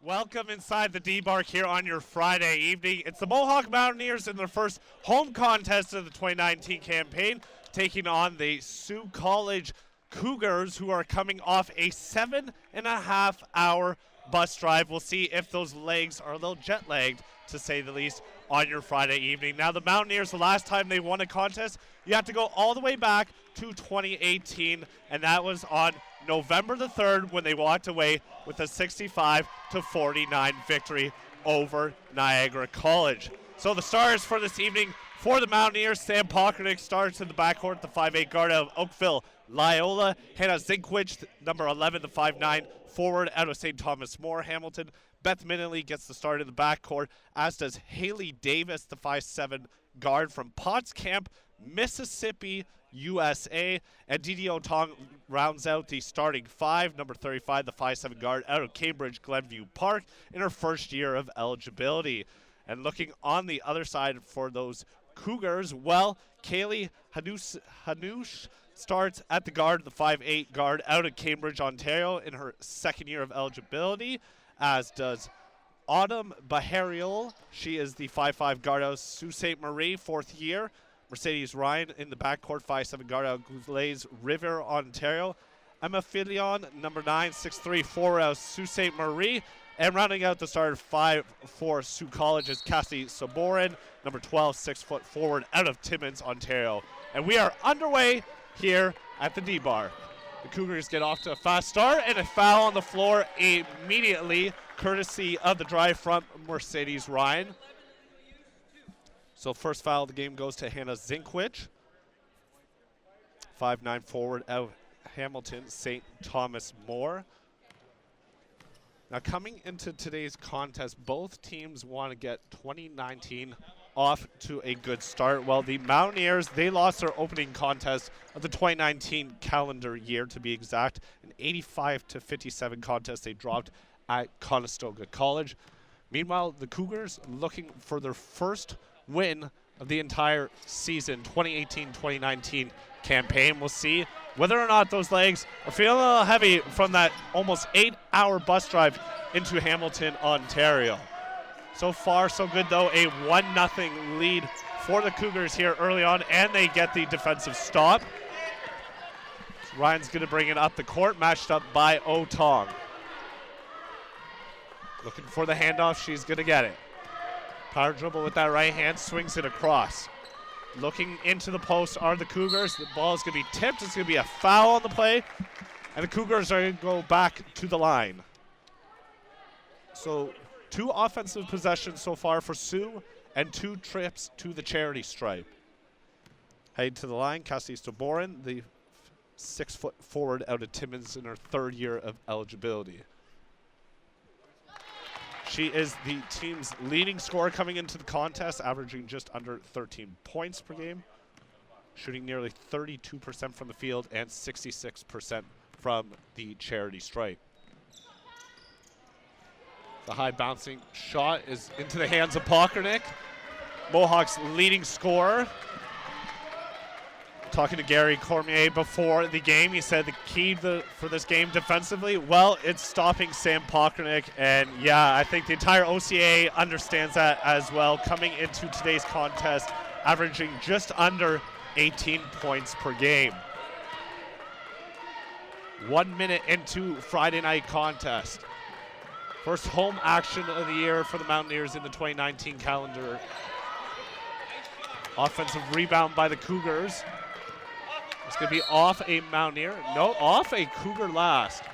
Welcome inside the D-Bark here on your Friday evening. It's the Mohawk Mountaineers in their first home contest of the 2019 campaign, taking on the Sault College Cougars, who are coming off a 7.5-hour bus drive. We'll see if those legs are a little jet-lagged, to say the least, on your Friday evening. Now, the Mountaineers, the last time they won a contest, you have to go all the way back to 2018, and that was on November the 3rd when they walked away with a 65-49 victory over Niagara College. So the stars for this evening for the Mountaineers: Sam Pockernick starts in the backcourt, the 5'8 guard out of Oakville, Loyola. Hannah Zinkwich, number 11, the 5'9 forward out of St. Thomas More, Hamilton. Beth Minnelly gets the start in the backcourt, as does Haley Davis, the 5'7 guard from Potts Camp, Mississippi, USA. And Didi Otong rounds out the starting five, number 35, the 5'7 guard out of Cambridge Glenview Park in her first year of eligibility. And looking on the other side for those Cougars, well, Kaylee Hanoush starts at the guard, the 5'8 guard out of Cambridge, Ontario in her second year of eligibility, as does Autumn Bahariol. She is the 5'5 guard out of Sault Ste. Marie, fourth year. Mercedes Ryan in the backcourt, 5'7 guard out of Glaze River, Ontario. Emma Filion, number 9, 6'3 forward out of Sault Ste. Marie. And rounding out the start, 5'4 Sault College is Cassie Soborin, number 12, 6-foot forward out of Timmins, Ontario. And we are underway here at the D-Bar. The Cougars get off to a fast start, and a foul on the floor immediately, courtesy of the drive front Mercedes Ryan. So first foul of the game goes to Hannah Zinkwich, 5'9 forward out of Hamilton, St. Thomas More. Now coming into today's contest, both teams want to get 2019 off to a good start. Well, the Mountaineers, they lost their opening contest of the 2019 calendar year, to be exact, an 85-57 contest they dropped at Conestoga College. Meanwhile, the Cougars looking for their first win of the entire season, 2018-2019 campaign. We'll see whether or not those legs are feeling a little heavy from that almost 8-hour bus drive into Hamilton, Ontario. So far, so good, though. A 1-0 lead for the Cougars here early on, and they get the defensive stop. So Ryan's going to bring it up the court, matched up by Otong. Looking for the handoff. She's going to get it. Power dribble with that right hand, swings it across. Looking into the post are the Cougars. The ball is going to be tipped. It's going to be a foul on the play, and the Cougars are going to go back to the line. So 2 offensive possessions so far for Sault, and 2 trips to the charity stripe. Heading to the line, Cassie Soborin, the 6-foot forward out of Timmins in her third year of eligibility. She is the team's leading scorer coming into the contest, averaging just under 13 points per game, shooting nearly 32% from the field and 66% from the charity stripe. The high bouncing shot is into the hands of Pockernick, Mohawk's leading scorer. Talking to Gary Cormier before the game, he said the key for this game defensively, well, it's stopping Sam Pockernick. And yeah, I think the entire OCA understands that as well, coming into today's contest, averaging just under 18 points per game. 1 minute into Friday night contest. First home action of the year for the Mountaineers in the 2019 calendar. Offensive rebound by the Cougars. It's going to be off a Mountaineer. No, off a Cougar last.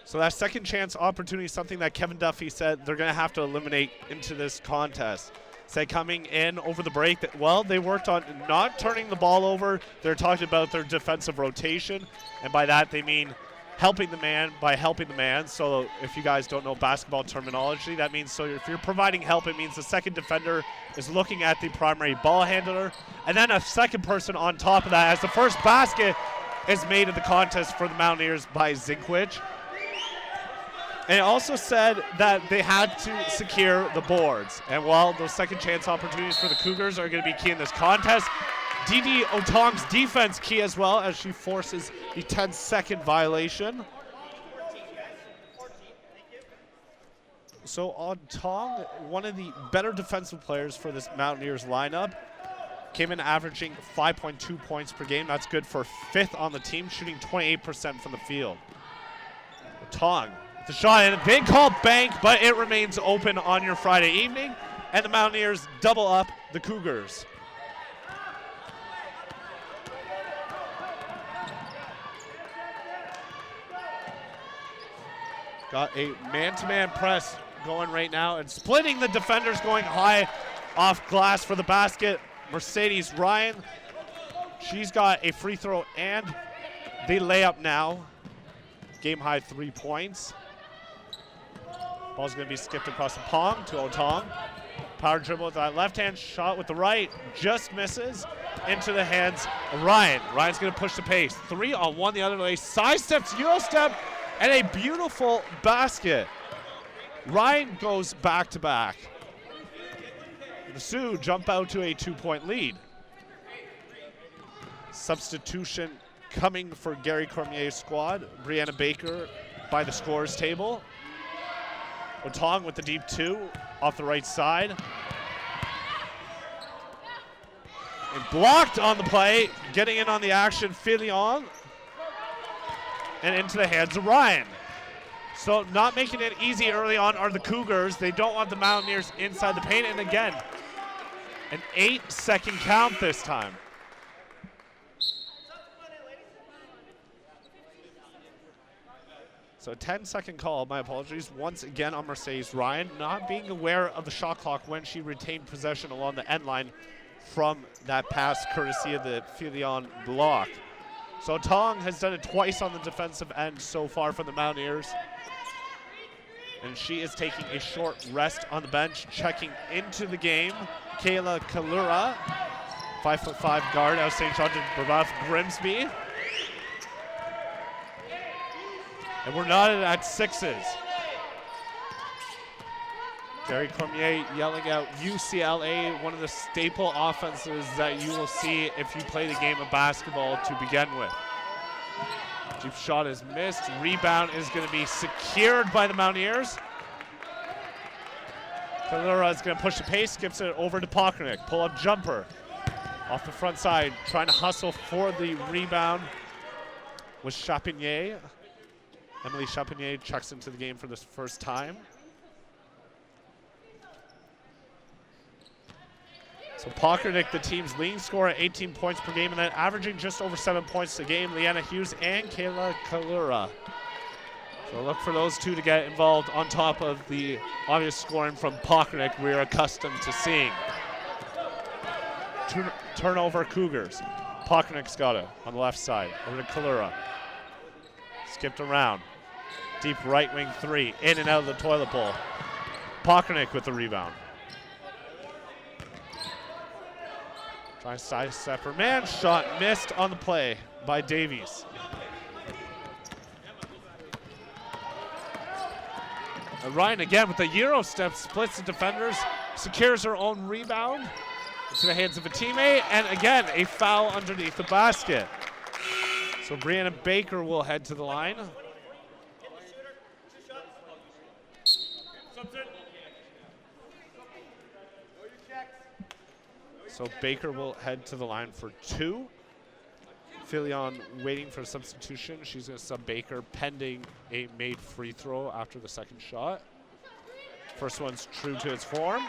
So that second chance opportunity is something that Kevin Duffy said they're going to have to eliminate into this contest. Say coming in over the break, that well, they worked on not turning the ball over. They're talking about their defensive rotation, and by that they mean helping the man by helping the man. So if you guys don't know basketball terminology, that means so if you're providing help, it means the second defender is looking at the primary ball handler, and then a second person on top of that as the first basket is made in the contest for the Mountaineers by Zinkwich. And it also said that they had to secure the boards. And while those second chance opportunities for the Cougars are going to be key in this contest, Didi Otong's defense key as well as she forces the 10-second violation. So Otong, one of the better defensive players for this Mountaineers lineup, came in averaging 5.2 points per game. That's good for 5th on the team, shooting 28% from the field. Otong. The shot and a big call bank, but it remains open on your Friday evening, and the Mountaineers double up the Cougars. Got a man-to-man press going right now and splitting the defenders, going high off glass for the basket. Mercedes Ryan, she's got a free throw and the layup now. Game high 3 points. Ball's going to be skipped across the palm to Otong. Power dribble with that left-hand shot with the right. Just misses into the hands of Ryan. Ryan's going to push the pace. 3-on-1 the other way. Side steps, Euro step, and a beautiful basket. Ryan goes back-to-back. The Sioux jump out to a 2-point lead. Substitution coming for Gary Cormier's squad. Brianna Baker by the scorers table. Otong with the deep 2 off the right side. And blocked on the play, getting in on the action, Filion. And into the hands of Ryan. So not making it easy early on are the Cougars. They don't want the Mountaineers inside the paint. And again, an 8-second count this time. So a 10-second call, my apologies, once again on Mercedes Ryan, not being aware of the shot clock when she retained possession along the end line from that pass courtesy of the Filion block. So Tong has done it twice on the defensive end so far for the Mountaineers. And she is taking a short rest on the bench, checking into the game. Kayla Kalura, 5'5" guard out of St. Jean de Brebeuf Grimsby. And we're not at 6s. Gary Cormier yelling out UCLA, one of the staple offenses that you will see if you play the game of basketball to begin with. Deep shot is missed. Rebound is going to be secured by the Mountaineers. Kalura is going to push the pace, skips it over to Pokranik. Pull-up jumper off the front side, trying to hustle for the rebound with Chapinier. Emily Chapinier checks into the game for the first time. So Pokranik, the team's leading scorer at 18 points per game, and then averaging just over 7 points a game, Leanna Hughes and Kayla Kalura. So look for those two to get involved on top of the obvious scoring from Pokranik we're accustomed to seeing. Turnover Cougars. Pokranik's got it on the left side, over to Kalura. Skipped around. Deep right wing 3, in and out of the toilet bowl. Pokranik with the rebound. Trying to sidestep her man. Shot missed on the play by Davies. And Ryan again with the Euro step, splits the defenders, secures her own rebound into the hands of a teammate, and again, a foul underneath the basket. So Brianna Baker will head to the line. So Baker will head to the line for 2. Filion waiting for a substitution. She's going to sub Baker pending a made free throw after the second shot. First one's true to its form.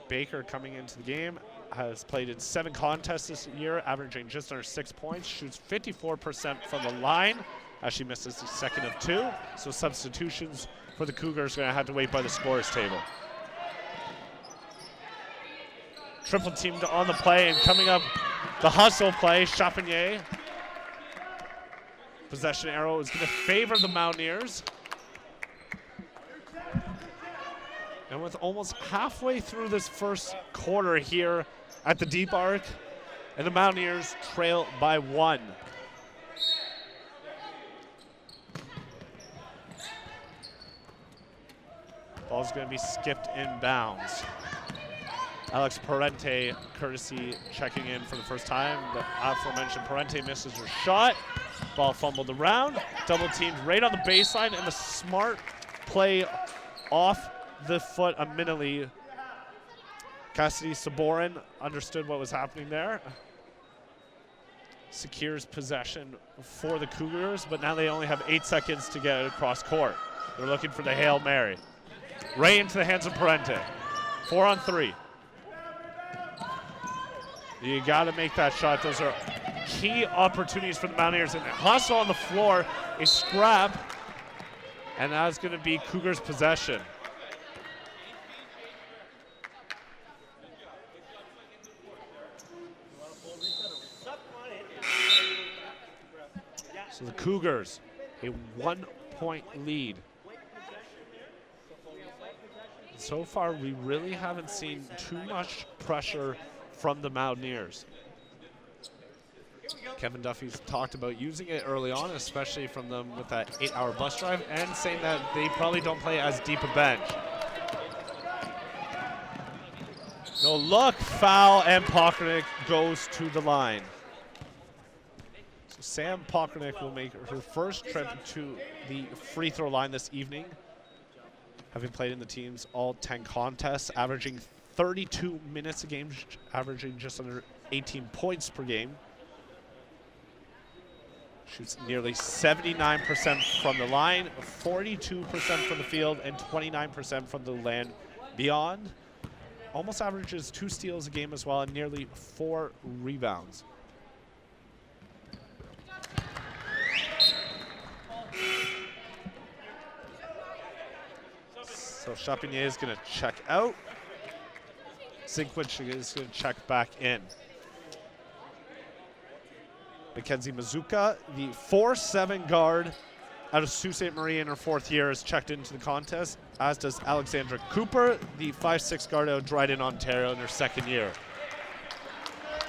Baker coming into the game has played in 7 contests this year, averaging just under 6 points, shoots 54% from the line as she misses the second of 2. So substitutions for the Cougars are going to have to wait by the scorers table. Triple teamed on the play, and coming up the hustle play, Chapinier. Possession arrow is going to favor the Mountaineers. And with almost halfway through this first quarter here at the deep arc, and the Mountaineers trail by 1. Ball's going to be skipped inbounds. Alex Parente, courtesy, checking in for the first time. The aforementioned Parente misses her shot. Ball fumbled around, double teamed right on the baseline, and the smart play off the foot immediately. Cassidy Saborin understood what was happening there. Secures possession for the Cougars, but now they only have 8 seconds to get across court. They're looking for the Hail Mary. Right into the hands of Parente. 4 on 3. You got to make that shot. Those are key opportunities for the Mountaineers. And hustle on the floor, a scrap, and that's going to be Cougars' possession. So the Cougars, a 1-point lead. So far, we really haven't seen too much pressure from the Mountaineers. Kevin Duffy's talked about using it early on, especially from them with that 8-hour bus drive, and saying that they probably don't play as deep a bench. No look, foul, and Pokranik goes to the line. So Sam Pokranik will make her first trip to the free throw line this evening, having played in the team's all 10 contests, averaging 32 minutes a game, averaging just under 18 points per game. Shoots nearly 79% from the line, 42% from the field, and 29% from the land beyond. Almost averages 2 steals a game as well, and nearly 4 rebounds. So Chapinier is going to check out. Zinkwich is going to check back in. Mackenzie Mazuka, the 4'7" guard out of Sault Ste. Marie in her 4th year, has checked into the contest, as does Alexandra Cooper, the 5'6" guard out of Dryden, Ontario in her 2nd year.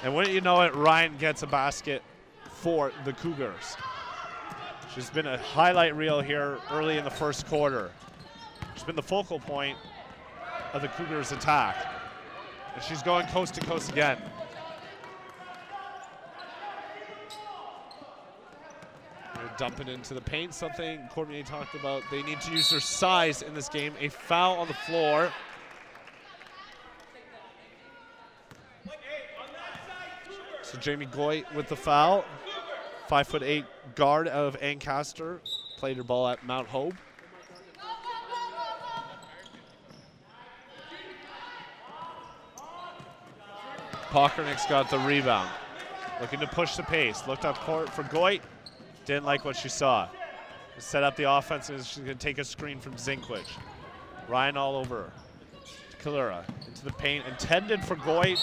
And wouldn't you know it, Ryan gets a basket for the Cougars. She's been a highlight reel here early in the first quarter. She's been the focal point of the Cougars' attack. And she's going coast to coast again. They're dumping into the paint, something Courtney talked about. They need to use their size in this game. A foul on the floor. So Jamie Goit with the foul. 5'8" guard out of Ancaster. Played her ball at Mount Hope. Pokranik's got the rebound. Looking to push the pace. Looked up court for Goit. Didn't like what she saw. Set up the offense, and she's going to take a screen from Zinkwich. Ryan all over her. Kalura into the paint. Intended for Goit.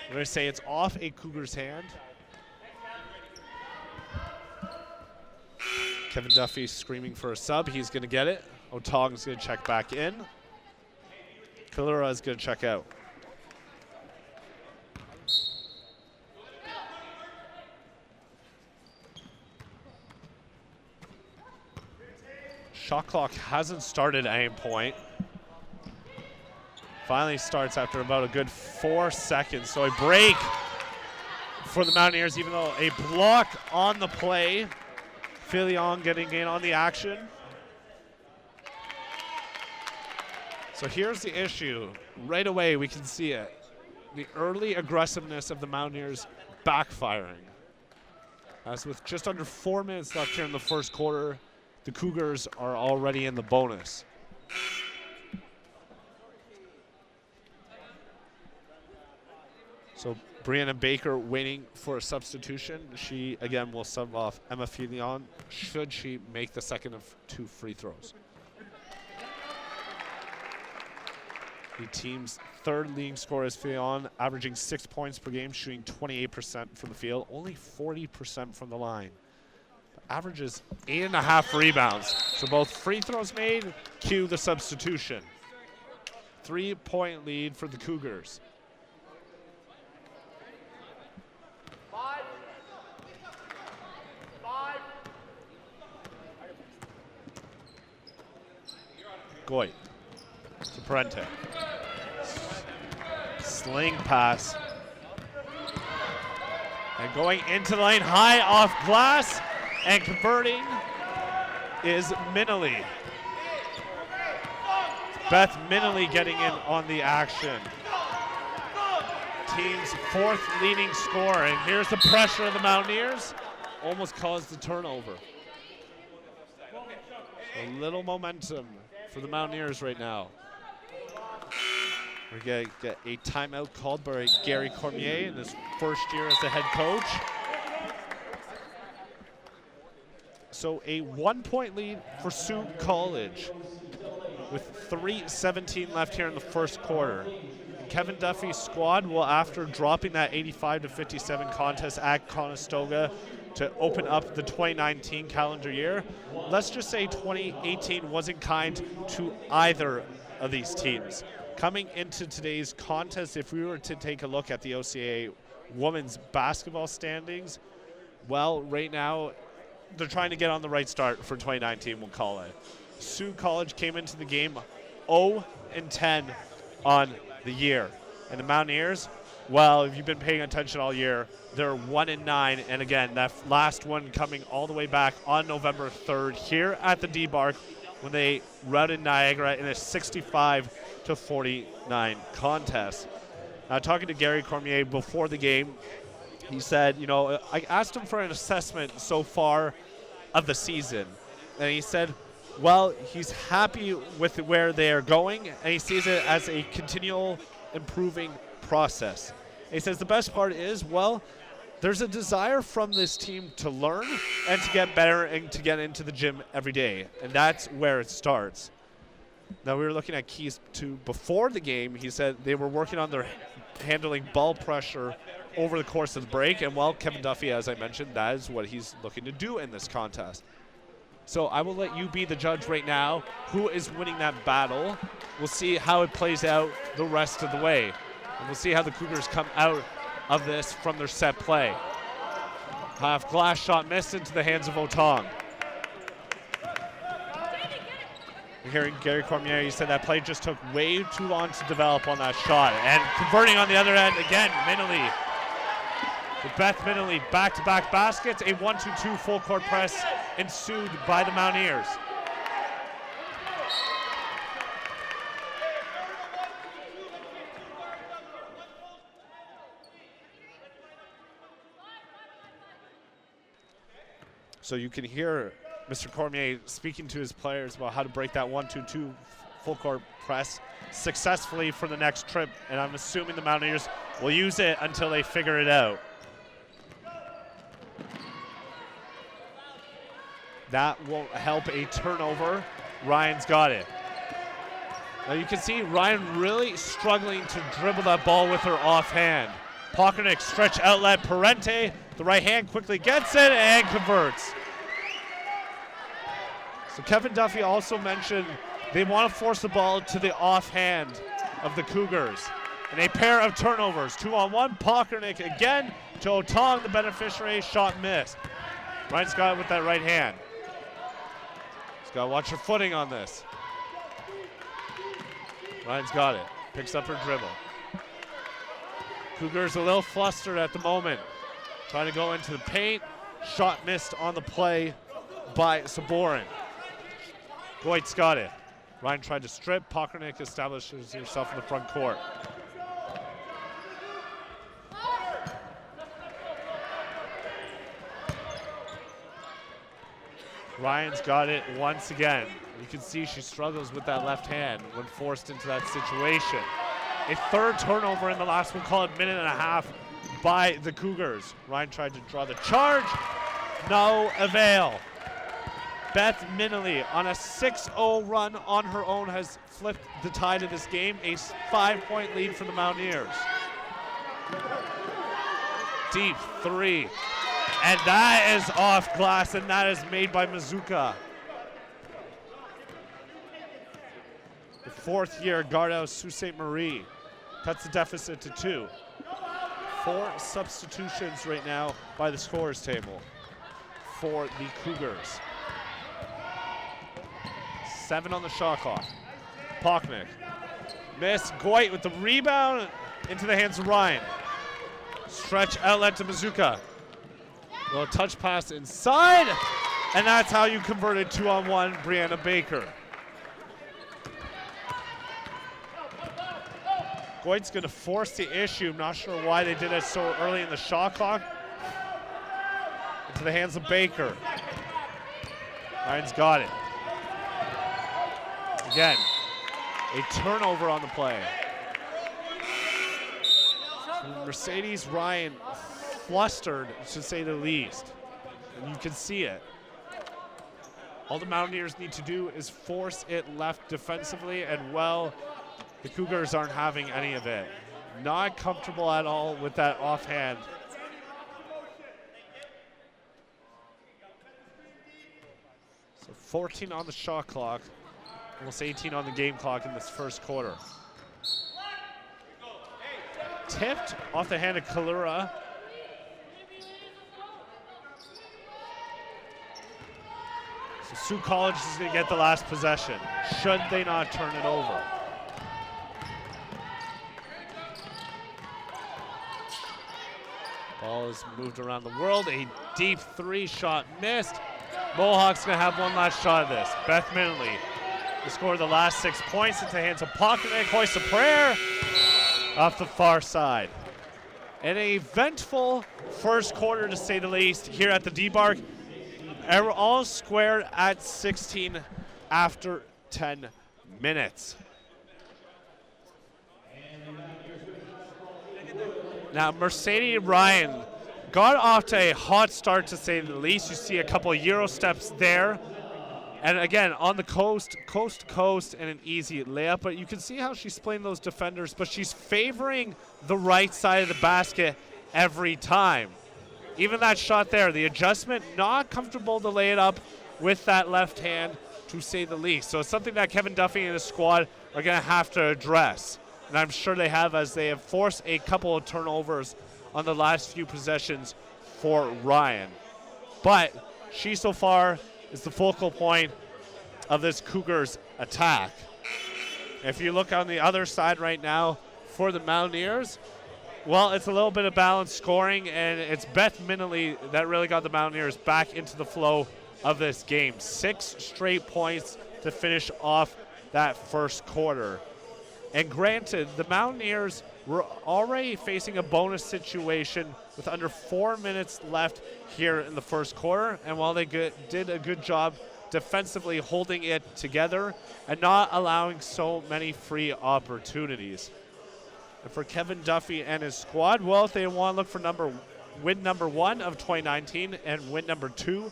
I'm going to say it's off a Cougar's hand. Kevin Duffy screaming for a sub. He's going to get it. Otong's going to check back in. Kalura is going to check out. Shot clock hasn't started at any point. Finally starts after about a good 4 seconds. So a break for the Mountaineers, even though a block on the play. Filion getting in on the action. So here's the issue. Right away we can see it. The early aggressiveness of the Mountaineers backfiring. As with just under 4 minutes left here in the first quarter, the Cougars are already in the bonus. So Brianna Baker waiting for a substitution. She, again, will sub off Emma Filion should she make the second of 2 free throws. The team's third leading scorer is Filion, averaging 6 points per game, shooting 28% from the field, only 40% from the line. Averages 8.5 rebounds. So both free throws made, cue the substitution. 3-point lead for the Cougars. Goy to Parente. Sling pass. And going into the lane, high off glass, and converting is Minnelly. Beth Minnelly getting in on the action. Team's 4th leading scorer, and here's the pressure of the Mountaineers. Almost caused the turnover. A little momentum for the Mountaineers right now. We're going to get a timeout called by Gary Cormier in his first year as the head coach. So a 1-point lead for Sault College with 3:17 left here in the first quarter. And Kevin Duffy's squad will, after dropping that 85-57 contest at Conestoga to open up the 2019 calendar year, let's just say 2018 wasn't kind to either of these teams. Coming into today's contest, if we were to take a look at the OCA women's basketball standings, well, right now, they're trying to get on the right start for 2019, we'll call it. Sault College came into the game 0-10 on the year. And the Mountaineers, well, if you've been paying attention all year, they're 1-9. And again, that last one coming all the way back on November 3rd here at the D-Bark when they routed Niagara in a 65-49 contest. Talking to Gary Cormier before the game, he said, you know, I asked him for an assessment so far of the season. And he said, well, he's happy with where they are going, and he sees it as a continual improving process. And he says the best part is, well, there's a desire from this team to learn and to get better and to get into the gym every day. And that's where it starts. Now, we were looking at keys to before the game. He said they were working on their handling ball pressure over the course of the break. And, well, Kevin Duffy, as I mentioned, that is what he's looking to do in this contest. So I will let you be the judge right now. Who is winning that battle? We'll see how it plays out the rest of the way. And we'll see how the Cougars come out of this from their set play. Half glass shot missed into the hands of Otong. You're hearing Gary Cormier, he said that play just took way too long to develop on that shot. And converting on the other end, again, Minnelly. With Beth Minnelly back-to-back baskets, a 1-2-2 full court press ensued by the Mountaineers. So you can hear Mr. Cormier speaking to his players about how to break that 1-2-2 full court press successfully for the next trip, and I'm assuming the Mountaineers will use it until they figure it out. That will help a turnover. Ryan's got it. Now you can see Ryan really struggling to dribble that ball with her offhand. Pockernick stretch outlet, Parente, the right hand quickly gets it and converts. So Kevin Duffy also mentioned they want to force the ball to the offhand of the Cougars. And a pair of turnovers, 2-on-1, Pockernick again to Otong, the beneficiary, shot missed. Ryan's got it with that right hand. He's got to watch her footing on this. Ryan's got it, picks up her dribble. Cougars a little flustered at the moment. Trying to go into the paint. Shot missed on the play by Saborin. Goit's got it. Ryan tried to strip. Pockernick establishes herself in the front court. Ryan's got it once again. You can see she struggles with that left hand when forced into that situation. A third turnover in the last, we'll call it minute and a half, by the Cougars. Ryan tried to draw the charge. No avail. Beth Minnelly on a 6-0 run on her own has flipped the tide of this game. A 5-point lead for the Mountaineers. Deep three. And that is off glass, and that is made by Mizuka. The fourth-year guard out Sault Ste. Marie cuts the deficit to 2. 4 substitutions right now by the scorers table for the Cougars. 7 on the shot clock. Pocknick. Miss. Goit with the rebound into the hands of Ryan. Stretch outlet to Mizuka. Little touch pass inside. And that's how you converted 2-on-1 Brianna Baker. Goit's going to force the issue. I'm not sure why they did it so early in the shot clock. Into the hands of Baker. Ryan's got it. Again, a turnover on the play. Mercedes Ryan flustered, to say the least. And you can see it. All the Mountaineers need to do is force it left defensively, and well, the Cougars aren't having any of it. Not comfortable at all with that offhand. So 14 on the shot clock. Almost 18 on the game clock in this first quarter. Tipped off the hand of Kalura. So Sault College is going to get the last possession, should they not turn it over. Ball is moved around the world. A deep 3-shot missed. Mohawk's going to have one last shot of this. Beth Minnelly to score the last 6 points into the hands of Pocknick. Hoist a prayer off the far side. An eventful first quarter, to say the least, here at the D-Bark. And we're all squared at 16 after 10 minutes. Now, Mercedes Ryan got off to a hot start, to say the least. You see a couple of Euro steps there. And again, on the coast to coast, and an easy layup. But you can see how she's playing those defenders, but she's favoring the right side of the basket every time. Even that shot there, the adjustment, not comfortable to lay it up with that left hand, to say the least. So it's something that Kevin Duffy and his squad are going to have to address. And I'm sure they have, as they have forced a couple of turnovers on the last few possessions for Ryan. But she so far is the focal point of this Cougars attack. If you look on the other side right now for the Mountaineers, well, it's a little bit of balanced scoring, and it's Beth Minnelly that really got the Mountaineers back into the flow of this game. 6 straight points to finish off that first quarter. And granted, the Mountaineers were already facing a bonus situation with under 4 minutes left here in the first quarter. And while they did a good job defensively holding it together and not allowing so many free opportunities. And for Kevin Duffy and his squad, well, if they want to look for win number 1 of 2019 and win number 2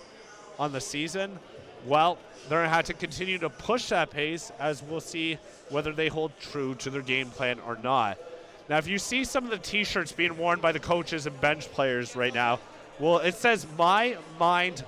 on the season, well, they're going to have to continue to push that pace, as we'll see whether they hold true to their game plan or not. Now, if you see some of the T-shirts being worn by the coaches and bench players right now, well, it says, "My mind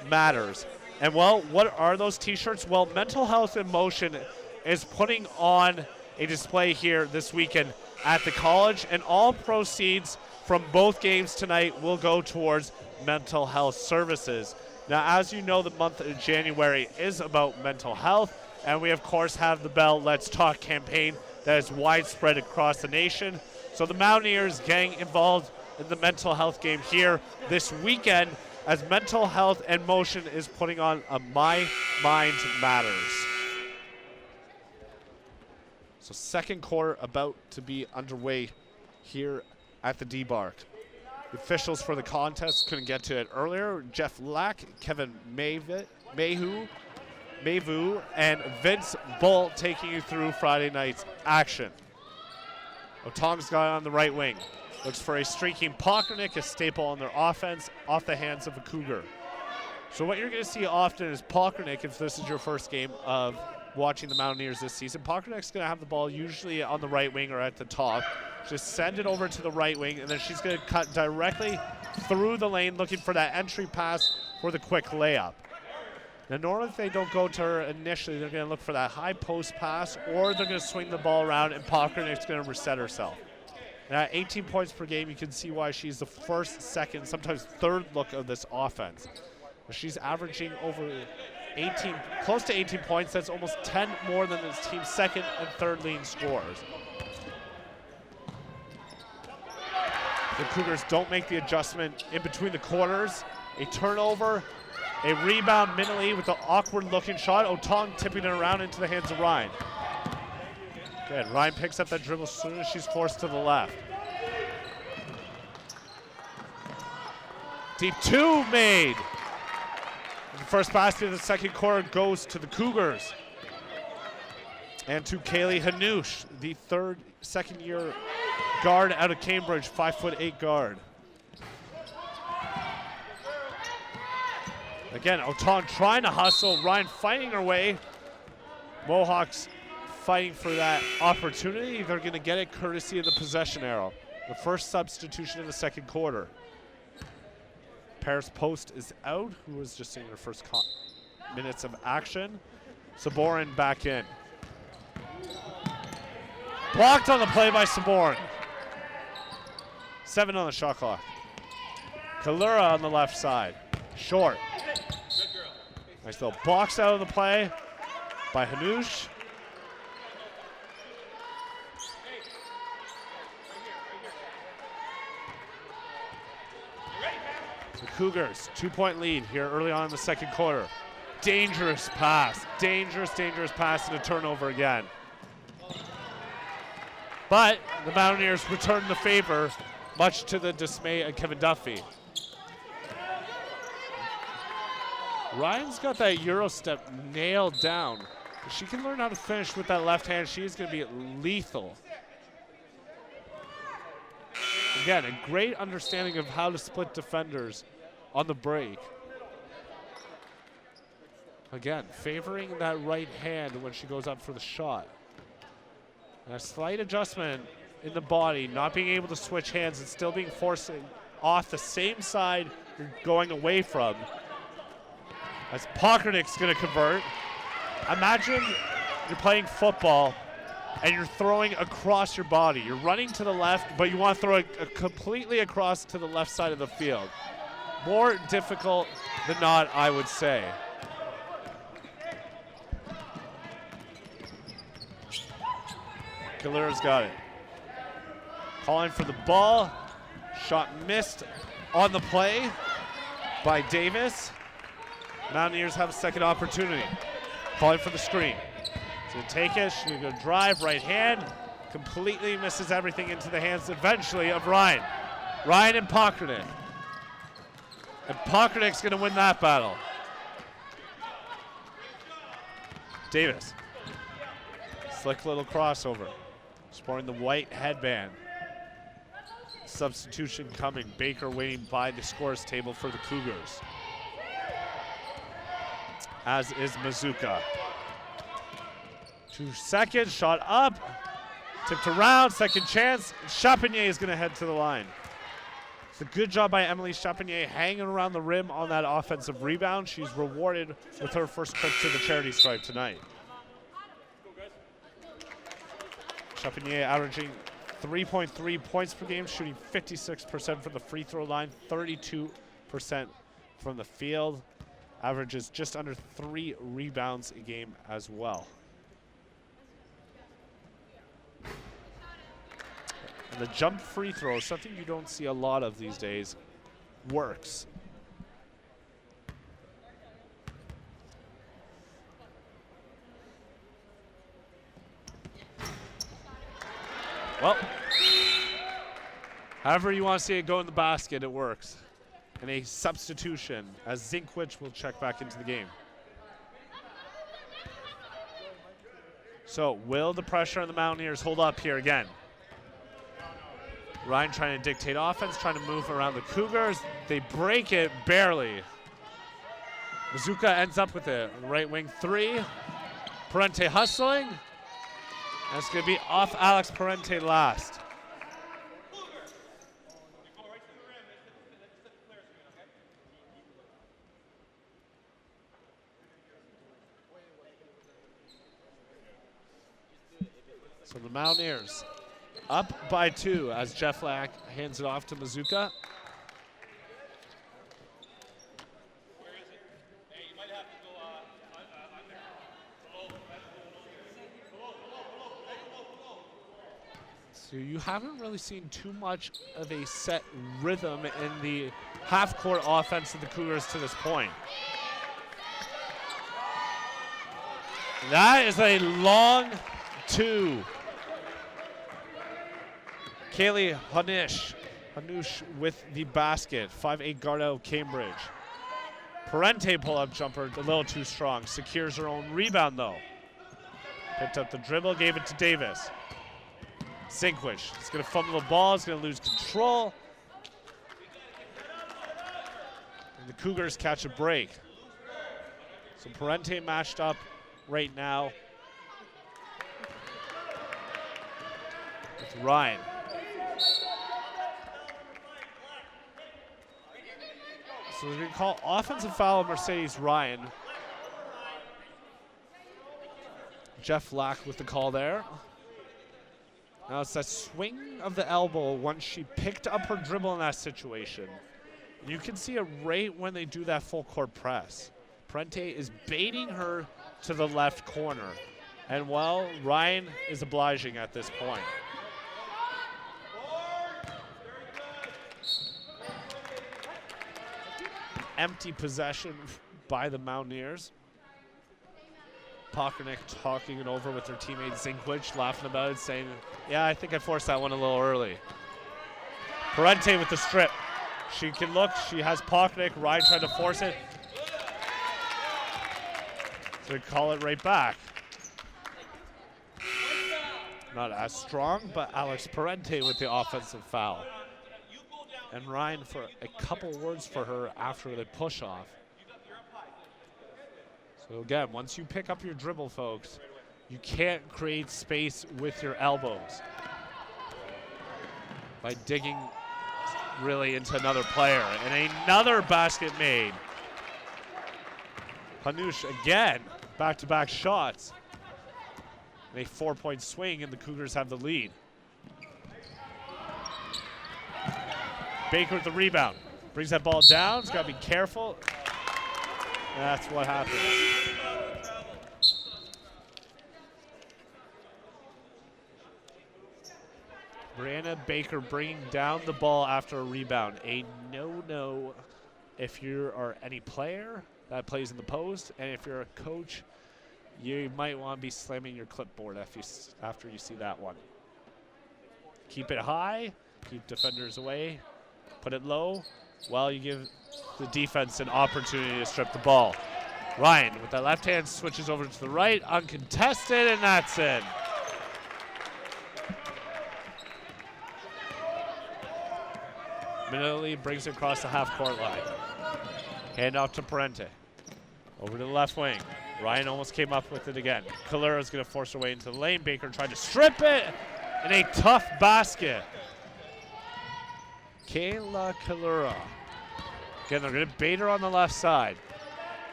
matters." And, well, what are those T-shirts? Well, Mental Health in Motion is putting on a display here this weekend at the college, and all proceeds from both games tonight will go towards mental health services. Now, as you know, the month of January is about mental health, and we, of course, have the Bell Let's Talk campaign that is widespread across the nation. So the Mountaineers getting involved in the mental health game here this weekend, as Mental Health and Motion is putting on a My Mind Matters. So second quarter about to be underway here at the D-Bark. The officials for the contest couldn't get to it earlier. Jeff Lack, Kevin Mayvu, and Vince Bull taking you through Friday night's action. Otong's got it on the right wing. Looks for a streaking Pockernick, a staple on their offense, off the hands of a Cougar. So what you're going to see often is Pockernick, if this is your first game of watching the Mountaineers this season, Pockernick's going to have the ball usually on the right wing or at the top. Just send it over to the right wing, and then she's going to cut directly through the lane looking for that entry pass for the quick layup. Now, normally if they don't go to her initially, they're going to look for that high post pass, or they're going to swing the ball around, and Pockernick's going to reset herself. And at 18 points per game, you can see why she's the first, second, sometimes third look of this offense. She's averaging over 18, close to 18 points. That's almost 10 more than this team's second and third leading scorers. The Cougars don't make the adjustment in between the quarters. A turnover, a rebound Minley with the awkward looking shot. Otong tipping it around into the hands of Ryan. Good, Ryan picks up that dribble as soon as she's forced to the left. Deep two made. The first basket of the second quarter goes to the Cougars. And to Kaylee Hanoush, the second-year guard out of Cambridge, 5'8" guard. Again, Otong trying to hustle, Ryan fighting her way. Mohawks fighting for that opportunity. They're going to get it courtesy of the possession arrow. The first substitution in the second quarter. Paris Post is out, who was just in her first minutes of action. Saborin back in. Blocked on the play by Saborin. 7 on the shot clock. Kalura on the left side. Short. Nice little box out of the play by Hanoush. The Cougars, 2-point lead here early on in the second quarter. Dangerous pass, dangerous pass, and a turnover again. But the Mountaineers return the favor, much to the dismay of Kevin Duffy. Ryan's got that Euro step nailed down. If she can learn how to finish with that left hand, she is going to be lethal. Again, a great understanding of how to split defenders on the break. Again, favoring that right hand when she goes up for the shot. And a slight adjustment in the body, not being able to switch hands and still being forced off the same side you're going away from. As Pockernick's going to convert. Imagine you're playing football and you're throwing across your body. You're running to the left, but you want to throw it completely across to the left side of the field. More difficult than not, I would say. Kalura's got it. Calling for the ball. Shot missed on the play by Davis. Mountaineers have a second opportunity. Calling for the screen. She's going to take it. She's going to drive right hand. Completely misses everything into the hands eventually of Ryan. Ryan and Pockernick. And Pockernick's going to win that battle. Davis. Slick little crossover. Sporting the white headband. Substitution coming. Baker waiting by the scores table for the Cougars. As is Mazuka. 2 seconds, shot up. Tipped around, second chance. Chapinier is going to head to the line. It's a good job by Emily Chapinier hanging around the rim on that offensive rebound. She's rewarded with her first trip to the charity stripe tonight. Chapinier averaging 3.3 points per game, shooting 56% from the free throw line, 32% from the field. Averages just under 3 rebounds a game as well. And the jump free throw, something you don't see a lot of these days, works. Well, however you want to see it go in the basket, it works. And a substitution as Zinkwich will check back into the game. So will the pressure on the Mountaineers hold up here again? Ryan trying to dictate offense, trying to move around the Cougars. They break it barely. Mazuka ends up with a right wing three. Parente hustling. That's going to be off Alex Parente last. So the Mountaineers up by 2 as Jeff Lack hands it off to Mazuka. So you haven't really seen too much of a set rhythm in the half-court offense of the Cougars to this point. That is a long 2. Kaylee Hanush with the basket. 5'8" guard out of Cambridge. Parente pull-up jumper, a little too strong. Secures her own rebound though. Picked up the dribble, gave it to Davis. Sinkwich is going to fumble the ball, is going to lose control. And the Cougars catch a break. So Parente matched up right now with Ryan. So we're going to call offensive foul on Mercedes Ryan. Jeff Lack with the call there. Now it's that swing of the elbow once she picked up her dribble in that situation. You can see it right when they do that full court press. Parente is baiting her to the left corner. And well, Ryan is obliging at this point. Empty possession by the Mountaineers. Pockernick talking it over with their teammate Zinkwich, laughing about it, saying, yeah, I think I forced that one a little early. Parente with the strip. She can look, she has Pockernick, Ryan trying to force it. So they call it right back. Not as strong, but Alex Parente with the offensive foul. And Ryan for a couple words for her after the push off. So again, once you pick up your dribble, folks, you can't create space with your elbows by digging really into another player. And another basket made. Hanush again, back-to-back shots. And a 4-point swing, and the Cougars have the lead. Baker with the rebound. Brings that ball down. He's got to be careful. That's what happens. Brianna Baker bringing down the ball after a rebound. A no-no if you are any player that plays in the post, and if you're a coach, you might want to be slamming your clipboard after you see that one. Keep it high, keep defenders away, put it low, while you give the defense an opportunity to strip the ball. Ryan with that left hand switches over to the right, uncontested, and that's it. Minutely brings it across the half-court line. Hand off to Parente. Over to the left wing. Ryan almost came up with it again. Kalura is going to force her way into the lane. Baker tried to strip it, and a tough basket. Kayla Kalura. Again, they're going to bait her on the left side.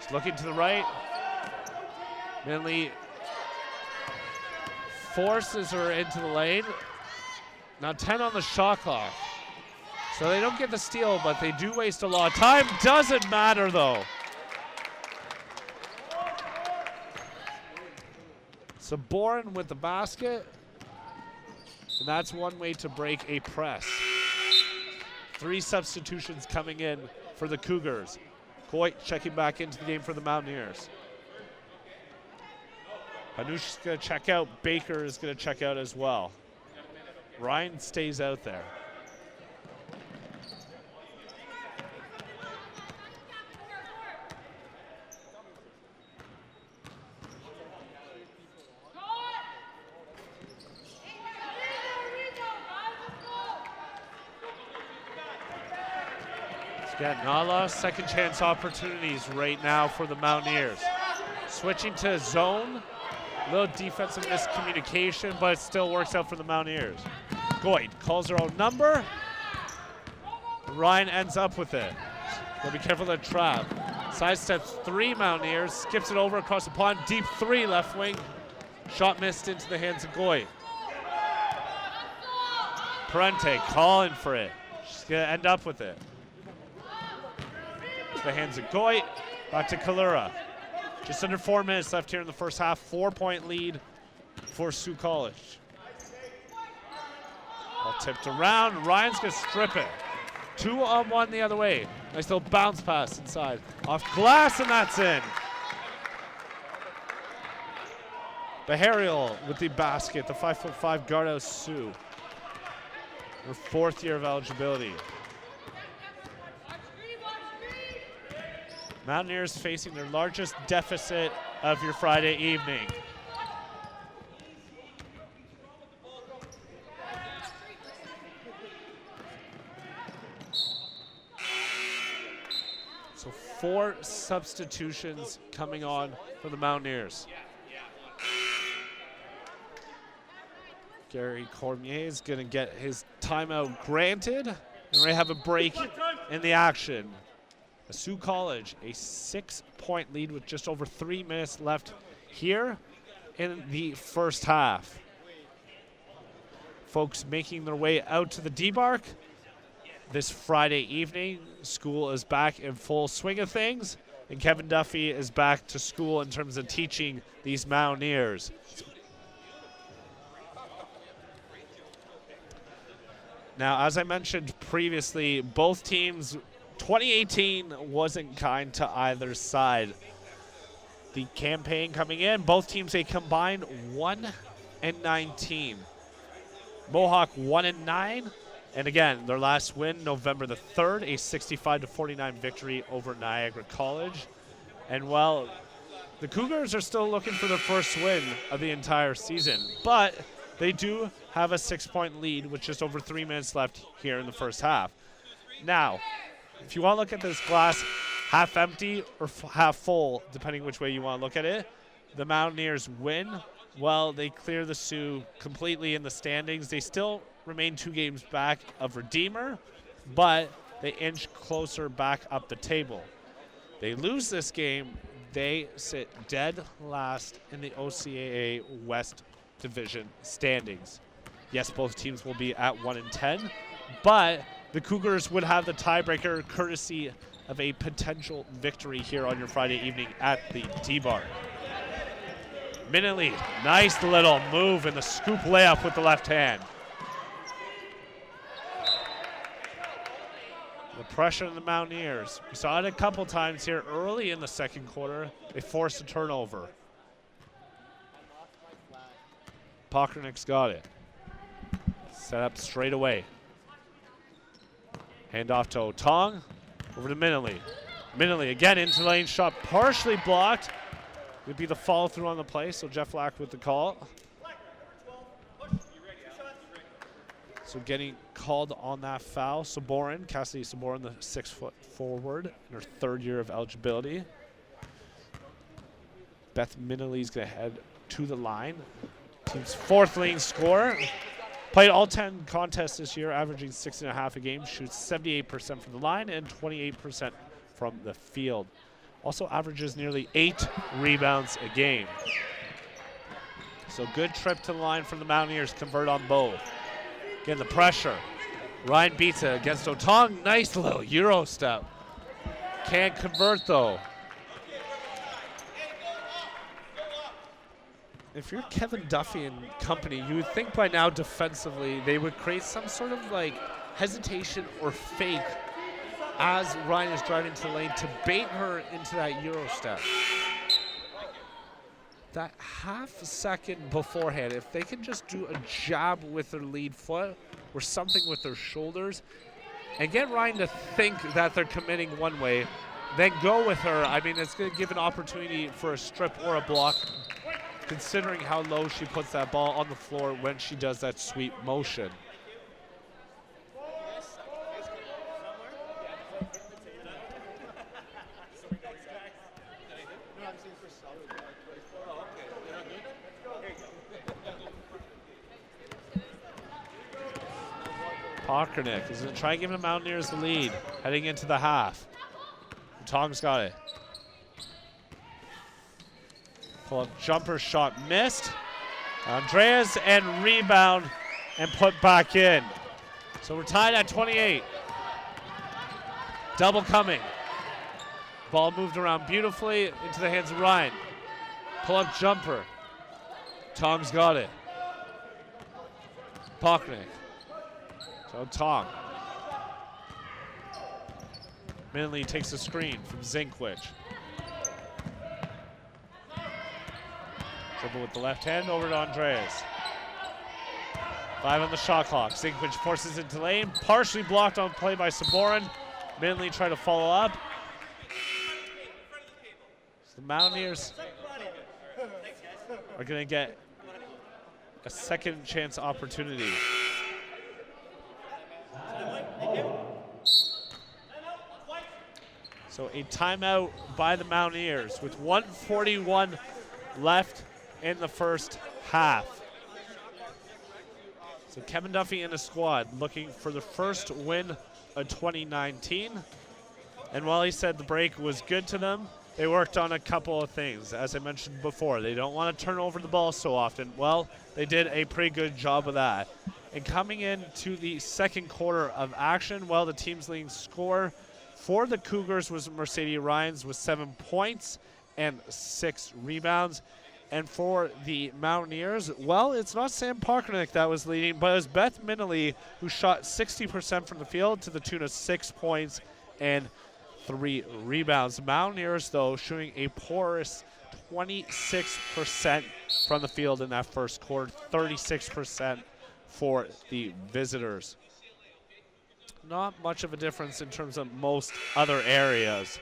She's looking to the right. Minley forces her into the lane. Now 10 on the shot clock. So they don't get the steal, but they do waste a lot of time. Doesn't matter, though. Saborin with the basket. And that's one way to break a press. 3 substitutions coming in for the Cougars. Coit checking back into the game for the Mountaineers. Hanush is going to check out. Baker is going to check out as well. Ryan stays out there. Yeah, not a lot of second chance opportunities right now for the Mountaineers. Switching to zone, a little defensive miscommunication, but it still works out for the Mountaineers. Goit calls her own number. Ryan ends up with it. Gotta be careful of the trap. Sidesteps 3 Mountaineers, skips it over across the pond, deep 3 left wing. Shot missed into the hands of Goit. Parente calling for it. She's gonna end up with it. To the hands of Goit, back to Kalura. Just under 4 minutes left here in the first half. 4-point lead for Sault College. All tipped around. Ryan's gonna strip it. 2-on-1 the other way. Nice little bounce pass inside. Off glass, and that's in. Beharial with the basket. The 5'5" guard out of Sault. Her 4th year of eligibility. Mountaineers facing their largest deficit of your Friday evening. So 4 substitutions coming on for the Mountaineers. Gary Cormier is going to get his timeout granted, and we're going to have a break in the action. Sault College, a 6-point lead with just over 3 minutes left here in the first half. Folks making their way out to the debark this Friday evening. School is back in full swing of things, and Kevin Duffy is back to school in terms of teaching these Mountaineers. Now, as I mentioned previously, both teams, 2018 wasn't kind to either side. The campaign coming in, both teams a combined 1-19. Mohawk 1-9, and again, their last win, November the 3rd, a 65-49 victory over Niagara College. And while the Cougars are still looking for their first win of the entire season, but they do have a 6-point lead with just over 3 minutes left here in the first half. Now, if you want to look at this glass half empty or half full, depending which way you want to look at it, the Mountaineers win. Well, they clear the Sioux completely in the standings. They still remain 2 games back of Redeemer, but they inch closer back up the table. They lose this game, they sit dead last in the OCAA West Division standings. Yes, both teams will be at 1-10, but the Cougars would have the tiebreaker courtesy of a potential victory here on your Friday evening at the D-Bar. Minute lead. Nice little move in the scoop layup with the left hand. The pressure on the Mountaineers. We saw it a couple times here early in the second quarter. They forced a turnover. Pockernick's got it. Set up straight away. Hand off to Otong. Over to Minley. Minley again into the lane, shot partially blocked. Would be the follow through on the play, so Jeff Lack with the call. So getting called on that foul. Saborin, Cassidy Saborin, the 6-foot forward in her 3rd year of eligibility. Beth Minley's going to head to the line. Team's 4th leading scorer. Played all 10 contests this year, averaging 6.5 a game. Shoots 78% from the line and 28% from the field. Also averages nearly 8 rebounds a game. So good trip to the line from the Mountaineers. Convert on both. Again, the pressure. Ryan beats it against Otong. Nice little Euro step. Can't convert though. If you're Kevin Duffy and company, you would think by now defensively they would create some sort of like hesitation or fake as Ryan is driving to the lane to bait her into that Euro step. That half second beforehand, if they can just do a jab with their lead foot or something with their shoulders and get Ryan to think that they're committing one way, then go with her. I mean, it's going to give an opportunity for a strip or a block, considering how low she puts that ball on the floor when she does that sweep motion. Pockernick is going to try and give the Mountaineers the lead heading into the half. Tong's got it. Pull-up jumper shot missed. Andreas and rebound and put back in. So we're tied at 28. Double coming. Ball moved around beautifully into the hands of Ryan. Pull-up jumper. Tong's got it. Pockernick. So Tong. Minley takes the screen from Zinkwich. Dribble with the left hand over to Andreas. 5 on the shot clock. Zinkwich forces it to lane. Partially blocked on play by Saborin. Minley try to follow up. So the Mountaineers are going to get a second chance opportunity. So a timeout by the Mountaineers with 1:41 left in the first half. So Kevin Duffy and his squad looking for the first win of 2019. And while he said the break was good to them, they worked on a couple of things. As I mentioned before, they don't want to turn over the ball so often. Well, they did a pretty good job of that. And coming into the second quarter of action, well, the team's leading scorer for the Cougars was Mercedes Ryans with 7 points and 6 rebounds. And for the Mountaineers, well, it's not Sam Pockernick that was leading, but it was Beth Minley who shot 60% from the field to the tune of 6 points and 3 rebounds. The Mountaineers, though, shooting a porous 26% from the field in that first quarter, 36% for the visitors. Not much of a difference in terms of most other areas.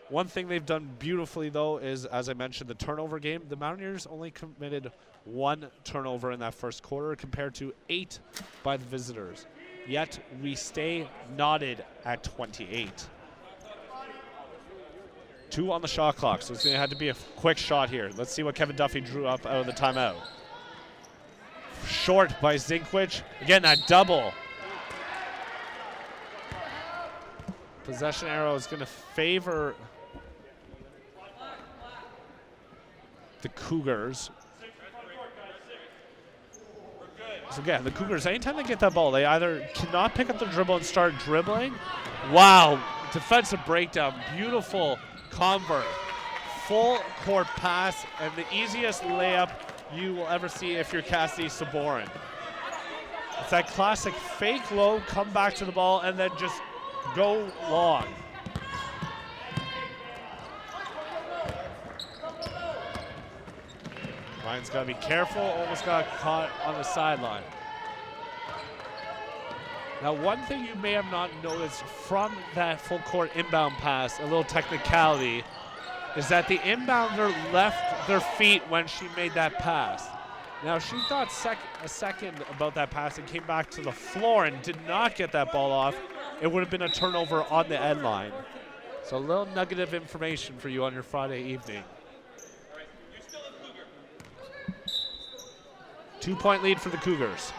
One thing they've done beautifully, though, is, as I mentioned, the turnover game. The Mountaineers only committed 1 turnover in that first quarter compared to 8 by the visitors. Yet we stay knotted at 28. 2 on the shot clock, so it's going to have to be a quick shot here. Let's see what Kevin Duffy drew up out of the timeout. Short by Zinkwich. Again, that double. Possession arrow is going to favor the Cougars. So again, the Cougars, anytime they get that ball, they either cannot pick up the dribble and start dribbling. Wow, defensive breakdown, beautiful convert. Full court pass, and the easiest layup you will ever see if you're Cassidy Saborin. It's that classic fake low, come back to the ball, and then just go long. Ryan's got to be careful, almost got caught on the sideline. Now, one thing you may have not noticed from that full court inbound pass, a little technicality, is that the inbounder left their feet when she made that pass. Now, she thought a second about that pass and came back to the floor and did not get that ball off. It would have been a turnover on the end line. So a little nugget of information for you on your Friday evening. 2-point lead for the Cougars.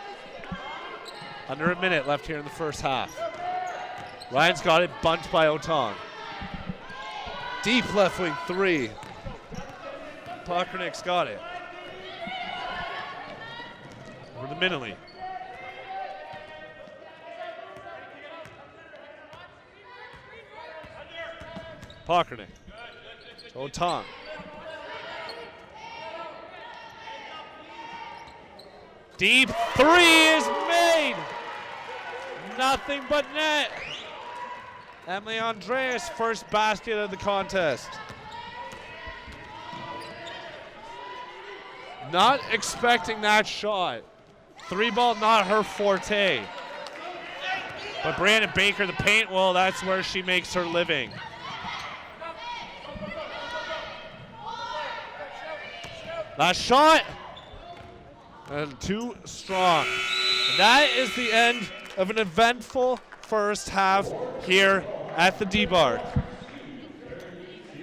Under a minute left here in the first half. Ryan's got it, bunt by Otong. Deep left wing 3. Pockernick's got it. Over the Minley. Pockernick. Otong. Deep 3 is made. Nothing but net. Emily Andreas, first basket of the contest. Not expecting that shot. 3-ball, not her forte. But Brandon Baker, the paint, well, that's where she makes her living. Last shot. And too strong. And that is the end of an eventful first half here at the D-Bark.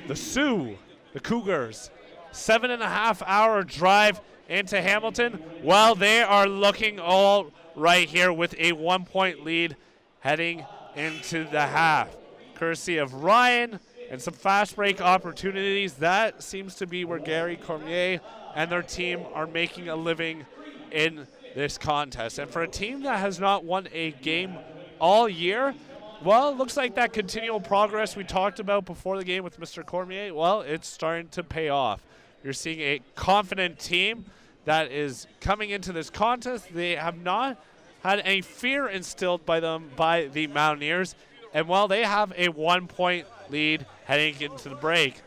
The Sioux, the Cougars, 7.5-hour drive into Hamilton. Well, they are looking all right here with a 1-point lead heading into the half. Courtesy of Ryan and some fast break opportunities. That seems to be where Gary Cormier and their team are making a living in this contest. And for a team that has not won a game all year, well, it looks like that continual progress we talked about before the game with Mr. Cormier, well, it's starting to pay off. You're seeing a confident team that is coming into this contest. They have not had any fear instilled by them by the Mountaineers. And while they have a 1-point lead heading into the break,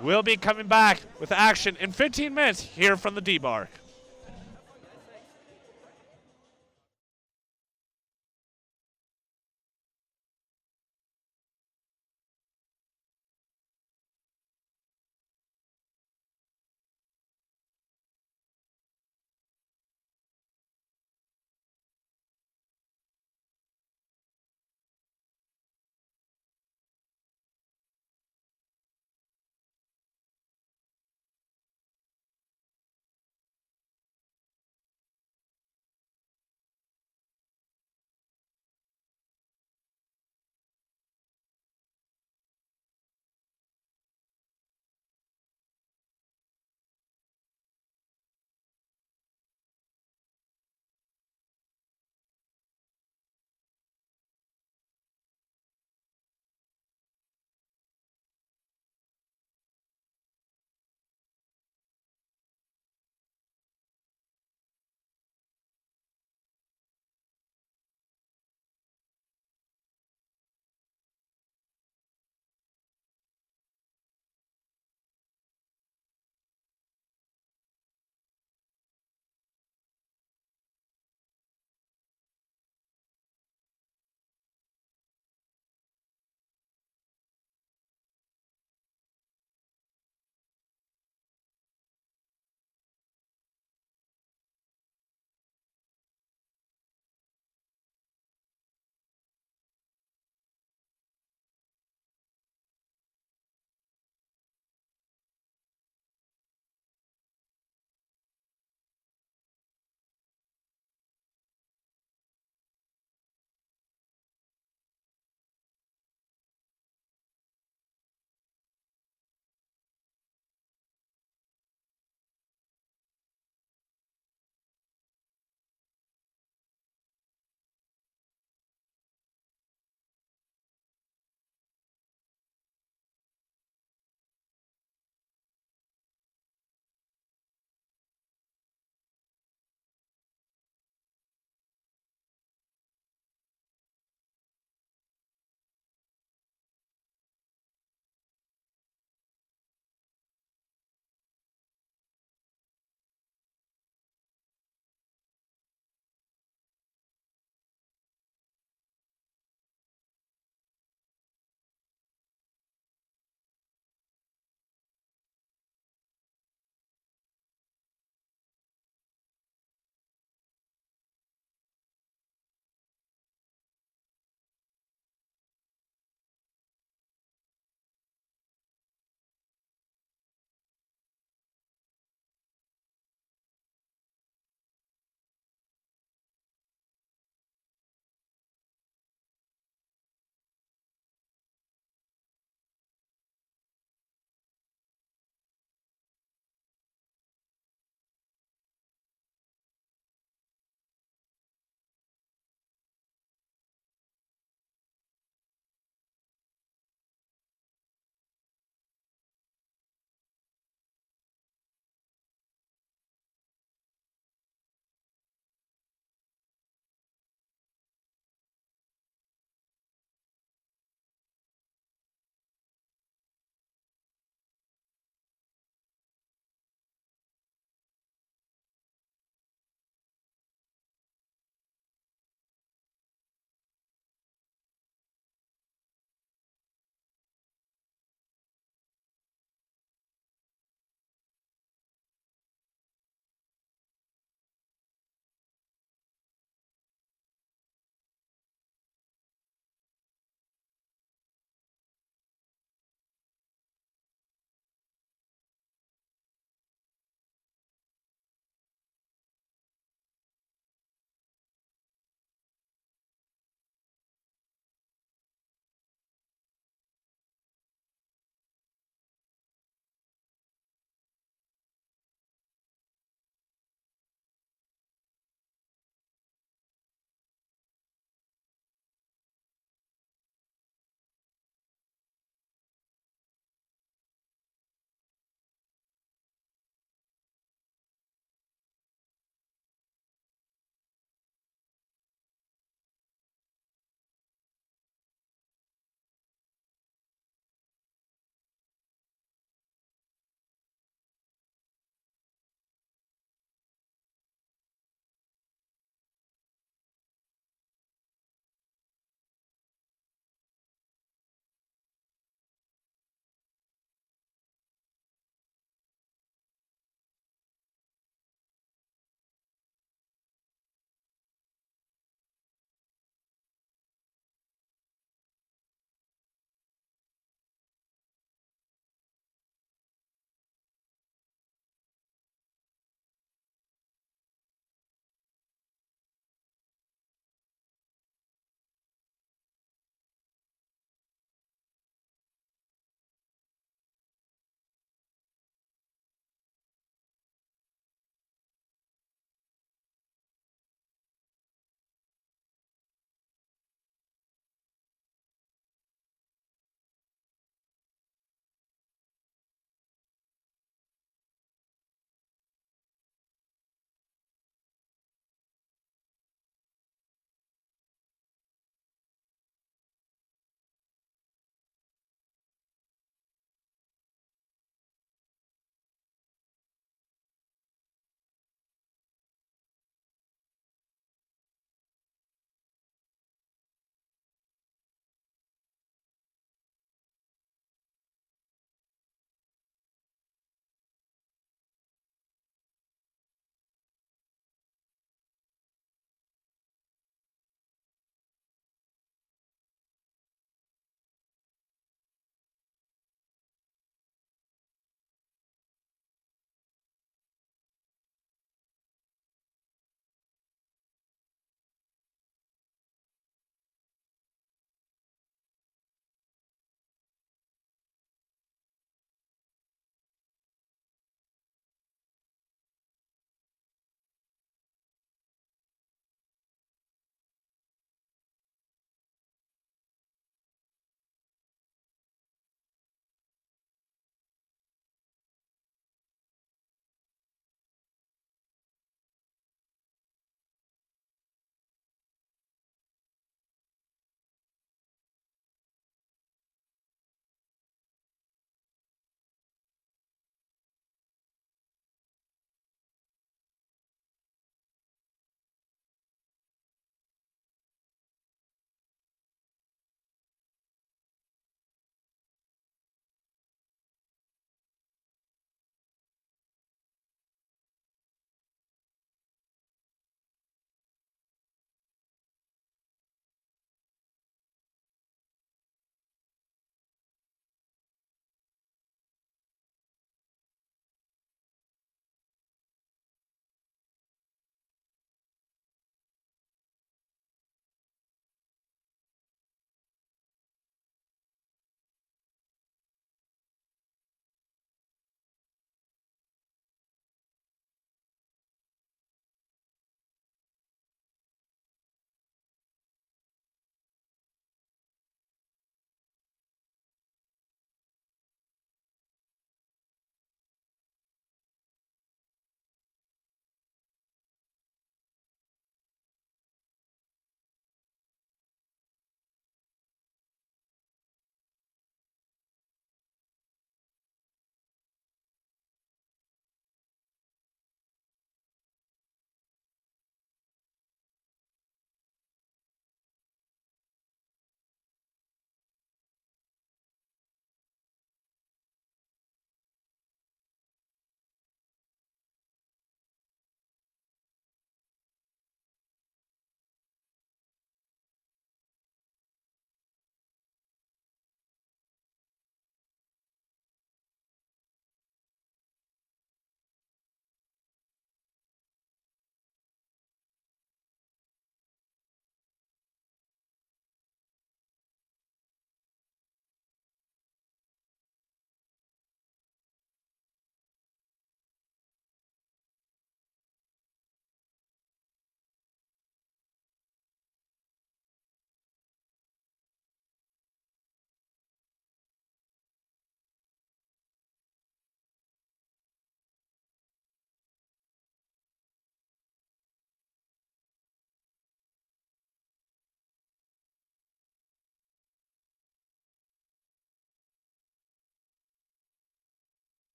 we'll be coming back with action in 15 minutes here from the D-Bark.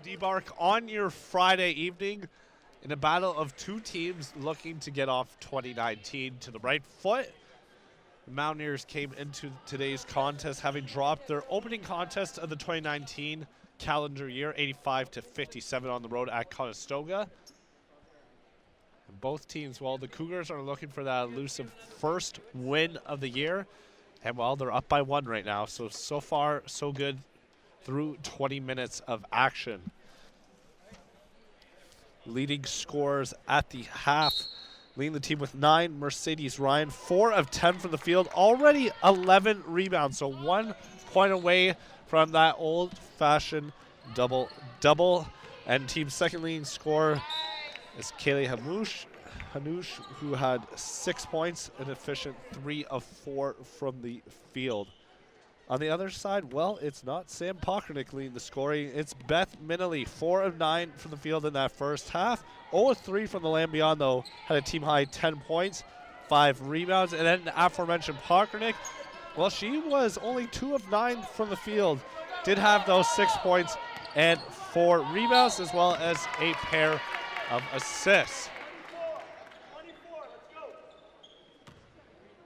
debark on your Friday evening in a battle of two teams looking to get off 2019 to the right foot. The Mountaineers came into today's contest having dropped their opening contest of the 2019 calendar year, 85-57 on the road at Conestoga. And both teams, well, the Cougars are looking for that elusive first win of the year. And, well, they're up by 1 right now. So far, so good through 20 minutes of action. Leading scorers at the half, leading the team with 9, Mercedes Ryan, 4 of 10 from the field, already 11 rebounds. So 1 point away from that old-fashioned double-double. And team's second leading scorer is Kaylee Hanoush, who had 6 points, an efficient 3 of 4 from the field. On the other side, well, it's not Sam Pokranick leading the scoring. It's Beth Minnelly, 4 of 9 from the field in that first half. 0 of 3 from the land beyond, though. Had a team-high 10 points, 5 rebounds. And then the aforementioned Pokranick, well, she was only 2 of 9 from the field. Did have those 6 points and 4 rebounds, as well as a pair of assists.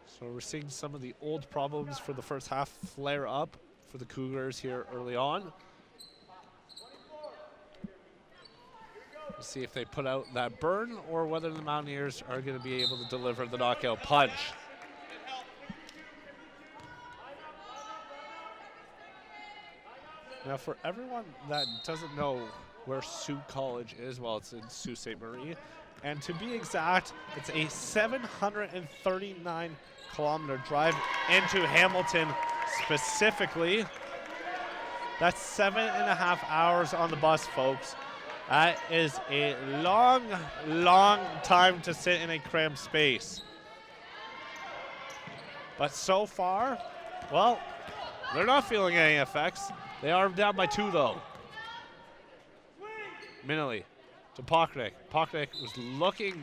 So we're seeing some of the old problems for the first half flare up for the Cougars here early on. We'll see if they put out that burn or whether the Mountaineers are going to be able to deliver the knockout punch. Now, for everyone that doesn't know where Sault College is, well, it's in Sault Ste. Marie. And to be exact, it's a 739-kilometer drive into Hamilton specifically. That's 7.5 hours on the bus, folks. That is a long, long time to sit in a cramped space. But so far, well, they're not feeling any effects. They are down by 2, though. Minnelly to Pokranick. Pokranick was looking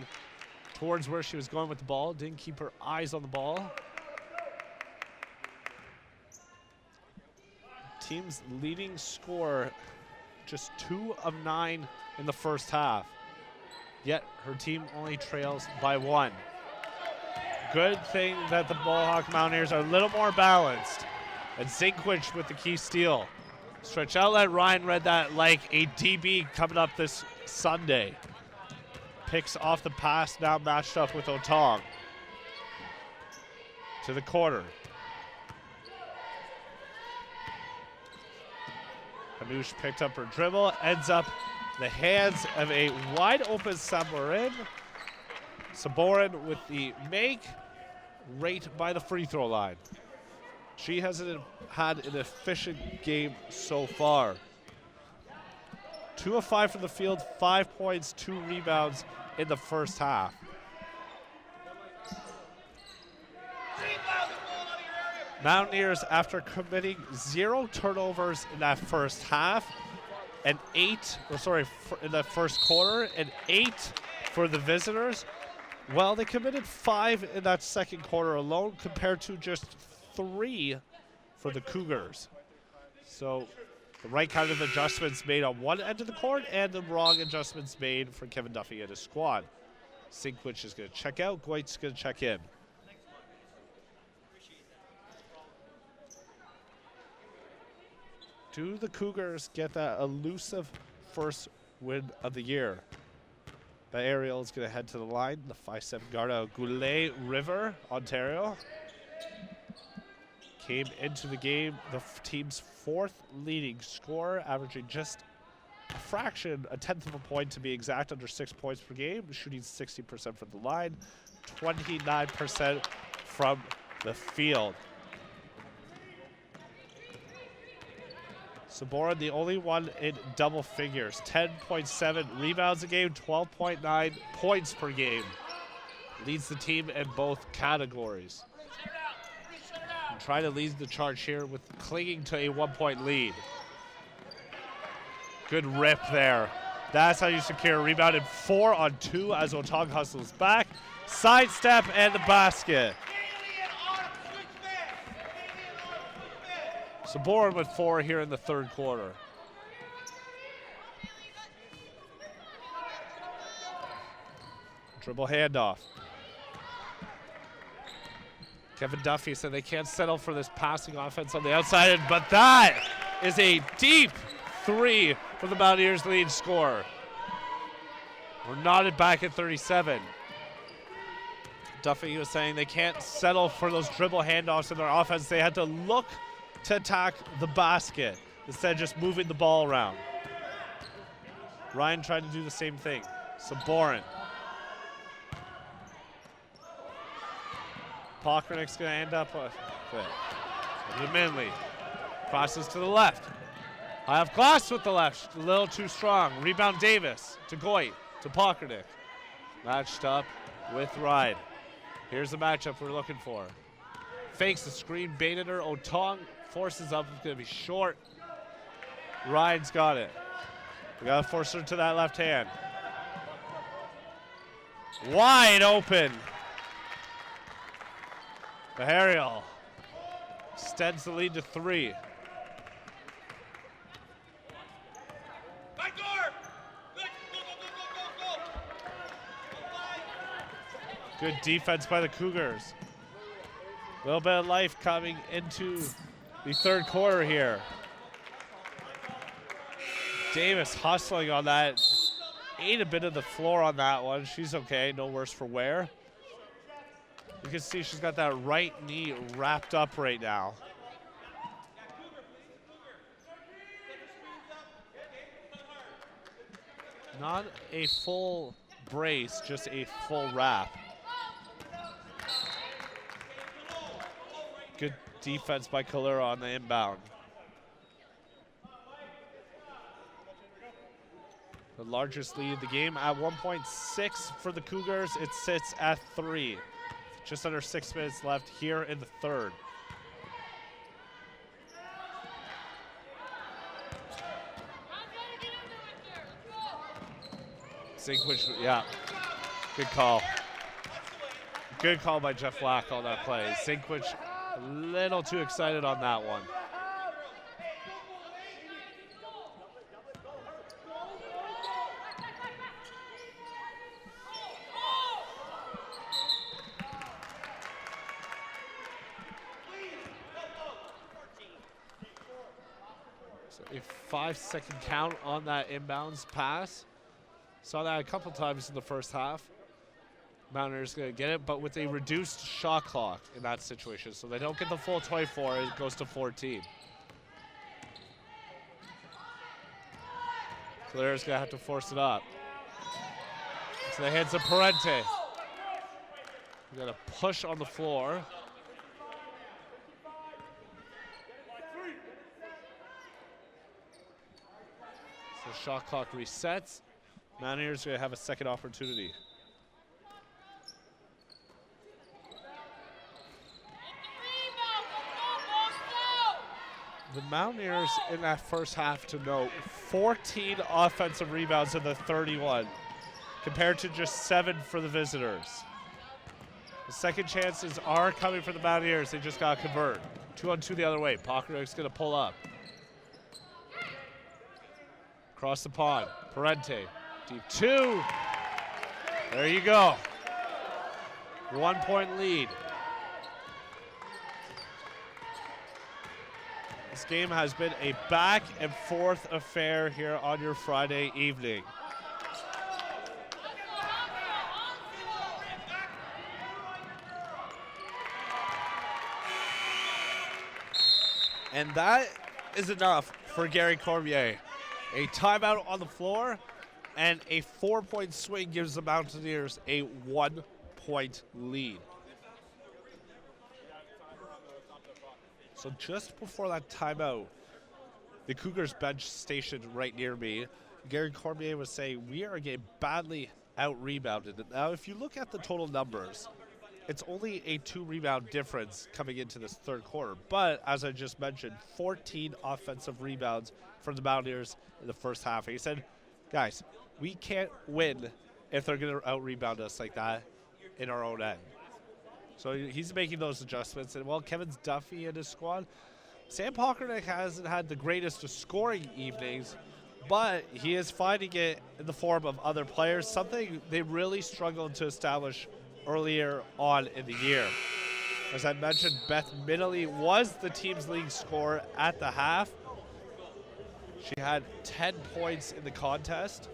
towards where she was going with the ball, didn't keep her eyes on the ball. Team's leading scorer, just 2 of 9 in the first half. Yet her team only trails by 1. Good thing that the Mohawk Mountaineers are a little more balanced. And Zinkwich with the key steal. Stretch outlet, Ryan read that like a DB coming up this Sunday. Picks off the pass, now matched up with Otong. To the corner. Hanoush picked up her dribble, ends up in the hands of a wide open Saborin. Saborin with the make, right by the free throw line. She hasn't had an efficient game so far. 2 of 5 from the field, 5 points, 2 rebounds in the first half. Mountaineers, after committing 0 turnovers in that first half, and in the first quarter, and 8 for the visitors. Well, they committed 5 in that second quarter alone, compared to just 3 for the Cougars. So the right kind of adjustments made on one end of the court and the wrong adjustments made for Kevin Duffy and his squad. Sinkwich is going to check out. Goit's going to check in. Do the Cougars get that elusive first win of the year? The Ariel is going to head to the line. The 5'7" guard out of Goulet River, Ontario. Came into the game the team's 4th leading scorer, averaging just a fraction, a 1/10 of a point to be exact, under 6 points per game, shooting 60% from the line, 29% from the field. Saborin, the only one in double figures, 10.7 rebounds a game, 12.9 points per game. Leads the team in both categories. And trying to lead the charge here with clinging to a 1-point lead. Good rip there. That's how you secure a rebound in 4 on 2 as Otong hustles back. Sidestep and the basket. Saborin with 4 here in the third quarter. Dribble handoff. Kevin Duffy said they can't settle for this passing offense on the outside, but that is a deep three for the Mountaineers' lead scorer. We're knotted back at 37. Duffy was saying they can't settle for those dribble handoffs in their offense. They had to look to attack the basket instead of just moving the ball around. Ryan tried to do the same thing. Saborin. Pokranick's going to end up with it. Minley crosses to the left. I have Glass with the left, a little too strong. Rebound Davis to Goit to Pokranick. Matched up with Ryan. Here's the matchup we're looking for. Fakes the screen, baited her. Otong forces up, it's going to be short. Ryan's got it. We got to force her to that left hand. Wide open. Baharial extends the lead to 3. Good defense by the Cougars. A little bit of life coming into the third quarter here. Davis hustling on that. Ate a bit of the floor on that one. She's okay, no worse for wear. You can see she's got that right knee wrapped up right now. Not a full brace, just a full wrap. Good defense by Kalura on the inbound. The largest lead of the game at 1.6 for the Cougars. It sits at 3. Just under 6 minutes left here in the third. Zinkwich, yeah, good call. Good call by Jeff Black on that play. Zinkwich a little too excited on that one. A 5-second count on that inbounds pass. Saw that a couple times in the first half. Mountaineers going to get it, but with a reduced shot clock in that situation. So they don't get the full 24, it goes to 14. Claire's going to have to force it up. To the hands of Parente. We got a push on the floor. So shot clock resets. Mountaineers are going to have a second opportunity. The Mountaineers in that first half, to note, 14 offensive rebounds in the 31, compared to just 7 for the visitors. The second chances are coming for the Mountaineers. They just got to convert. 2-on-2 the other way. Pokranick's going to pull up. Across the pond. Parente. Deep 2. There you go. 1-point lead. This game has been a back and forth affair here on your Friday evening. And that is enough for Gary Cormier. A timeout on the floor and a 4-point swing gives the Mountaineers a 1-point lead. So just before that timeout, the Cougars bench stationed right near me, Gary Cormier was saying, we are getting badly out-rebounded. Now, if you look at the total numbers, it's only a 2-rebound difference coming into this third quarter. But, as I just mentioned, 14 offensive rebounds from the Mountaineers in the first half. And he said, guys, we can't win if they're going to out-rebound us like that in our own end. So he's making those adjustments. And while Kevin's Duffy and his squad, Sam Pokranick hasn't had the greatest of scoring evenings, but he is finding it in the form of other players, something they really struggled to establish earlier on in the year. As I mentioned, Beth Minnelly was the team's leading scorer at the half. She had 10 points in the contest.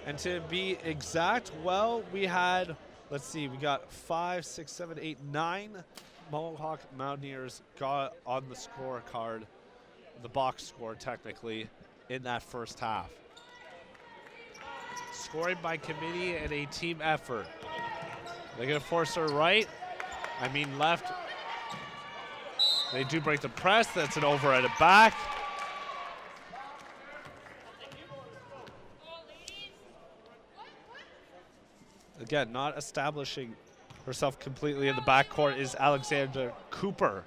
And to be exact, well, we had, let's see, we got 5, 6, 7, 8, 9 Mohawk Mountaineers got on the scorecard, the box score technically, in that first half. Scoring by committee and a team effort. They're going to force her right. I mean left. They do break the press. That's an over at a back. Again, not establishing herself completely in the backcourt is Alexandra Cooper.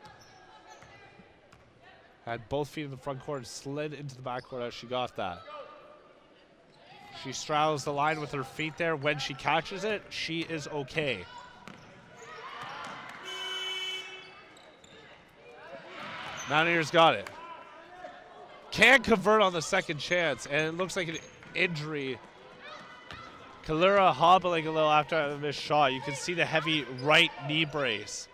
Had both feet in the front court and slid into the backcourt as she got that. She straddles the line with her feet there. When she catches it, she is okay. Mountaineers got it. Can't convert on the second chance, and it looks like an injury. Kalura hobbling a little after a missed shot. You can see the heavy right knee brace.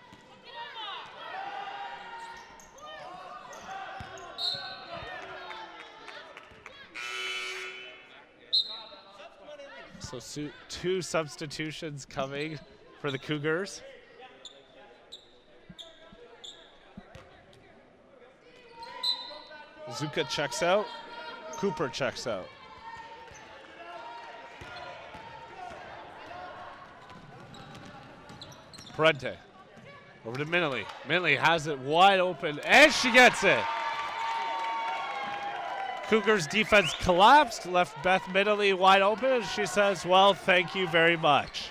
So two substitutions coming for the Cougars. Zuka checks out. Cooper checks out. Parente. Over to Minnelly. Minnelly has it wide open, and she gets it. Cougars defense collapsed, left Beth Minnelly wide open. She says, well, thank you very much.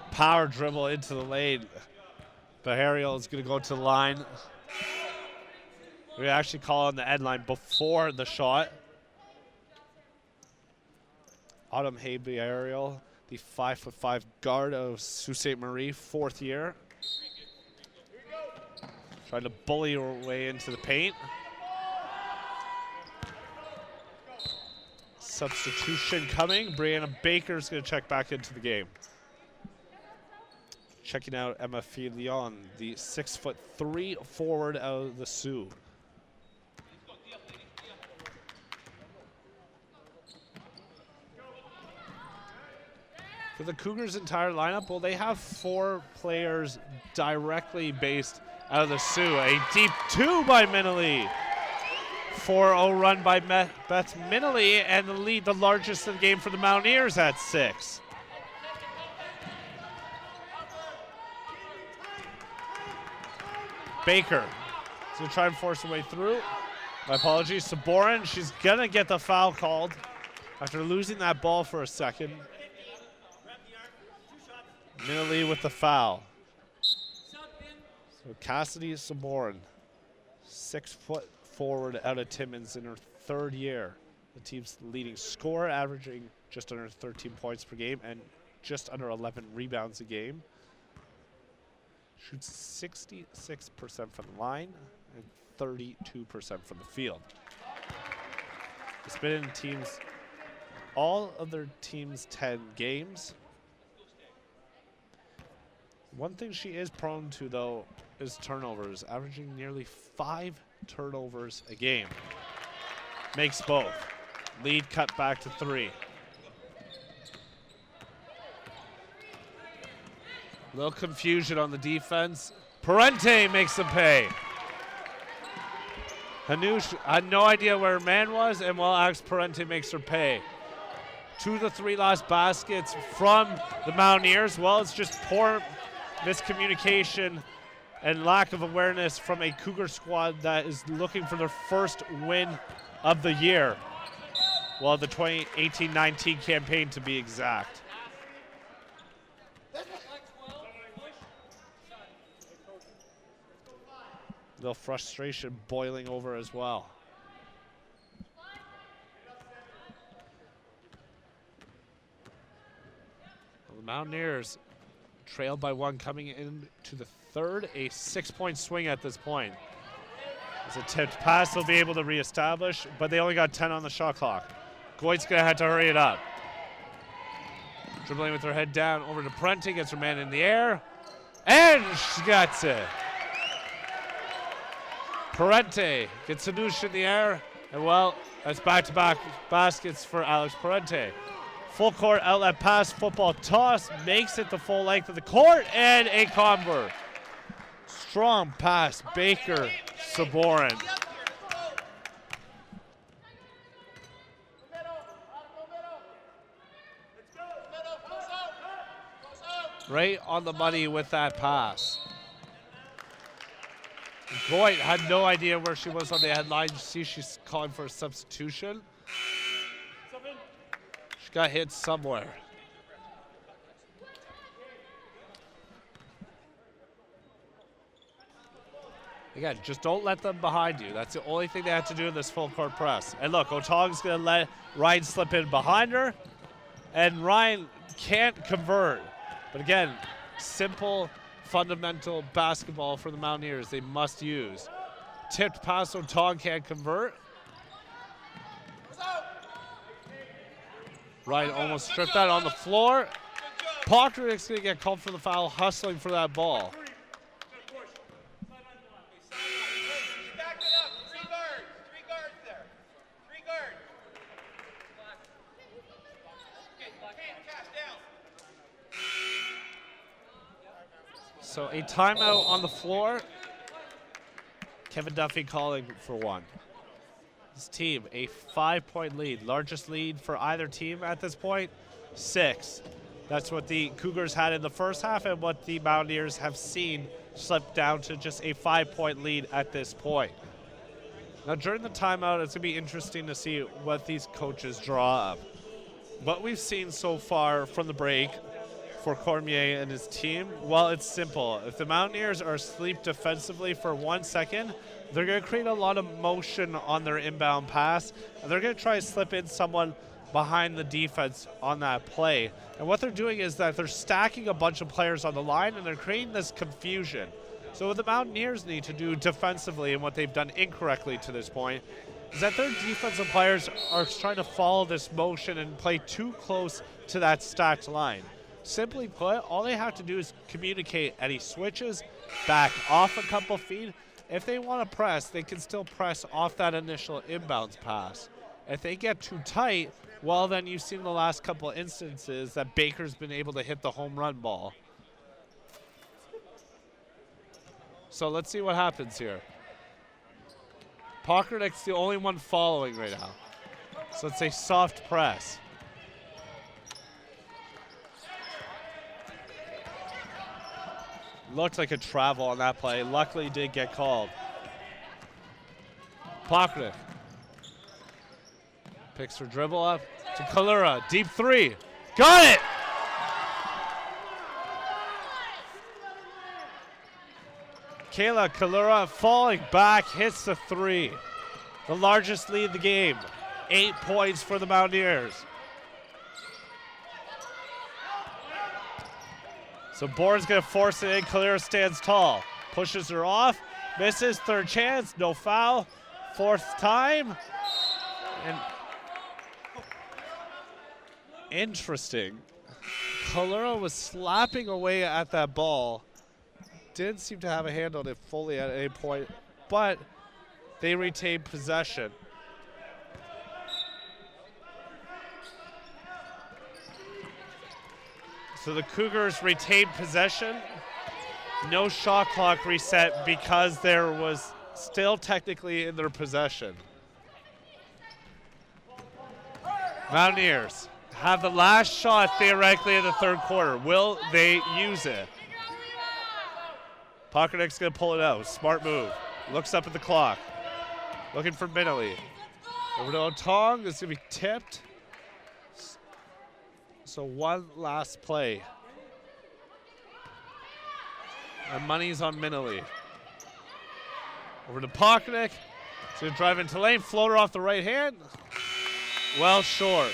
Power dribble into the lane. Bahariel is going to go to the line. We actually call on the end line before the shot. Autumn Hay-Bahariel, the 5'5" guard of Sault Ste. Marie, 4th year. Trying to bully her way into the paint. Substitution coming. Brianna Baker's going to check back into the game. Checking out Emma Filion, the 6'3" forward out of the Sioux. For the Cougars' entire lineup, well, they have 4 players directly based out of the Sioux. A deep 2 by Minnelly. 4-0 run by Beth Minnelly, and the lead, the largest of the game for the Mountaineers at 6. Baker is going to try and force her way through. My apologies. Saborin, she's going to get the foul called after losing that ball for a second. Minnelly with the foul. So Cassidy Saborin, 6 foot forward out of Timmins in her 3rd year. The team's leading scorer, averaging just under 13 points per game and just under 11 rebounds a game. Shoots 66% from the line and 32% from the field. It's been in teams, all of their team's 10 games. One thing she is prone to, though, is turnovers, averaging nearly 5 turnovers a game. Makes both. Lead cut back to 3. Little confusion on the defense. Parente makes them pay. Hanush had no idea where her man was, and well, Alex Parente makes her pay. 2 of the 3 last baskets from the Mountaineers. Well, it's just poor miscommunication and lack of awareness from a Cougar squad that is looking for their first win of the year. Well, the 2018-19 campaign to be exact. Little frustration boiling over as well. The Mountaineers trailed by 1 coming into the third. A 6-point swing at this point. As a tipped pass, they'll be able to reestablish, but they only got 10 on the shot clock. Goit's going to have to hurry it up. Dribbling with her head down over to Parente, gets her man in the air, and she gets it. Parente gets Sanush in the air, and well, that's back-to-back baskets for Alex Parente. Full court outlet pass, football toss, makes it the full length of the court, and a convert. Strong pass, Baker, Saborin. Right on the money with that pass. Goit had no idea where she was on the headline. You see she's calling for a substitution. She got hit somewhere. Again, just don't let them behind you. That's the only thing they have to do in this full court press. And look, Otong's going to let Ryan slip in behind her. And Ryan can't convert. But again, simple, fundamental basketball for the Mountaineers they must use. Tipped pass, Otong can't convert. Ryan almost stripped that on the floor. Pokrick's going to get called for the foul, hustling for that ball. So a timeout on the floor. Kevin Duffy calling for one. His team, a 5-point lead. Largest lead for either team at this point, 6. That's what the Cougars had in the first half and what the Mountaineers have seen slip down to just a 5-point lead at this point. Now during the timeout, it's going to be interesting to see what these coaches draw up. What we've seen so far from the break for Cormier and his team, well, it's simple. If the Mountaineers are asleep defensively for 1 second, they're going to create a lot of motion on their inbound pass, and they're going to try to slip in someone behind the defense on that play. And what they're doing is that they're stacking a bunch of players on the line, and they're creating this confusion. So what the Mountaineers need to do defensively, and what they've done incorrectly to this point, is that their defensive players are trying to follow this motion and play too close to that stacked line. Simply put, all they have to do is communicate any switches, back off a couple feet. If they want to press, they can still press off that initial inbounds pass. If they get too tight, well, then you've seen the last couple of instances that Baker's been able to hit the home run ball. So let's see what happens here. Pokrick's the only one following right now. So it's a soft press. Looked like a travel on that play. Luckily did get called. Pokrick picks her dribble up to Kalura. Deep 3. Got it! Kayla Kalura falling back, hits the 3. The largest lead in the game. 8 points for the Mountaineers. So Bourne's going to force it in. Kalura stands tall. Pushes her off. Misses. Third chance. No foul. Fourth time. And interesting. Kalura was slapping away at that ball. Didn't seem to have a hand on it fully at any point, but they retained possession. So the Cougars retained possession. No shot clock reset because there was still technically in their possession. Mountaineers have the last shot theoretically in the third quarter. Will they use it? Pokrick's going to pull it out. Smart move. Looks up at the clock. Looking for Minelly. Over to Otong. This is going to be tipped. So one last play. And money's on Minelly. Over to Pokrick. He's going to drive into lane. Floater off the right hand. Well short.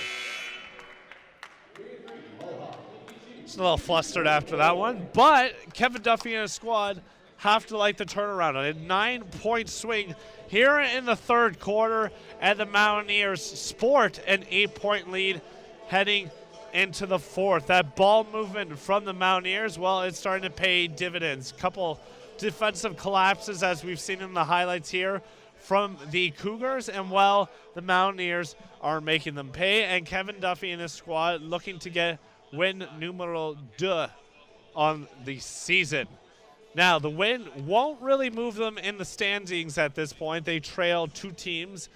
Just a little flustered after that one. But Kevin Duffy and his squad have to like the turnaround on a 9-point swing here in the third quarter, and the Mountaineers sport an 8-point lead heading into the fourth. That ball movement from the Mountaineers, well, it's starting to pay dividends. Couple defensive collapses, as we've seen in the highlights here, from the Cougars, and well, the Mountaineers are making them pay, and Kevin Duffy and his squad looking to get win numero 2 on the season. Now, the win won't really move them in the standings at this point. They trail two teams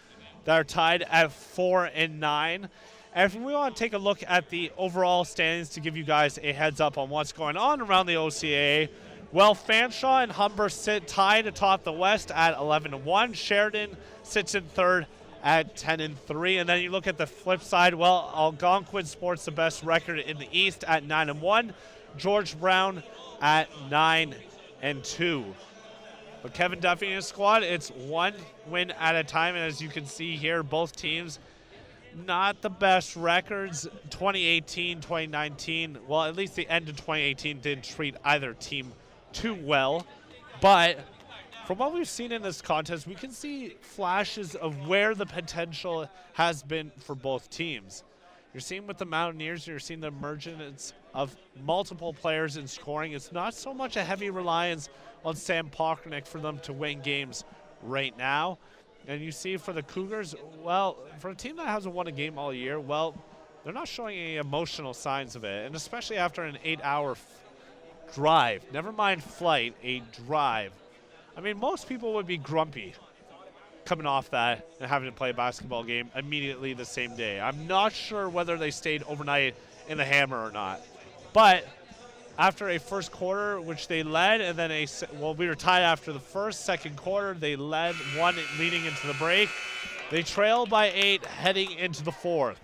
that are tied at 4 and 9. And if we want to take a look at the overall standings to give you guys a heads up on what's going on around the OCAA, well, Fanshawe and Humber sit tied atop the West at 11-1. Sheridan sits in third at 10-3. And then you look at the flip side, well, Algonquin sports the best record in the East at 9-1. George Brown at 9-2. But Kevin Duffy and his squad, it's one win at a time. And as you can see here, both teams not the best records. 2018, 2019, well, at least the end of 2018 didn't treat either team too well. But from what we've seen in this contest, we can see flashes of where the potential has been for both teams. You're seeing with the Mountaineers, you're seeing the emergence of multiple players in scoring. It's not so much a heavy reliance on Sam Pokranick for them to win games right now. And you see for the Cougars, well, for a team that hasn't won a game all year, well, they're not showing any emotional signs of it. And especially after an 8-hour drive, never mind flight, a drive. I mean, most people would be grumpy coming off that and having to play a basketball game immediately the same day. I'm not sure whether they stayed overnight in the Hammer or not. But after a first quarter, which they led, and then we were tied after the first, second quarter, they led one leading into the break. They trail by 8 heading into the fourth.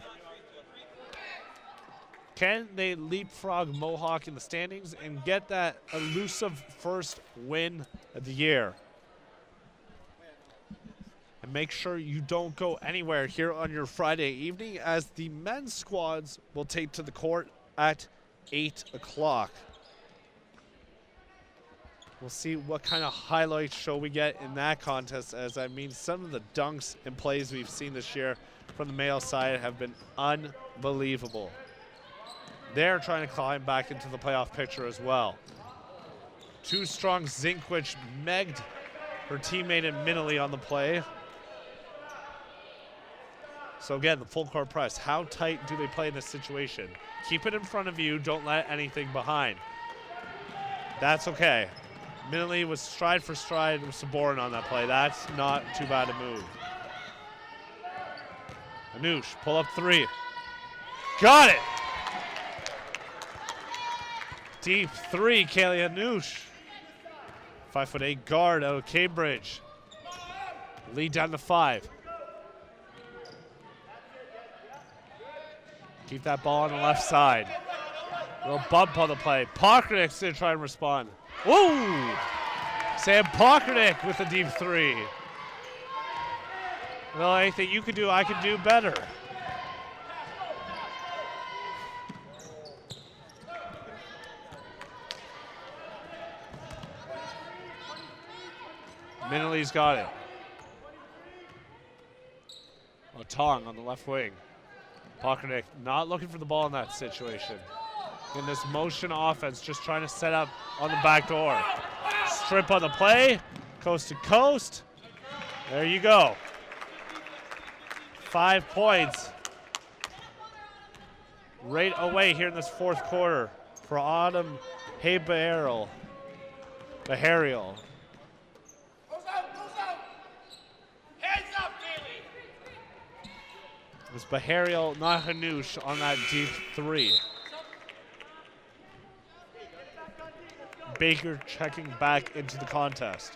Can they leapfrog Mohawk in the standings and get that elusive first win of the year? And make sure you don't go anywhere here on your Friday evening, as the men's squads will take to the court at 8 o'clock. We'll see what kind of highlight show we get in that contest, as I mean, some of the dunks and plays we've seen this year from the male side have been unbelievable. They're trying to climb back into the playoff picture as well. Too strong Zinkwich megged her teammate in Minley on the play. So again, the full court press. How tight do they play in this situation? Keep it in front of you. Don't let anything behind. That's okay. Minley was stride for stride with Saborin on that play. That's not too bad a move. Anoush, pull up 3. Got it! Deep 3, Kaylee Anoush. 5'8" guard out of Cambridge. Lead down to 5. Keep that ball on the left side. Little bump on the play. Pokranick's gonna try and respond. Woo! Sam Pokranick with a deep 3. Well, anything you can do, I can do better. Minley's got it. Tong on the left wing. Pokranick not looking for the ball in that situation. In this motion offense, just trying to set up on the back door. Strip on the play, coast to coast. There you go. 5 points. Right away here in this fourth quarter for Autumn Baharial. It was Baharial, not Hanoush, on that deep 3. Baker checking back into the contest.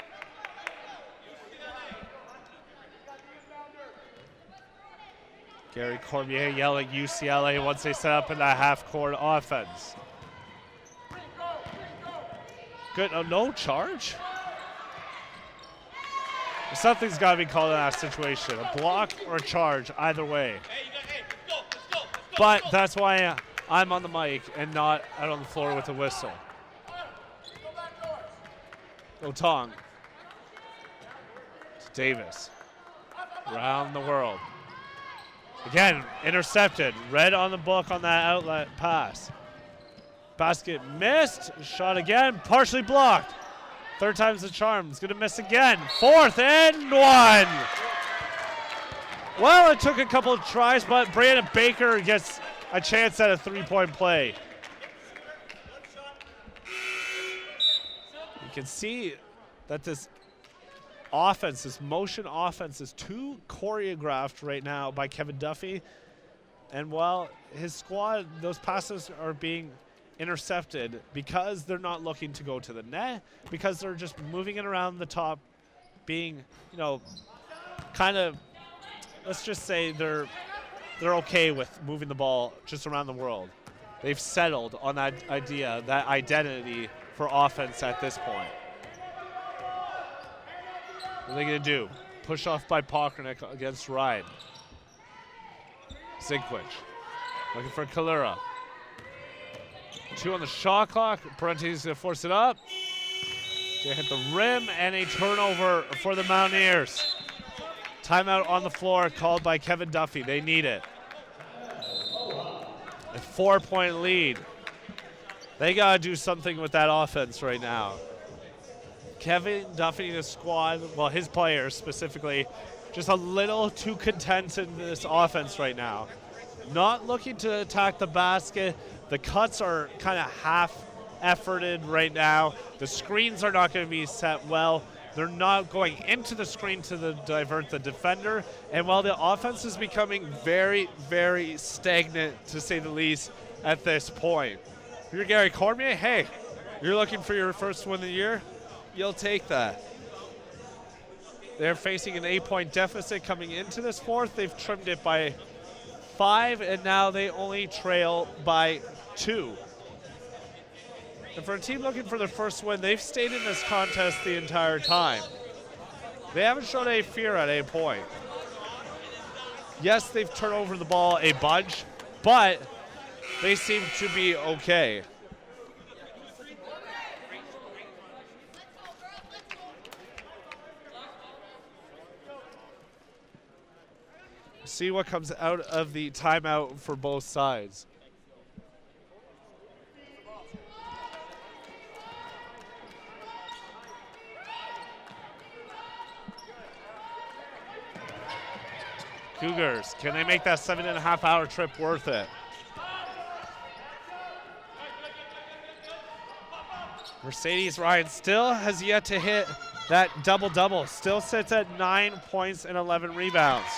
Gary Cormier yelling UCLA once they set up in that half-court offense. Good, no charge? Something's got to be called in that situation. A block or a charge, either way. But that's why I'm on the mic and not out on the floor with a whistle. Otong. To Davis. Around the world. Again, intercepted. Red on the book on that outlet pass. Basket missed. Shot again. Partially blocked. Third time's the charm. It's going to miss again. Fourth and one. Well, it took a couple of tries, but Brandon Baker gets a chance at a three-point play. You can see that this offense, this motion offense, is too choreographed right now by Kevin Duffy. And while his squad, those passes are being intercepted because they're not looking to go to the net, because they're just moving it around the top, being, you know, kind of, let's just say they're okay with moving the ball just around the world. They've settled on that idea, that identity for offense at this point. What are they going to do? Push off by Pokranik against Ryan. Zinkwich looking for Kalura. 2 on the shot clock. Parenti's going to force it up. They hit the rim, and a turnover for the Mountaineers. Timeout on the floor called by Kevin Duffy. They need it. A 4-point lead. They got to do something with that offense right now. Kevin Duffy and his squad, well, his players specifically, just a little too content in this offense right now. Not looking to attack the basket. The cuts are kind of half-efforted right now. The screens are not going to be set well. They're not going into the screen to divert the defender. And while the offense is becoming very, very stagnant, to say the least, at this point. If you're Gary Cormier, hey, you're looking for your first win of the year? You'll take that. They're facing an 8-point deficit coming into this fourth. They've trimmed it by 5, and now they only trail by 2. And for a team looking for their first win, they've stayed in this contest the entire time. They haven't shown any fear at any point. Yes, they've turned over the ball a bunch, but they seem to be okay. See what comes out of the timeout for both sides. Cougars, can they make that 7.5-hour trip worth it? Mercedes Ryan still has yet to hit that double-double. Still sits at 9 points and 11 rebounds.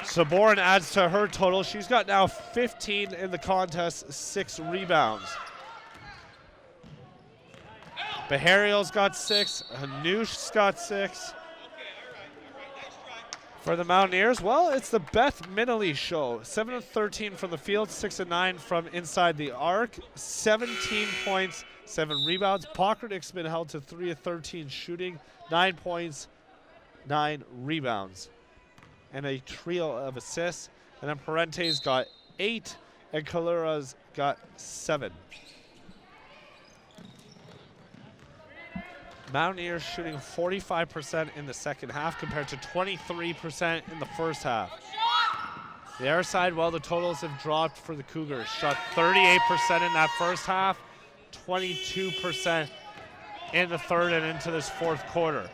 Saborin adds to her total. She's got now 15 in the contest, 6 rebounds. Behariel's got 6. Hanush's got 6. For the Mountaineers, well, it's the Beth Minnelly show. 7 of 13 from the field, 6 of 9 from inside the arc. 17 points, 7 rebounds. Pokranik's been held to 3 of 13 shooting, 9 points, 9 rebounds. And a trio of assists. And then Parente's got 8, and Kalura's got 7. Mountaineers shooting 45% in the second half compared to 23% in the first half. The other side, well, the totals have dropped for the Cougars. Shot 38% in that first half, 22% in the third and into this fourth quarter.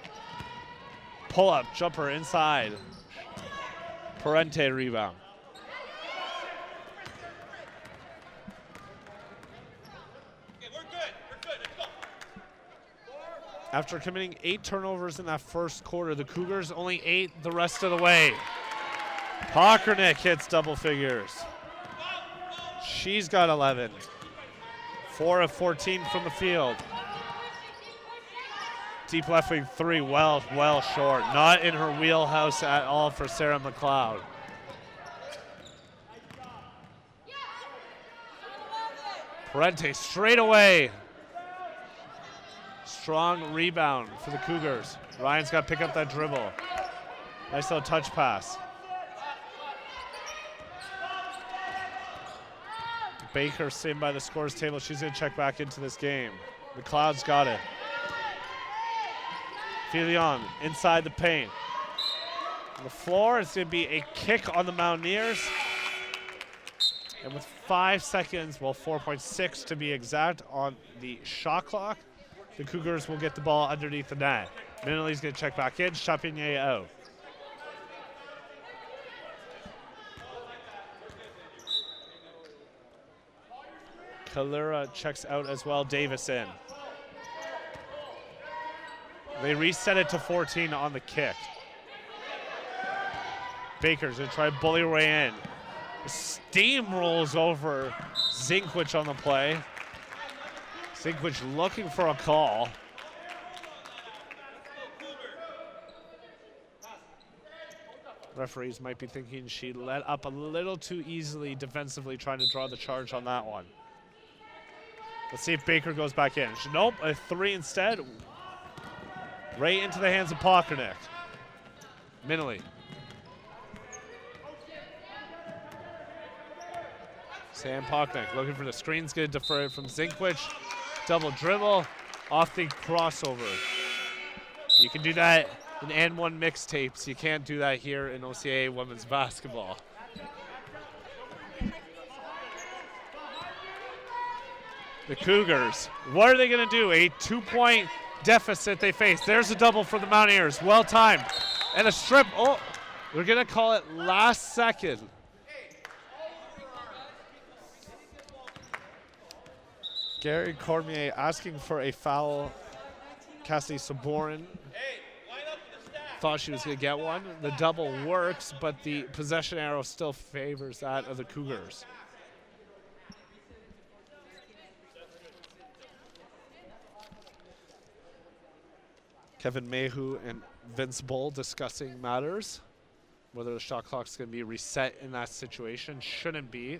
Pull-up, jumper inside. Parente rebound. After committing 8 turnovers in that first quarter, the Cougars only 8 the rest of the way. Pokranik hits double figures. She's got 11. 4 of 14 from the field. Deep left wing 3, well short. Not in her wheelhouse at all for Sarah McLeod. Parente straight away. Strong rebound for the Cougars. Ryan's got to pick up that dribble. Nice little touch pass. Baker sitting by the scores table. She's going to check back into this game. McLeod's got it. Filion inside the paint. On the floor, it's going to be a kick on the Mountaineers. And with 5 seconds, well, 4.6 to be exact, on the shot clock, the Cougars will get the ball underneath the net. Minley's going to check back in. Chapinier out. Kalura checks out as well. Davis in. They reset it to 14 on the kick. Baker's going to try to bully her way in. Steamrolls over Zinkwich on the play. Zinkwich looking for a call. Referees might be thinking she let up a little too easily defensively, trying to draw the charge on that one. Let's see if Baker goes back in. Nope, a 3 instead. Right into the hands of Pockernick. Minley. Sam Pockernick looking for the screen's going to defer it from Zinkwich. Double dribble off the crossover. You can do that in N1 mixtapes. You can't do that here in OCAA women's basketball. The Cougars, what are they going to do? A 2-point deficit they face. There's a double for the Mountaineers. Well timed. And a strip. Oh, they're going to call it last second. Gary Cormier asking for a foul. Cassidy Saborin thought she was going to get one. The double works, but the possession arrow still favors that of the Cougars. Kevin Mayhew and Vince Bull discussing matters. Whether the shot clock's going to be reset in that situation. Shouldn't be,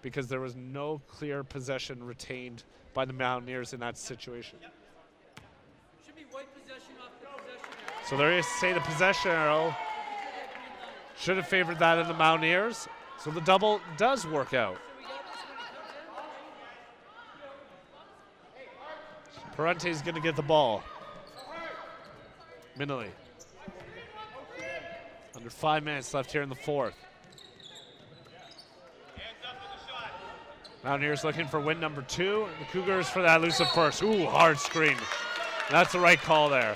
because there was no clear possession retained by the Mountaineers in that situation. Should be white possession off the possession arrow. So there is, say, the possession arrow should have favored that of the Mountaineers. So the double does work out. Parente's going to get the ball. Minley. Under 5 minutes left here in the fourth. Mountaineers looking for win number 2. The Cougars for that elusive first. Ooh, hard screen. That's the right call there.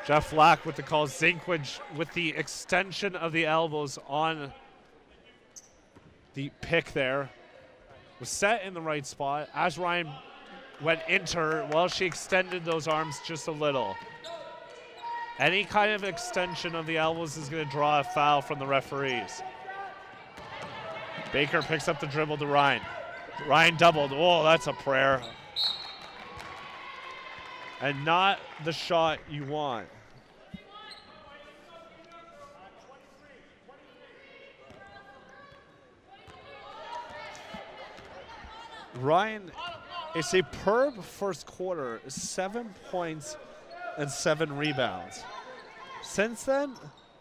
Jeff Lack with the call. Zinkwich with the extension of the elbows on the pick there. Was set in the right spot. As Ryan went into her, well, she extended those arms just a little. Any kind of extension of the elbows is going to draw a foul from the referees. Baker picks up the dribble to Ryan. Ryan doubled. Oh, that's a prayer. And not the shot you want. Ryan, it's a superb first quarter, 7 points and 7 rebounds. Since then,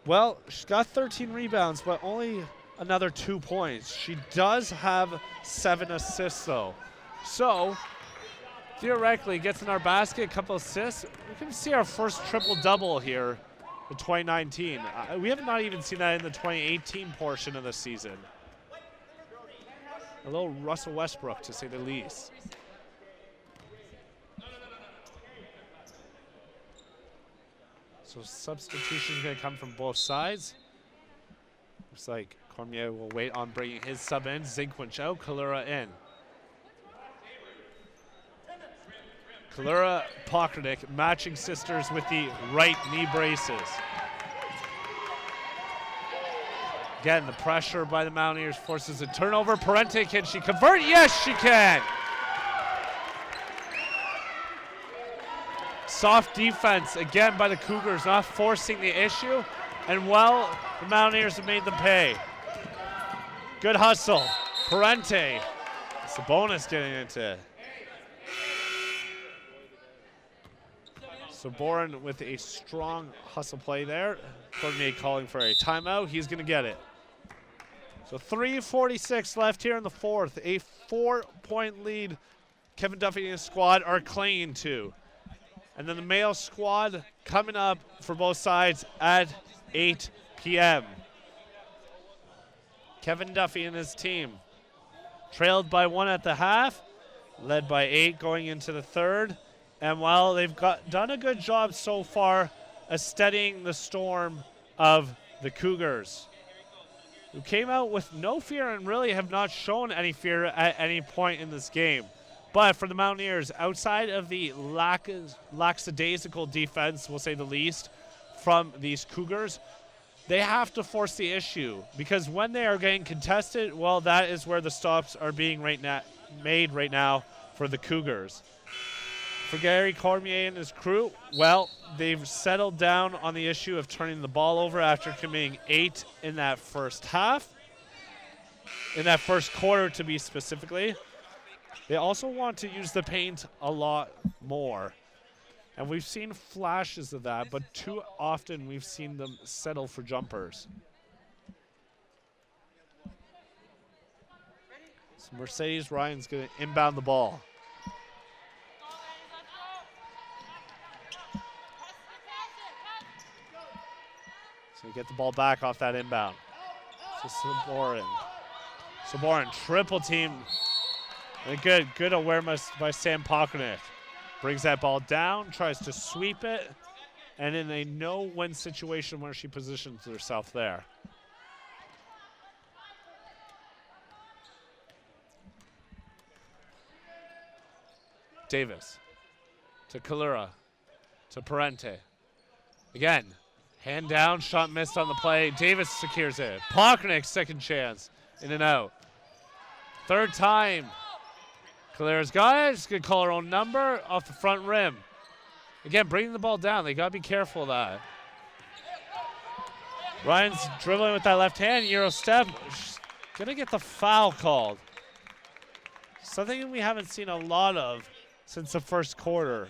well, she's got 13 rebounds, but only another 2 points. She does have 7 assists, though. So, theoretically, gets in our basket, a couple assists. We can see our first triple-double here in 2019. We have not even seen that in the 2018 portion of the season. A little Russell Westbrook, to say the least. So substitution is going to come from both sides. Looks like Cormier will wait on bringing his sub in. Zinkwich out, Kalura in. Kalura, Pockernick matching sisters with the right knee braces. Again, the pressure by the Mountaineers forces a turnover. Parente, can she convert? Yes, she can. Soft defense again by the Cougars, not forcing the issue. And well, the Mountaineers have made them pay. Good hustle. Parente. Sabonis getting into it. Saborin with a strong hustle play there. Cormier calling for a timeout. He's going to get it. So 3:46 left here in the fourth. A 4-point lead Kevin Duffy and his squad are clinging to. And then the male squad coming up for both sides at 8 p.m. Kevin Duffy and his team trailed by 1 at the half, led by 8 going into the third. And while they've done a good job so far steadying the storm of the Cougars, who came out with no fear and really have not shown any fear at any point in this game. But for the Mountaineers, outside of the lackadaisical defense, we'll say the least, from these Cougars, they have to force the issue, because when they are getting contested, well, that is where the stops are being made right now for the Cougars. For Gary Cormier and his crew, well, they've settled down on the issue of turning the ball over after committing 8 in that first half, in that first quarter to be specifically. They also want to use the paint a lot more. And we've seen flashes of that, but too often we've seen them settle for jumpers. So Mercedes Ryan's going to inbound the ball. So get the ball back off that inbound. So Saborin triple team. And good awareness by Sam Pokonic. Brings that ball down, tries to sweep it, and in a no-win situation where she positions herself there. Davis to Kalura to Parente. Again, hand down, shot missed on the play. Davis secures it. Pokonic, second chance, in and out. Third time. Kalura's got it. She's going to call her own number off the front rim. Again, bringing the ball down. They got to be careful of that. Ryan's dribbling with that left hand. Euro step. She's going to get the foul called. Something we haven't seen a lot of since the first quarter.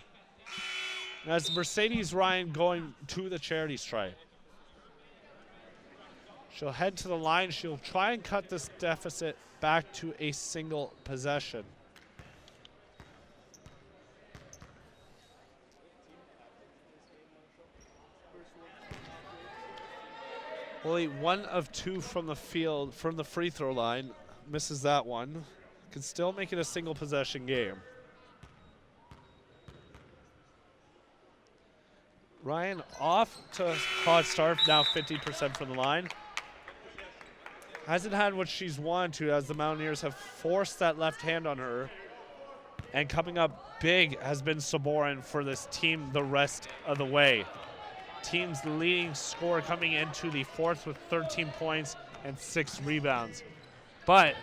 And that's Mercedes Ryan going to the charity stripe. She'll head to the line. She'll try and cut this deficit back to a single possession. Only 1 of 2 from the field, from the free throw line. Misses that one. Can still make it a single possession game. Ryan off to a hot start, now 50% from the line. Hasn't had what she's wanted to, as the Mountaineers have forced that left hand on her. And coming up big has been Saborin for this team the rest of the way. Team's leading scorer coming into the fourth with 13 points and 6 rebounds. But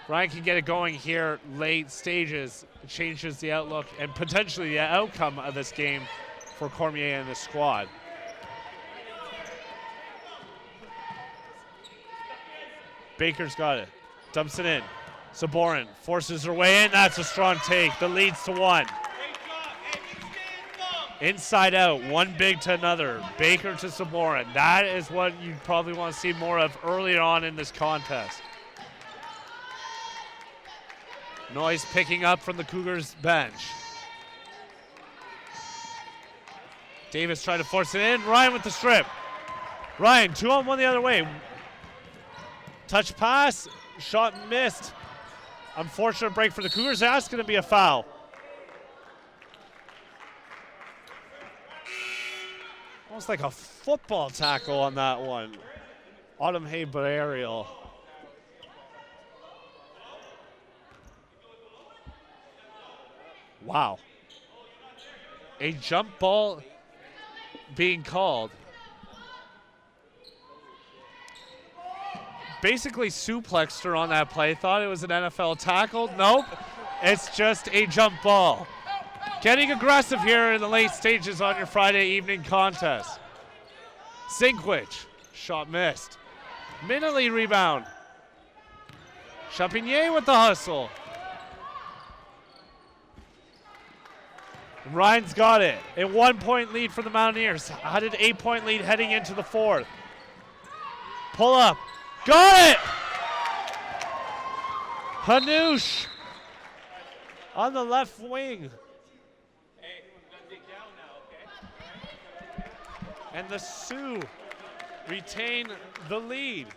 Ryan can get it going here late stages. It changes the outlook and potentially the outcome of this game for Cormier and the squad. Baker's got it. Dumps it in. Saborin forces her way in. That's a strong take. That leads to 1. Inside out, one big to another. Baker to Saborin. That is what you probably want to see more of earlier on in this contest. Noise picking up from the Cougars bench. Davis trying to force it in. Ryan with the strip. Ryan, 2-on-1 the other way. Touch pass, shot missed. Unfortunate break for the Cougars. That's going to be a foul. Almost like a football tackle on that one. Autumn Hay, but aerial. Wow. A jump ball being called. Basically suplexed her on that play. Thought it was an NFL tackle. Nope. It's just a jump ball. Getting aggressive here in the late stages on your Friday evening contest. Sinkwich. Shot missed. Minutely rebound. Champigny with the hustle. Ryan's got it. A 1-point lead for the Mountaineers. Had an 8-point lead heading into the fourth. Pull up. Got it! Hanush on the left wing. And the Sioux retain the lead.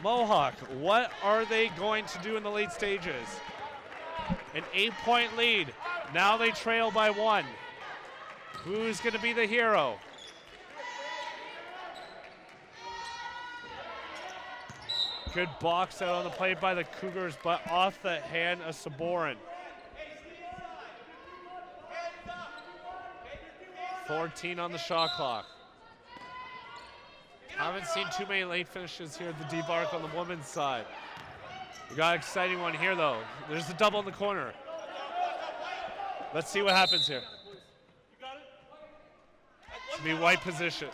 Mohawk, what are they going to do in the late stages? An 8-point lead. Now they trail by 1. Who's going to be the hero? Good box out on the plate by the Cougars, but off the hand of Saborin. 14 on the shot clock. Haven't seen too many late finishes here at the D-Bark on the women's side. We got an exciting one here, though. There's the double in the corner. Let's see what happens here. It's going to be white possession.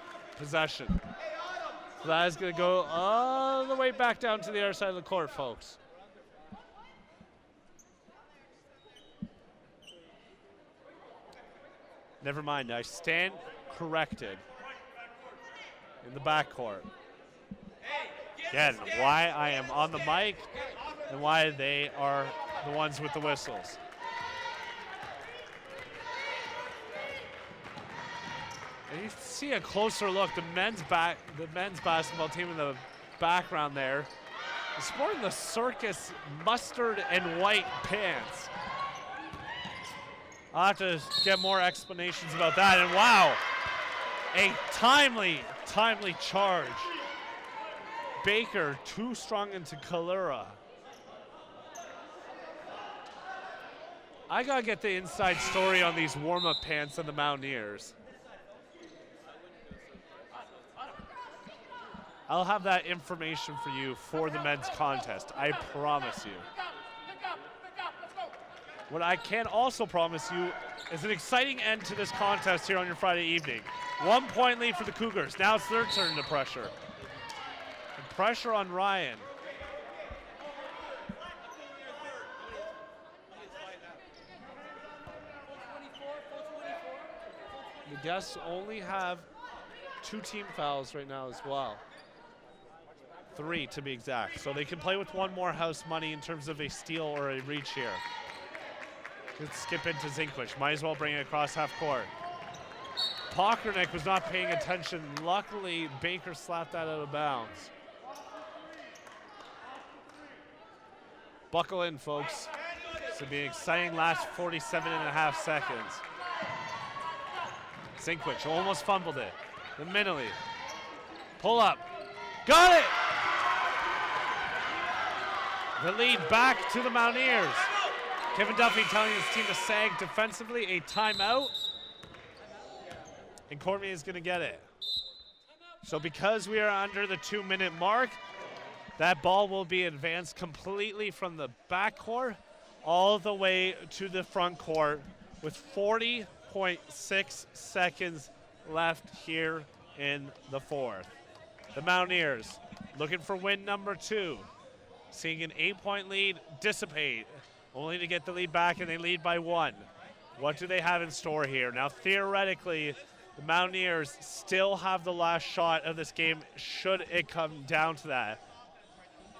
So that is going to go all the way back down to the other side of the court, folks. Never mind, I stand corrected in the backcourt. Again, why I am on the mic and why they are the ones with the whistles. And you see a closer look, the men's basketball team in the background there is sporting the circus mustard and white pants. I'll have to get more explanations about that. And wow, a timely charge. Baker too strong into Kalura. I gotta get the inside story on these warm-up pants on the Mountaineers. I'll have that information for you for the men's contest, I promise you. What I can also promise you is an exciting end to this contest here on your Friday evening. 1-point lead for the Cougars. Now it's their turn to pressure. And pressure on Ryan. The Guests only have 2 team fouls right now as well. 3 to be exact. So they can play with 1 more house money in terms of a steal or a reach here. Let's skip into Zinkwich. Might as well bring it across half court. Pockernick was not paying attention. Luckily, Baker slapped that out of bounds. Buckle in, folks. This will be an exciting last 47.5 seconds. Zinkwich almost fumbled it. The Minley. Pull up. Got it! The lead back to the Mountaineers. Kevin Duffy telling his team to sag defensively, a timeout. And Cormier is going to get it. So because we are under the 2-minute mark, that ball will be advanced completely from the backcourt all the way to the front court with 40.6 seconds left here in the 4th. The Mountaineers looking for win number 2. Seeing an 8-point lead dissipate, only to get the lead back, and they lead by 1. What do they have in store here? Now, theoretically, the Mountaineers still have the last shot of this game should it come down to that.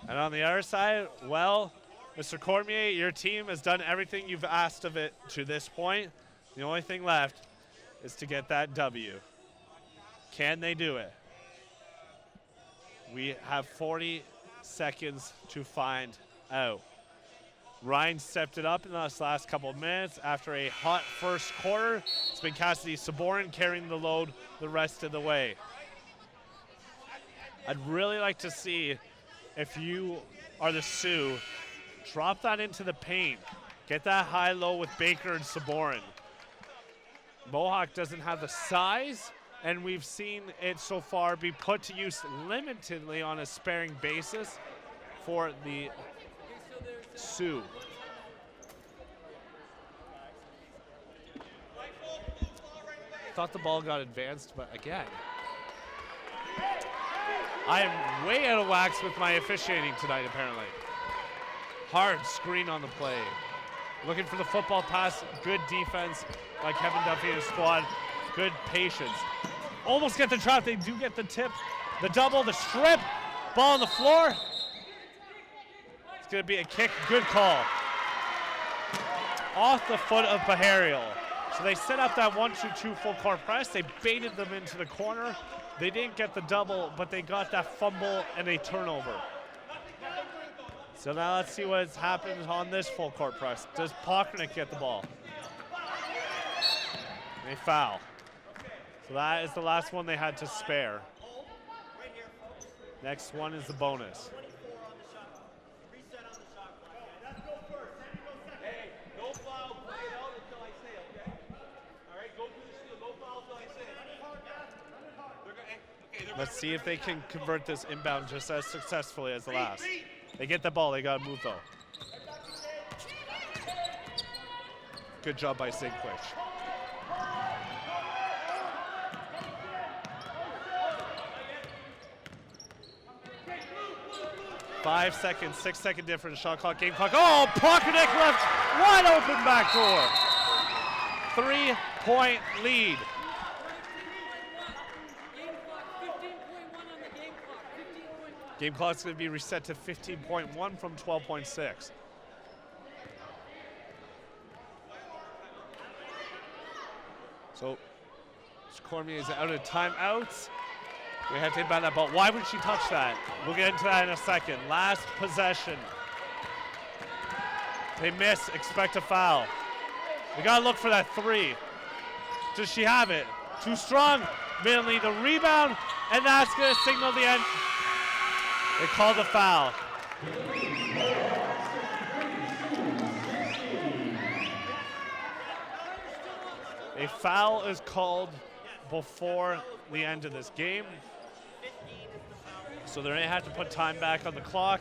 And on the other side, well, Mr. Cormier, your team has done everything you've asked of it to this point. The only thing left is to get that W. Can they do it? We have 40 seconds to find out. Ryan stepped it up in this last couple of minutes after a hot first quarter. It's been Cassidy Saborin carrying the load the rest of the way. I'd really like to see if you are the Sioux, drop that into the paint. Get that high-low with Baker and Saborin. Mohawk doesn't have the size, and we've seen it so far be put to use limitedly on a sparing basis for the Sioux. Thought the ball got advanced, but again, I am way out of wax with my officiating tonight, apparently. Hard screen on the play. Looking for the football pass. Good defense by Kevin Duffy and his squad. Good patience. Almost get the trap. They do get the tip. The double, the strip, ball on the floor. It's going to be a kick. Good call. Off the foot of Baharial. So they set up that 1-2-2 full court press. They baited them into the corner. They didn't get the double, but they got that fumble and a turnover. So now let's see what happens on this full court press. Does Pockernick get the ball? They foul. So that is the last one they had to spare. Next one is the bonus. Let's see if they can convert this inbound just as successfully as the last. They get the ball, they gotta move though. Good job by Sinkwich. 5 seconds, 6 second difference, shot clock, game clock. Oh, Pockernick left wide open back door. 3-point lead. Game clock's going to be reset to 15.1 from 12.6. So, Cormier is out of timeouts. We have to inbound that ball. Why would she touch that? We'll get into that in a second. Last possession. They miss, expect a foul. We got to look for that three. Does she have it? Too strong. Manley the rebound, and that's going to signal the end. They call the foul. A foul is called before the end of this game. So they're going to have to put time back on the clock.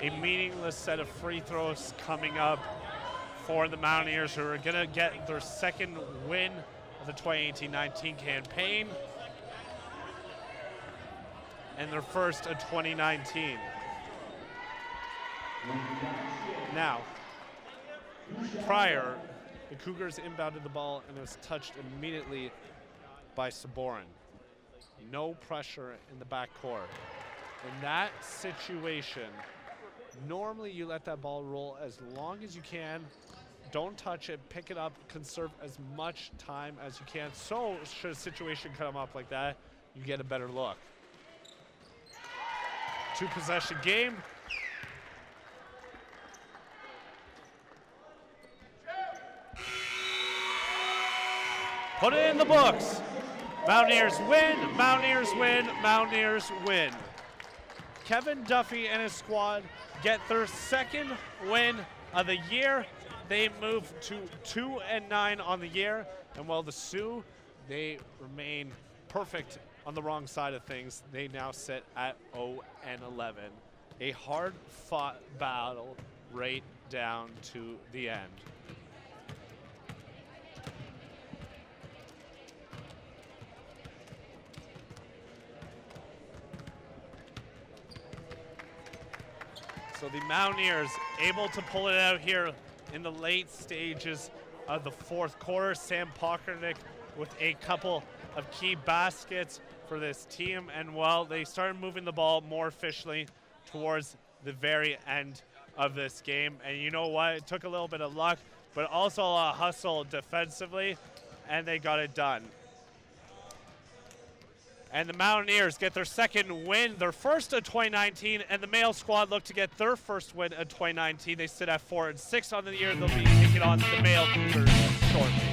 A meaningless set of free throws coming up for the Mountaineers, who are going to get their second win of the 2018-19 campaign and their first of 2019. Now, prior, the Cougars inbounded the ball and it was touched immediately by Saborin. No pressure in the backcourt. In that situation, normally you let that ball roll as long as you can. Don't touch it, pick it up, conserve as much time as you can. So should a situation come up like that, you get a better look. Two possession game. Put it in the books. Mountaineers win, Mountaineers win, Mountaineers win. Kevin Duffy and his squad get their second win of the year. They move to 2-9 on the year. And while the Sioux, they remain perfect on the wrong side of things. They now sit at 0-11. A hard-fought battle right down to the end. So the Mountaineers able to pull it out here in the late stages of the fourth quarter. Sam Pockernick with a couple of key baskets for this team. And while they started moving the ball more efficiently towards the very end of this game. And you know what? It took a little bit of luck, but also a hustle defensively, and they got it done. And the Mountaineers get their second win, their first of 2019, and the male squad look to get their first win of 2019. They sit at 4-6 on the year. They'll be taking on the male Cougars shortly.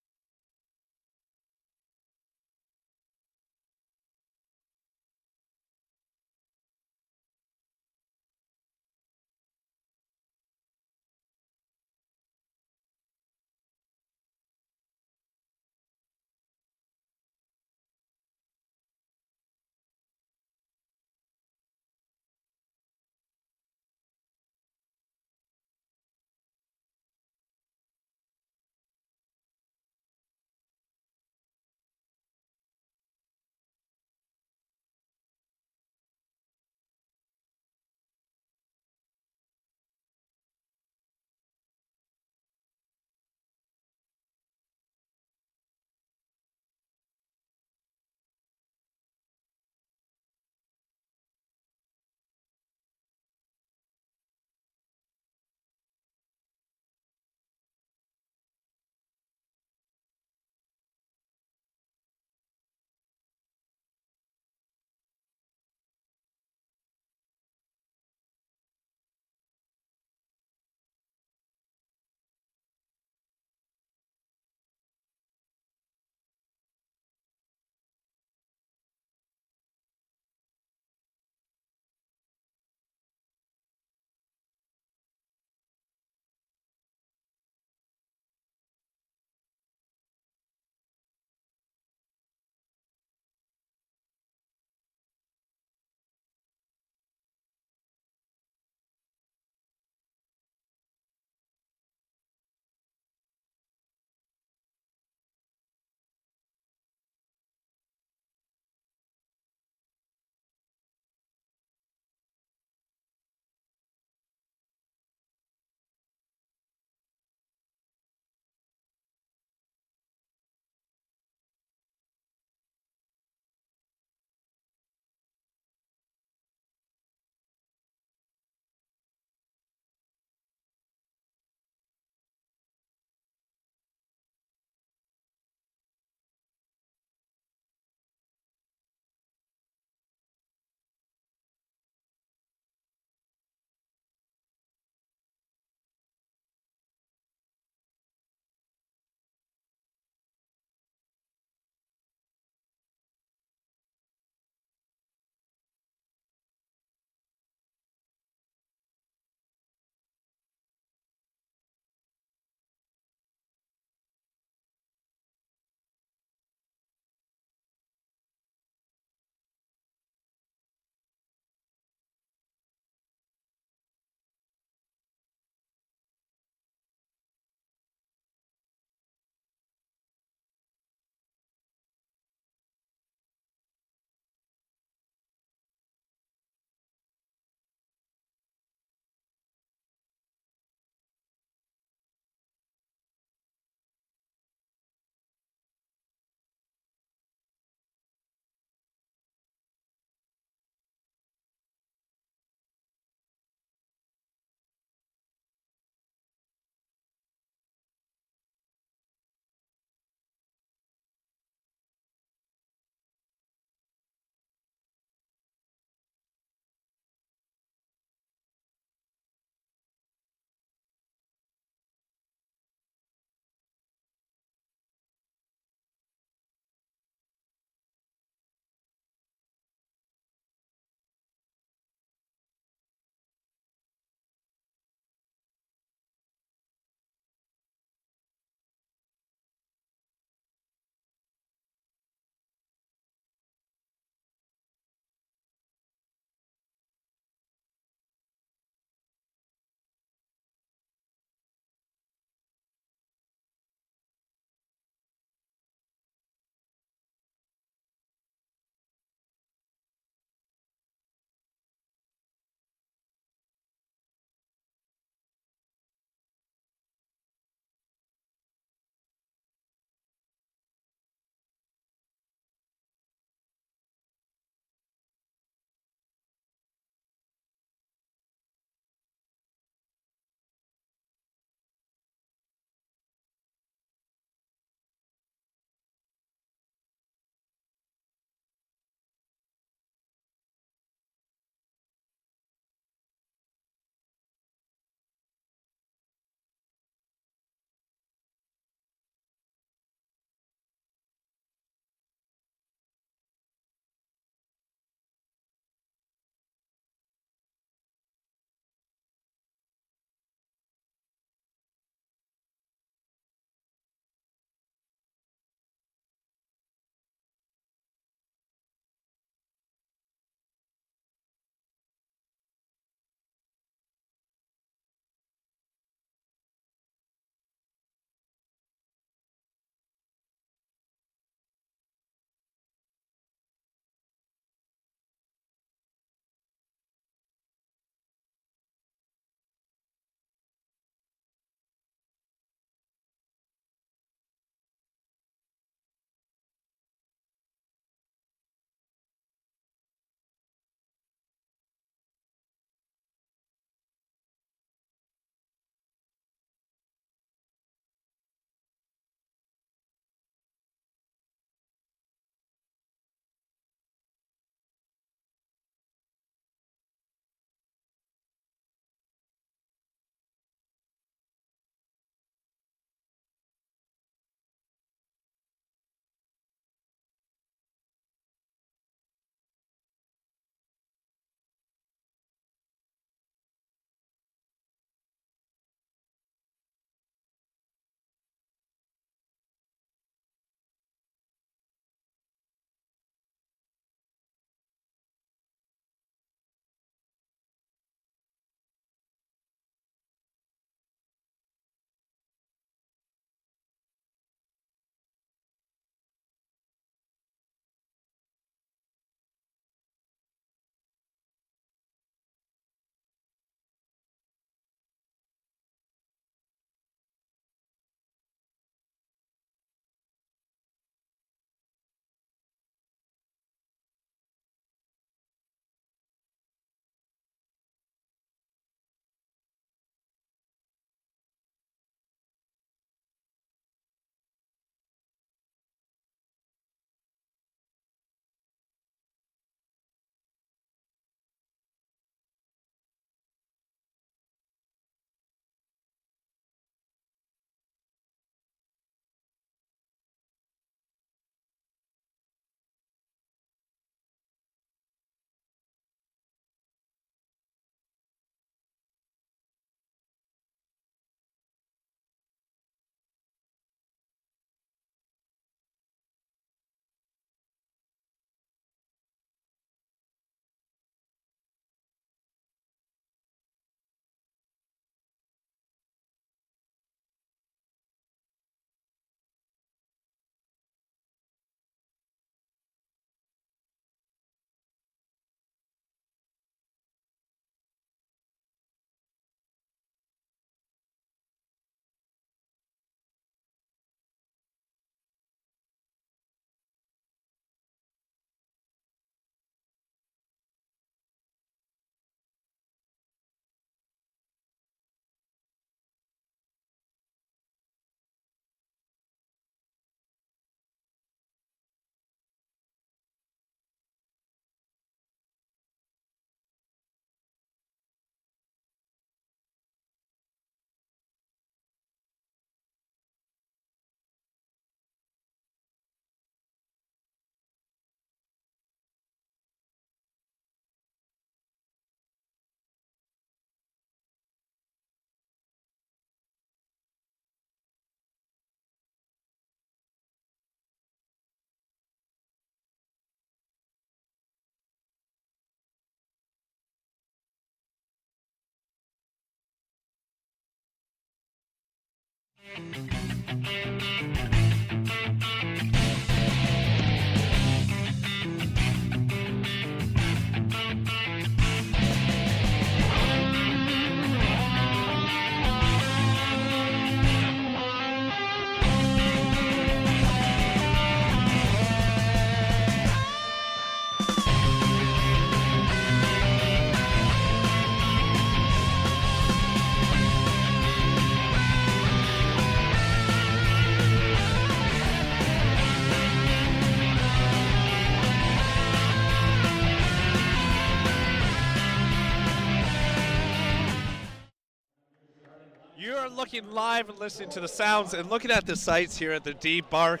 You're looking live and listening to the sounds and looking at the sights here at the D Bark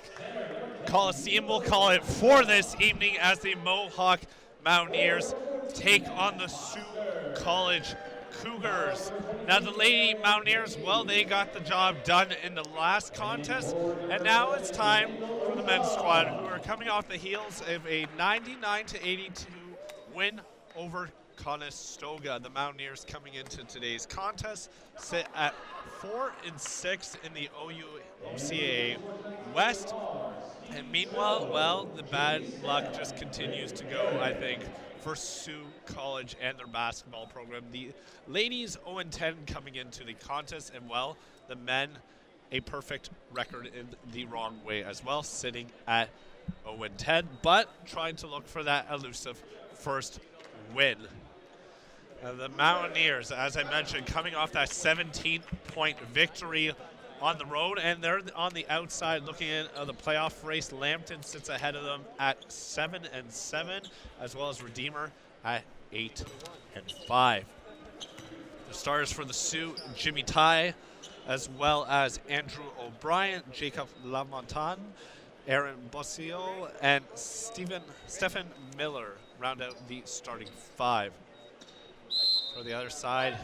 Coliseum, we'll call it, for this evening as the Mohawk Mountaineers take on the Sault College Cougars. Now the Lady Mountaineers, well, they got the job done in the last contest, and now it's time for the men's squad, who are coming off the heels of a 99-82 win over Conestoga. The Mountaineers coming into today's contest sit at 4-6 in the OCAA West. And meanwhile, well, the bad luck just continues to go, I think, for Sault College and their basketball program. The ladies 0-10 coming into the contest, and well, the men a perfect record in the wrong way as well, sitting at 0-10, but trying to look for that elusive first win. The Mountaineers, as I mentioned, coming off that 17-point victory on the road, and they're on the outside looking at the playoff race. Lambton sits ahead of them at 7-7, as well as Redeemer at 8-5. The starters for the Sioux, Jimmy Ty, as well as Andrew O'Brien, Jacob Lamontagne, Aaron Bossio, and Stephen Miller round out the starting five. For the other side,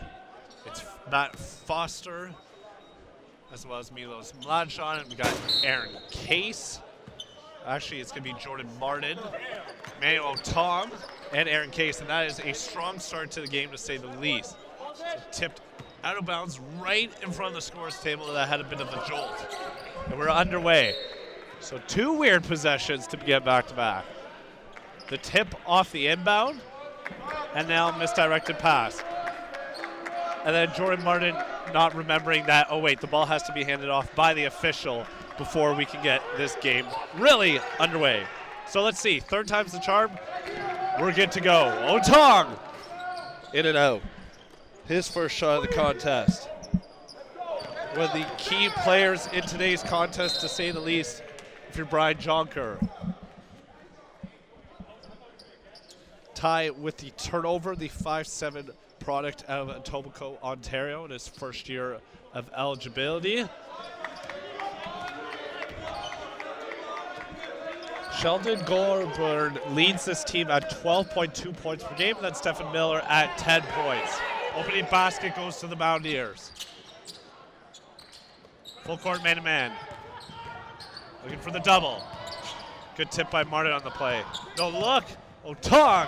it's Matt Foster, as well as Milos Mladjan, and we got Aaron Case. Actually, it's going to be Jordan Martin, Manuel Tom, and Aaron Case, and that is a strong start to the game, to say the least. So tipped out of bounds right in front of the scores table. That had a bit of a jolt, and we're underway. So two weird possessions to get back-to-back. The tip off the inbound, and now misdirected pass. And then Jordan Martin not remembering that, oh wait, the ball has to be handed off by the official before we can get this game really underway. So let's see, third time's the charm. We're good to go. Otong! In and out. His first shot of the contest. One of the key players in today's contest, to say the least, if you're Brian Jonker. Ty with the turnover, the 5'7" product out of Etobicoke, Ontario, in his first year of eligibility. Sheldon Goldberg leads this team at 12.2 points per game, and then Stephen Miller at 10 points. Opening basket goes to the Mountaineers. Full court man-to-man. Looking for the double. Good tip by Martin on the play. No look. Otong.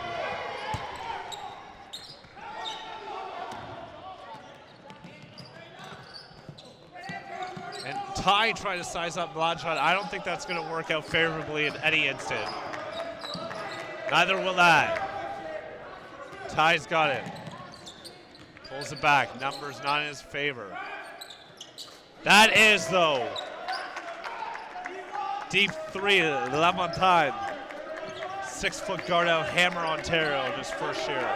And Ty trying to size up Mladjan. I don't think that's going to work out favorably in any instant. Neither will that. Ty's got it. Pulls it back. Numbers not in his favor. That is, though. Deep three, Lamontagne. 6-foot guard out, Hammer, Ontario in his first year.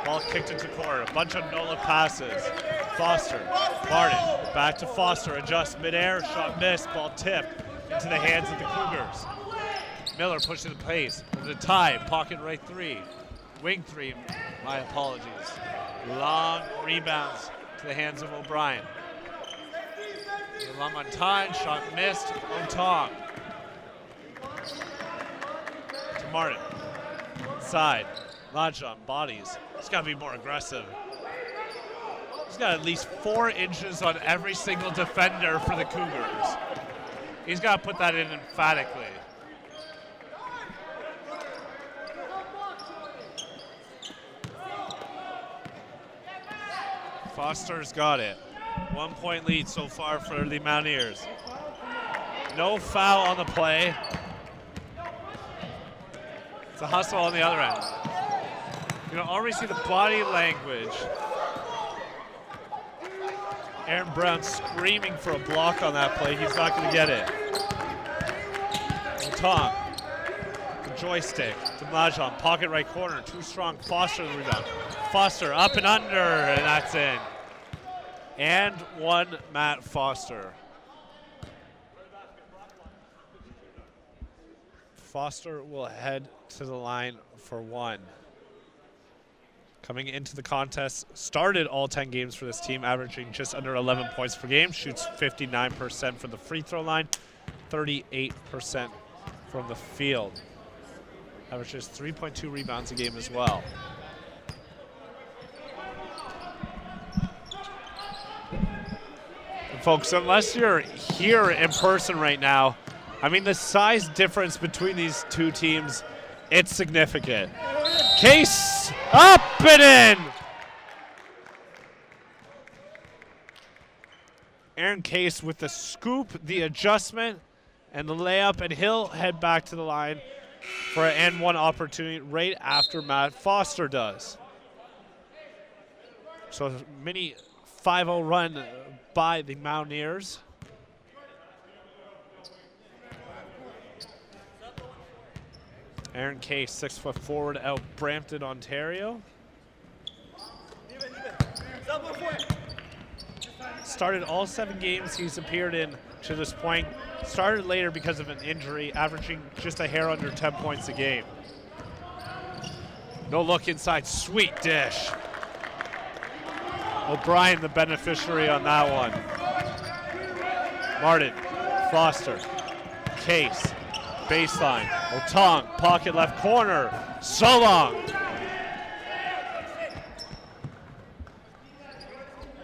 Ball kicked into corner. A bunch of no-look passes. Foster, Martin, back to Foster, adjusts midair, shot missed, ball tipped into the hands of the Cougars. Miller pushing the pace. The tie, pocket right three. Wing three, my apologies. Long rebounds to the hands of O'Brien. Lamontagne, shot missed, Otong. To Martin. Inside. Mladjan, bodies. He's got to be more aggressive. He's got at least 4 inches on every single defender for the Cougars. He's got to put that in emphatically. Foster's got it. 1 point lead so far for the Mountaineers. No foul on the play. It's a hustle on the other end. You can already see the body language. Aaron Brown screaming for a block on that play. He's not going to get it. Tom, the joystick to Majon, pocket right corner, too strong. Foster the rebound. Foster up and under, and that's in. And one, Matt Foster. Foster will head to the line for one. Coming into the contest, started all 10 games for this team, averaging just under 11 points per game, shoots 59% from the free throw line, 38% from the field. Averages 3.2 rebounds a game as well. And folks, unless you're here in person right now, I mean, the size difference between these two teams, it's significant. Case up and in! Aaron Case with the scoop, the adjustment, and the layup, and he'll head back to the line for an N1 opportunity right after Matt Foster does. So a mini 5-0 run by the Mountaineers. Aaron Case, 6 foot forward out Brampton, Ontario. Started all 7 games he's appeared in to this point. Started later because of an injury, averaging just a hair under 10 points a game. No look inside, sweet dish. O'Brien the beneficiary on that one. Martin, Foster, Case, baseline. Otong, pocket left corner. So long.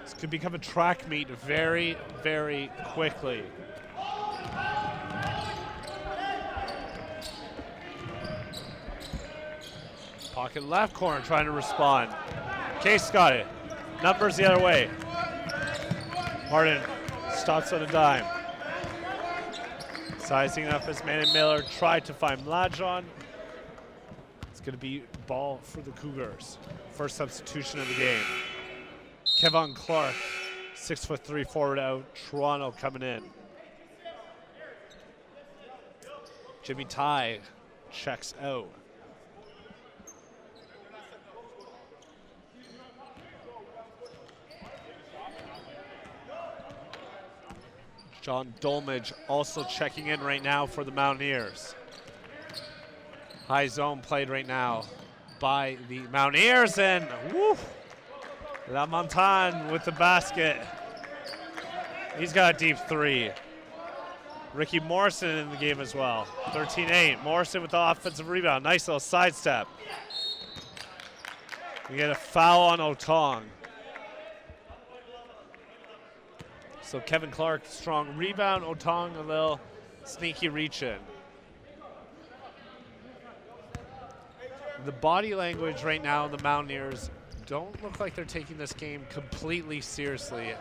This could become a track meet very, very quickly. Pocket left corner trying to respond. Case got it. Numbers the other way. Martin stops on a dime. Sizing up as Manny Miller tried to find Mlajon. It's going to be ball for the Cougars. First substitution of the game. Kevin Clark, 6'3" forward out. Toronto coming in. Jimmy Ty checks out. John Dolmage also checking in right now for the Mountaineers. High zone played right now by the Mountaineers, and woo, La Montagne with the basket. He's got a deep three. Ricky Morrison in the game as well. 13-8. Morrison with the offensive rebound. Nice little sidestep. We get a foul on Otong. So Kevin Clark, strong rebound. Otong, a little sneaky reach in. The body language right now, the Mountaineers don't look like they're taking this game completely seriously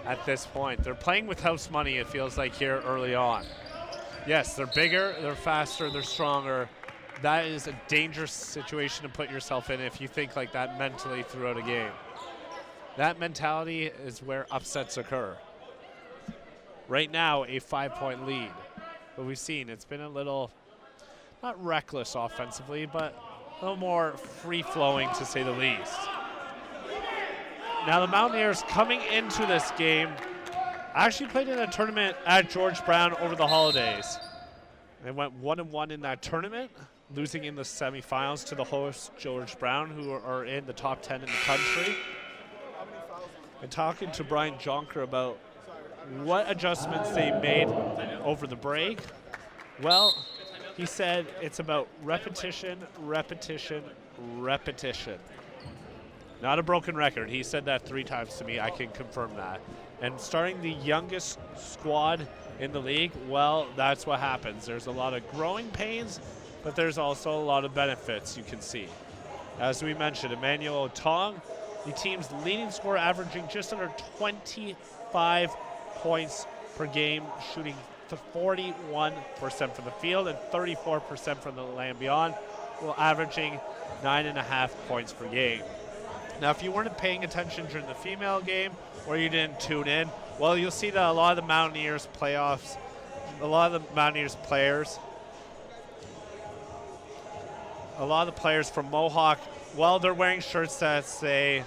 at this point. They're playing with house money, it feels like, here early on. Yes, they're bigger, they're faster, they're stronger. That is a dangerous situation to put yourself in if you think like that mentally throughout a game. That mentality is where upsets occur. Right now, a 5-point lead. But we've seen it's been a little, not reckless offensively, but a little more free-flowing, to say the least. Now the Mountaineers coming into this game actually played in a tournament at George Brown over the holidays. They went 1-1 in that tournament, losing in the semifinals to the host George Brown, who are in the top 10 in the country. And talking to Brian Jonker about what adjustments they made over the break, well, he said it's about repetition, repetition, repetition. Not a broken record. He said that 3 times to me. I can confirm that. And starting the youngest squad in the league, well, that's what happens. There's a lot of growing pains, but there's also a lot of benefits you can see. As we mentioned, Emmanuel Otong, the team's leading scorer averaging just under 25 points per game, shooting 41% from the field and 34% from the land beyond, while averaging 9.5 points per game. Now, if you weren't paying attention during the female game or you didn't tune in, well, you'll see that a lot of the Mountaineers playoffs, a lot of the Mountaineers players, a lot of the players from Mohawk, well, they're wearing shirts that say,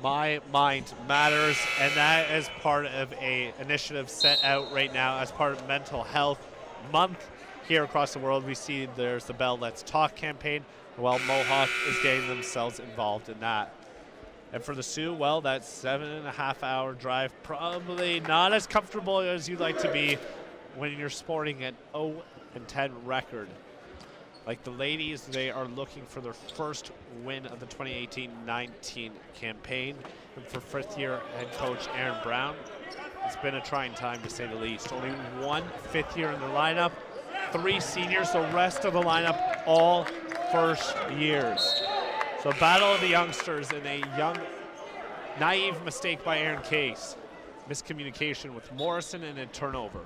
"My Mind Matters," and that is part of a initiative set out right now as part of Mental Health Month here across the world. We see there's the Bell Let's Talk campaign. Well, Mohawk is getting themselves involved in that. And for the Sioux, well, that 7.5-hour drive, probably not as comfortable as you'd like to be when you're sporting an 0-10 record. Like the ladies, they are looking for their first win of the 2018-19 campaign. And for fifth-year head coach Aaron Brown, it's been a trying time to say the least. Only one fifth-year in their lineup, 3 seniors, the rest of the lineup all first years. So battle of the youngsters and a young, naive mistake by Aaron Case. Miscommunication with Morrison and a turnover.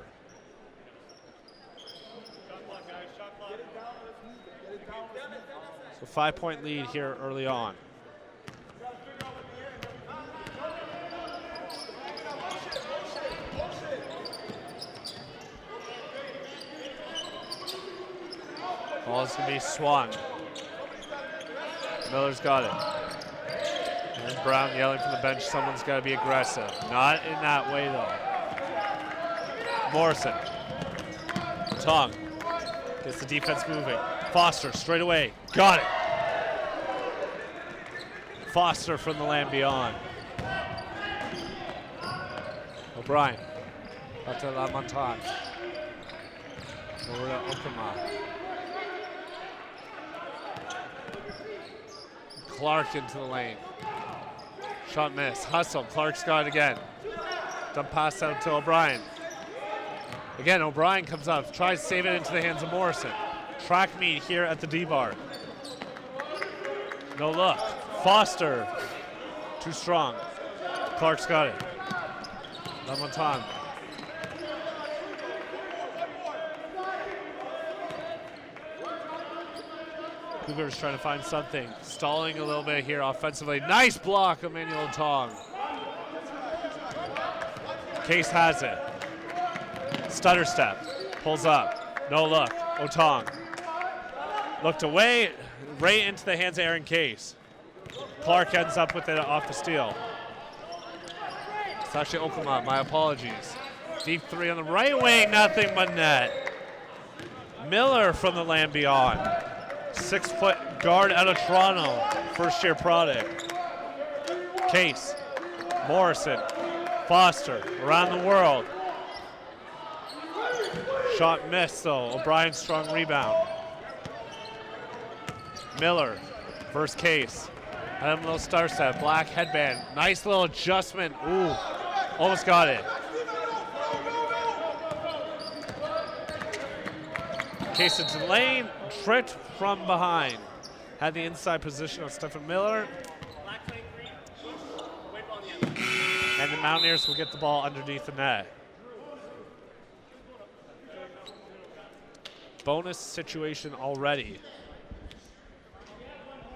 So 5-point lead here early on. Ball is going to be swung. Miller's got it. And Brown yelling from the bench, someone's got to be aggressive. Not in that way, though. Morrison. Tong gets the defense moving. Foster straight away. Got it. Foster from the land beyond. O'Brien. Up to La Montagne. Over to Okama. Clark into the lane. Shot miss. Hustle. Clark's got it again. Dump pass out to O'Brien. Again, O'Brien comes up. Tries to save it into the hands of Morrison. Track meet here at the D-bar. No look. Foster. Too strong. Clark's got it. Lamontagne. Cougars trying to find something. Stalling a little bit here offensively. Nice block, Emmanuel Tong. Case has it. Stutter step. Pulls up. No look. Otong. Looked away. Right into the hands of Aaron Case. Clark ends up with it off the steal. It's actually Okama. My apologies. Deep 3 on the right wing. Nothing but net. Miller from the land beyond. 6-foot guard out of Toronto, first-year product. Case, Morrison, Foster, around the world. Shot missed though, O'Brien strong rebound. Miller, first Case. Had him a little star set, black headband. Nice little adjustment, ooh, almost got it. Case into the lane, tripped from behind. Had the inside position of Stephen Miller. And the Mountaineers will get the ball underneath the net. Bonus situation already.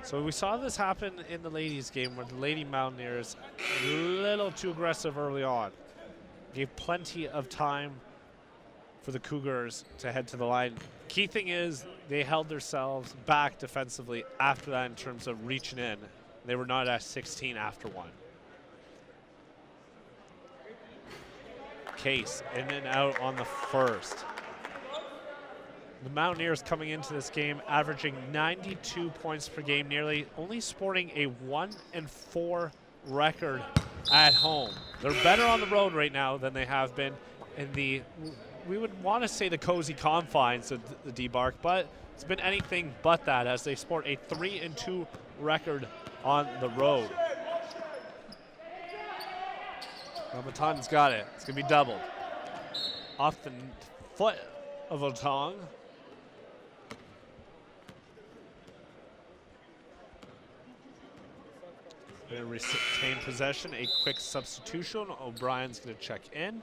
So we saw this happen in the ladies game where the Lady Mountaineers a little too aggressive early on. Gave plenty of time for the Cougars to head to the line. Key thing is they held themselves back defensively after that in terms of reaching in. They were not at 16 after one. Case in and out on the first. The Mountaineers coming into this game averaging 92 points per game nearly, only sporting a 1-4 record at home. They're better on the road right now than they have been in the, we would want to say the cozy confines of the D-Bark, but it's been anything but that as they sport a 3-2 record on the road. Matan's got it. It's going to be doubled. Off the foot of Otong. Going to retain possession. A quick substitution. O'Brien's going to check in.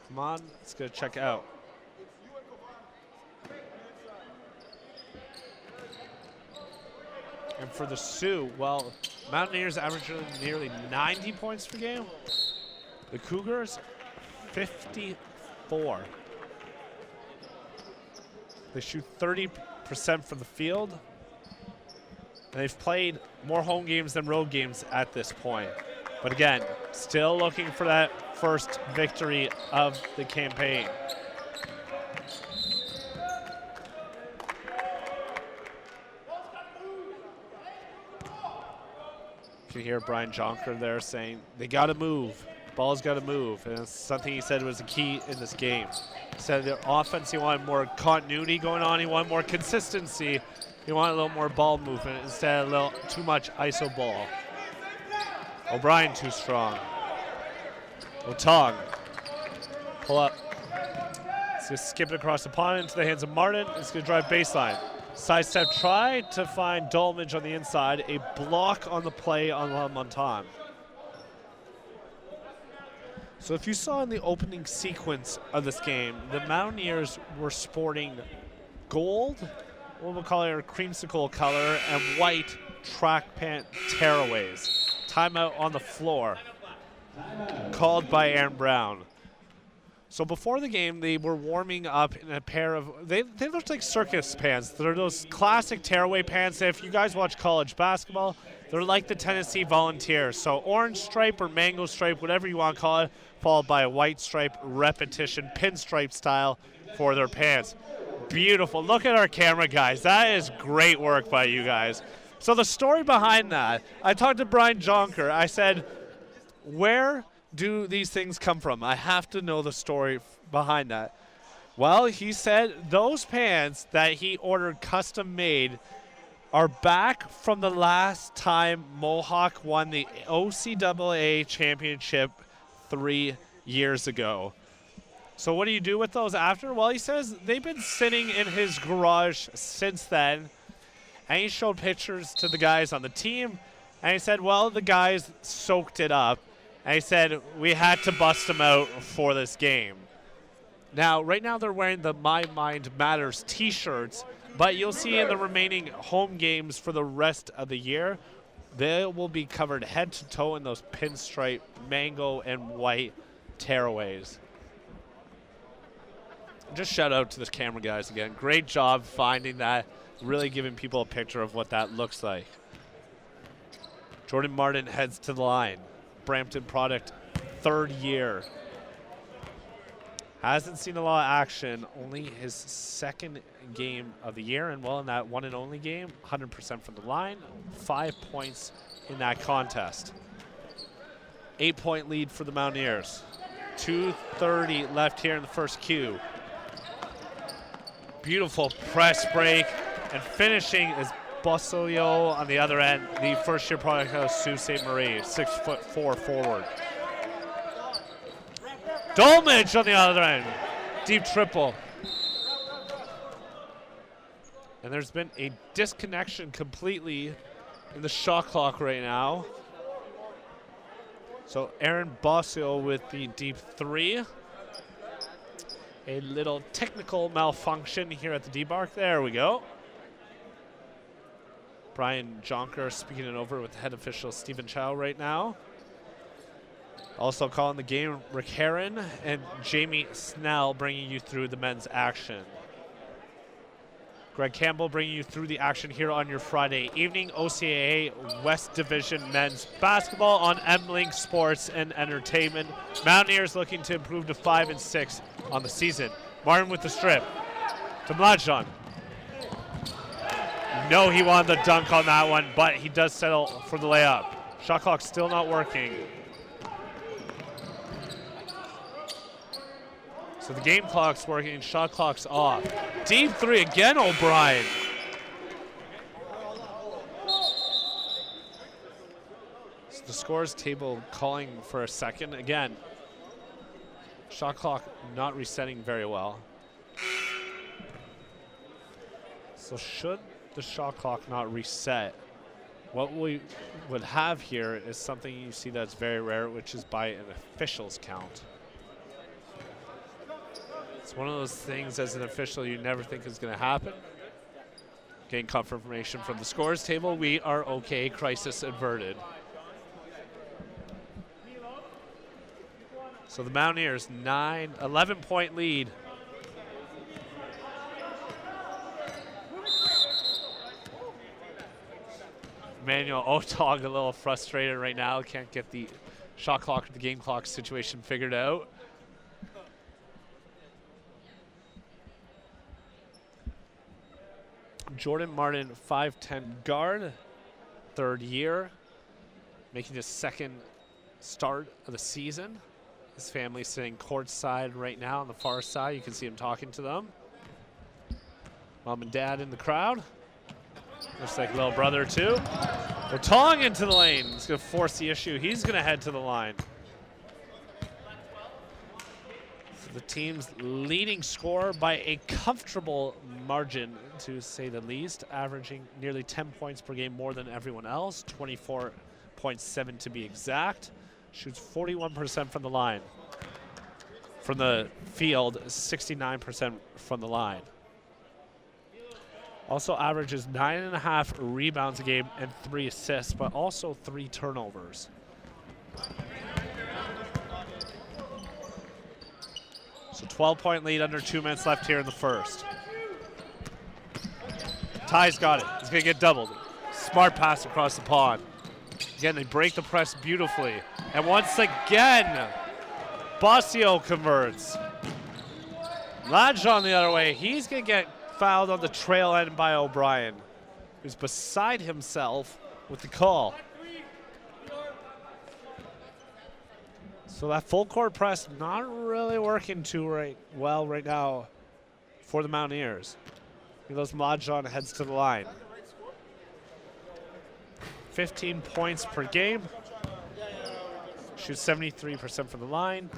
Come on, it's going to check out. And for the Sioux, well, Mountaineers averaging nearly 90 points per game. The Cougars, 54. They shoot 30% from the field. And they've played more home games than road games at this point. But again, still looking for that first victory of the campaign. You can hear Brian Jonker there saying, they got to move. Ball's got to move. And it's something he said was a key in this game. He said the offense, he wanted more continuity going on. He wanted more consistency. He wanted a little more ball movement instead of a little too much ISO ball. O'Brien too strong. Otong. Pull up. He's going to skip it across the pond into the hands of Martin. He's going to drive baseline. Sidestep try to find Dolmage on the inside. A block on the play on La Montagne. So if you saw in the opening sequence of this game, the Mountaineers were sporting gold, what we'll call it a creamsicle color, and white track pant tearaways. Timeout on the floor, called by Aaron Brown. So before the game, they were warming up in a pair of, they looked like circus pants. They're those classic tearaway pants that if you guys watch college basketball, they're like the Tennessee Volunteers. So orange stripe or mango stripe, whatever you want to call it, followed by a white stripe repetition, pinstripe style for their pants. Beautiful. Look at our camera, guys. That is great work by you guys. So the story behind that, I talked to Brian Jonker. I said, where do these things come from? I have to know the story behind that. Well, he said those pants that he ordered custom made are back from the last time Mohawk won the OCAA championship 3 years ago. So what do you do with those after? Well, he says they've been sitting in his garage since then. And he showed pictures to the guys on the team. And he said, well, the guys soaked it up. And he said, we had to bust them out for this game. Now, right now they're wearing the My Mind Matters t-shirts, but you'll see in the remaining home games for the rest of the year, they will be covered head to toe in those pinstripe mango and white tearaways. Just shout out to the camera guys again. Great job finding that, really giving people a picture of what that looks like. Jordan Martin heads to the line. Brampton product, third year. Hasn't seen a lot of action, only his second game of the year, and well, in that one and only game, 100% from the line, 5 points in that contest. 8-point lead for the Mountaineers. 2:30 left here in the first Q. Beautiful press break, and finishing is Bosilio on the other end, the first-year product of Sault Ste. Marie, 6'4" forward. Dolmage on the other end, deep triple. And there's been a disconnection completely in the shot clock right now. So Aaron Bosilio with the deep three. A little technical malfunction here at the D-Bark. There we go. Brian Jonker speaking it over with head official Stephen Chow right now. Also calling the game, Rick Herron and Jamie Snell bringing you through the men's action. Greg Campbell bringing you through the action here on your Friday evening. OCAA West Division men's basketball on M-Link Sports and Entertainment. Mountaineers looking to improve to 5-6 on the season. Martin with the strip to Mladjan. No, he wanted the dunk on that one, but he does settle for the layup. Shot clock still not working. So the game clock's working, shot clock's off. Deep three again, O'Brien. So the scores table calling for a second. Again, shot clock not resetting very well. So should the shot clock not reset, What we would have here is something you see that's very rare, which is by an official's count. It's one of those things as an official you never think is going to happen. Getting confirmation from the scores table, we are okay, crisis averted. So the Mountaineers, 11-point lead. Emmanuel Otog a little frustrated right now. Can't get the shot clock or the game clock situation figured out. Jordan Martin, 5'10" guard, third year, making his second start of the season. His family's sitting courtside right now on the far side. You can see him talking to them. Mom and dad in the crowd. Looks like little brother too. Otong into the lane. He's going to force the issue. He's going to head to the line. So the team's leading scorer by a comfortable margin, to say the least, averaging nearly 10 points per game more than everyone else, 24.7 to be exact. Shoots 41% from the line. From the field, 69% from the line. Also averages 9.5 rebounds a game and 3 assists, but also 3 turnovers. So 12-point lead, under 2 minutes left here in the first. Ty's got it. He's going to get doubled. Smart pass across the pond. Again, they break the press beautifully. And once again, Bossio converts. Ladjon the other way. He's going to get fouled on the trail end by O'Brien, who's beside himself with the call. So that full court press not really working too well right now for the Mountaineers. Milos Ladjon heads to the line. 15 points per game. Shoots 73% from the line,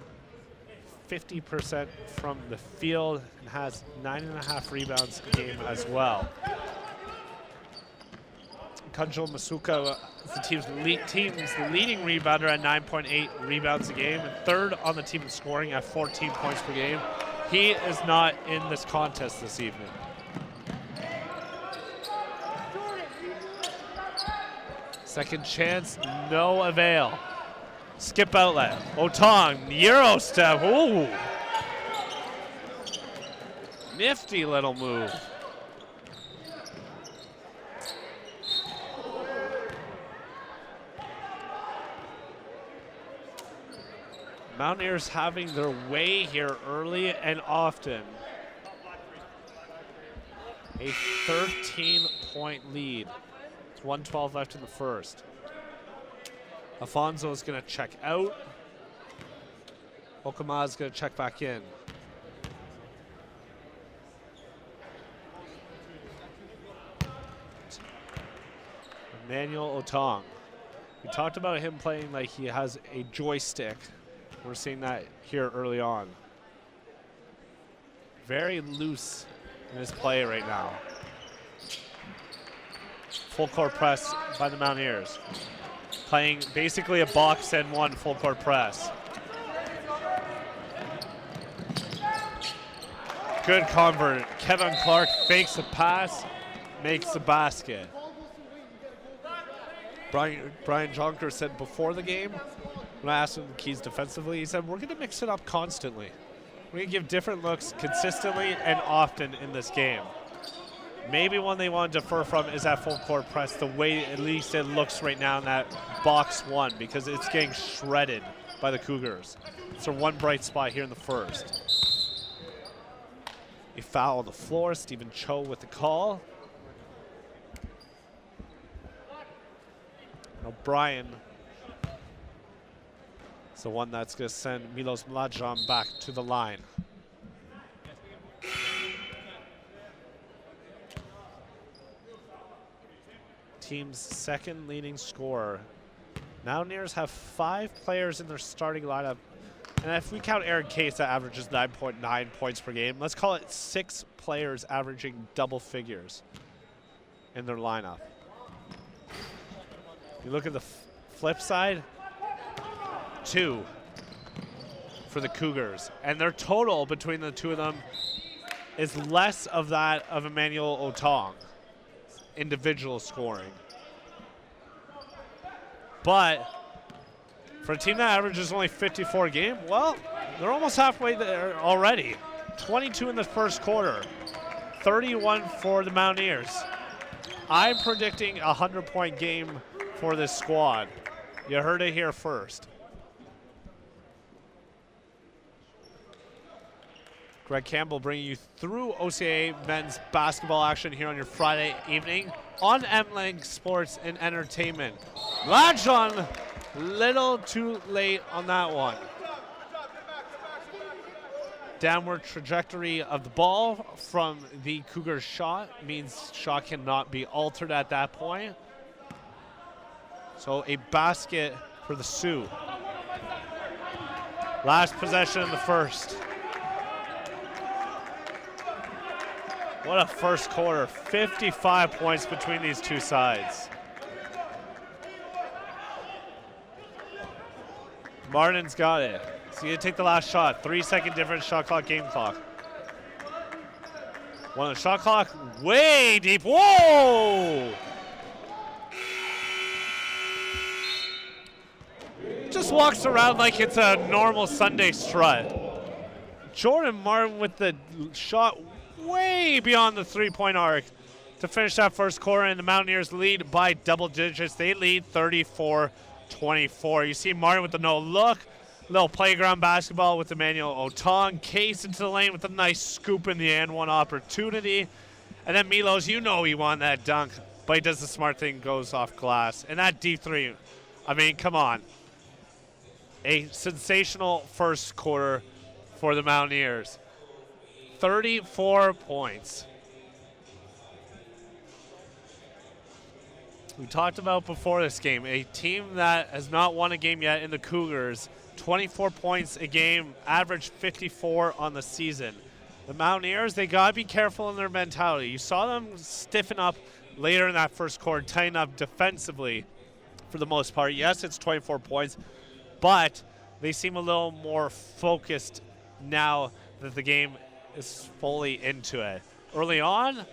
50% from the field, and has 9.5 rebounds a game as well. Kanjo Masuka is the team's leading rebounder at 9.8 rebounds a game, and third on the team in scoring at 14 points per game. He is not in this contest this evening. Second chance, no avail. Skip outlet. Otong, Euro step. Ooh. Nifty little move. Mountaineers having their way here early and often. A 13-point lead. It's 1:12 left in the first. Afonso is going to check out. Okama is going to check back in. Emmanuel Otong. We talked about him playing like he has a joystick. We're seeing that here early on. Very loose in his play right now. Full court press by the Mountaineers. Playing basically a box and one full court press. Good convert. Kevin Clark fakes a pass, makes the basket. Brian Jonker said before the game, when I asked him the keys defensively, he said, we're going to mix it up constantly. We're going to give different looks consistently and often in this game. Maybe one they want to defer from is that full court press, the way at least it looks right now in that box one, because it's getting shredded by the Cougars. So one bright spot here in the first. A foul on the floor, Stephen Cho with the call. O'Brien is the one that's going to send Milos Ladjon back to the line. Team's second leading scorer. Mountaineers have 5 players in their starting lineup. And if we count Aaron Case, that averages 9.9 points per game. Let's call it 6 players averaging double figures in their lineup. You look at the flip side, 2 for the Cougars. And their total between the two of them is less of that of Emmanuel Otong, individual scoring. But for a team that averages only 54 a game, well, they're almost halfway there already. 22 in the first quarter, 31 for the Mountaineers. I'm predicting a 100-point game for this squad. You heard it here first. Greg Campbell bringing you through OCA men's basketball action here on your Friday evening on M-Link Sports and Entertainment. Lajon, little too late on that one. Downward trajectory of the ball from the Cougars' shot means shot cannot be altered at that point. So a basket for the Sioux. Last possession in the first. What a first quarter. 55 points between these two sides. Martin's got it. So you take the last shot. 3-second difference, shot clock, game clock. One on the shot clock, way deep. Whoa! Just walks around like it's a normal Sunday strut. Jordan Martin with the shot way beyond the three-point arc to finish that first quarter, and the Mountaineers lead by double digits. They lead 34-24. You see Martin with the no-look. Little playground basketball with Emmanuel Otong. Case into the lane with a nice scoop in the and one opportunity. And then Milos, you know he won that dunk, but he does the smart thing, goes off glass. And that deep three, I mean, come on. A sensational first quarter for the Mountaineers. 34 points. We talked about before this game, a team that has not won a game yet in the Cougars. 24 points a game, average 54 on the season. The Mountaineers, they got to be careful in their mentality. You saw them stiffen up later in that first quarter, tighten up defensively for the most part. Yes, it's 24 points, but they seem a little more focused now that the game is fully into it. Early on,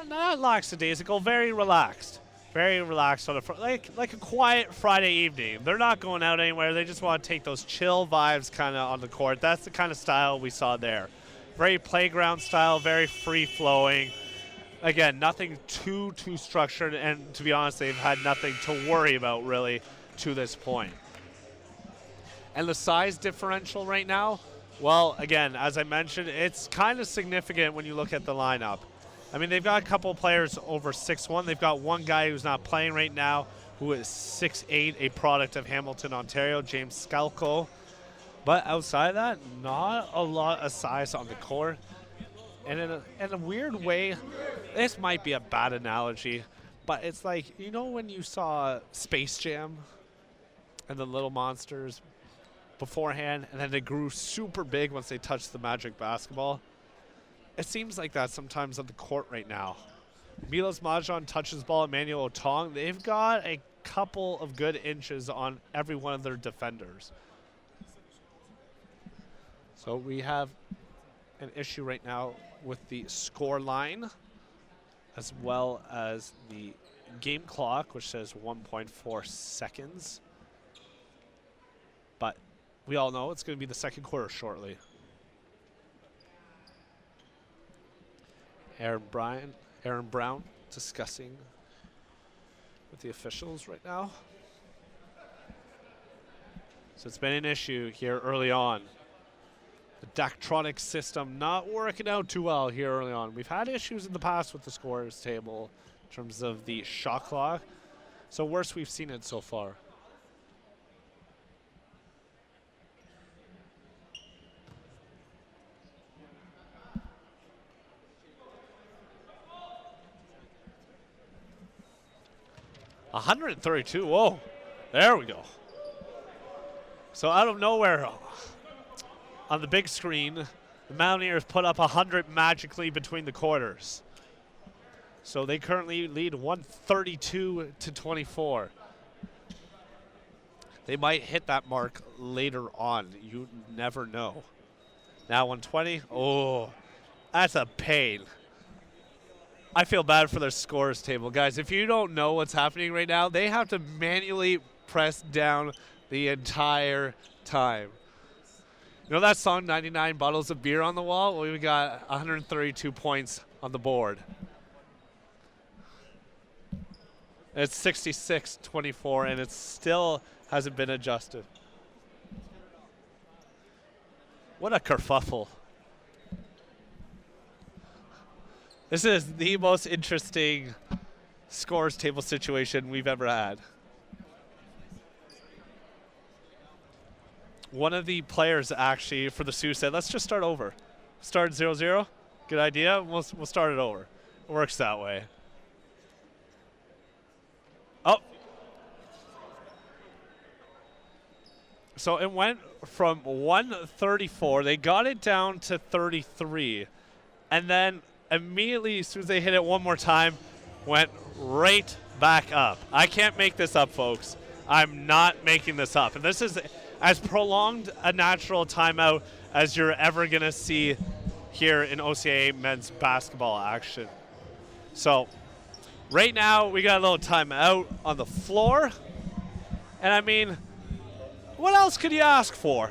not lackadaisical, very relaxed. Very relaxed on like a quiet Friday evening. They're not going out anywhere. They just want to take those chill vibes kind of on the court. That's the kind of style we saw there. Very playground style, very free-flowing. Again, nothing too structured, and to be honest, they've had nothing to worry about really to this point. And the size differential right now, well, again, as I mentioned, it's kind of significant when you look at the lineup. I mean, they've got a couple of players over 6'1". They've got one guy who's not playing right now who is 6'8", a product of Hamilton, Ontario, James Skalko. But outside of that, not a lot of size on the court. And in a weird way, this might be a bad analogy, but it's like, you know when you saw Space Jam and the little monsters beforehand, and then they grew super big once they touched the magic basketball? It seems like that sometimes on the court right now. Milos Majan touches ball, Emmanuel Otong. They've got a couple of good inches on every one of their defenders. So we have an issue right now with the score line as well as the game clock, which says 1.4 seconds. But we all know it's going to be the second quarter shortly. Aaron Brown discussing with the officials right now. So it's been an issue here early on. The Daktronic system not working out too well here early on. We've had issues in the past with the scorers table in terms of the shot clock. So worst we've seen it so far. $132. Whoa, there we go. So out of nowhere, on the big screen, the Mountaineers put up 100 magically between the quarters. So they currently lead 132-24. they might hit that mark later on. You never know. Now 120. Oh, that's a pain. I feel bad for their scores table. Guys, if you don't know what's happening right now, they have to manually press down the entire time. You know that song, 99 Bottles of Beer on the Wall? Well, we got 132 points on the board. It's 66-24, and it still hasn't been adjusted. What a kerfuffle. This is the most interesting scores table situation we've ever had. One of the players actually for the Sioux said, let's just start over. Start 0-0. Good idea. We'll start it over. It works that way. Oh. So it went from 134. They got it down to 33. And then immediately, as soon as they hit it one more time, went right back up. I can't make this up, folks. I'm not making this up. And this is as prolonged a natural timeout as you're ever going to see here in OCAA men's basketball action. So right now, we got a little timeout on the floor. And I mean, what else could you ask for?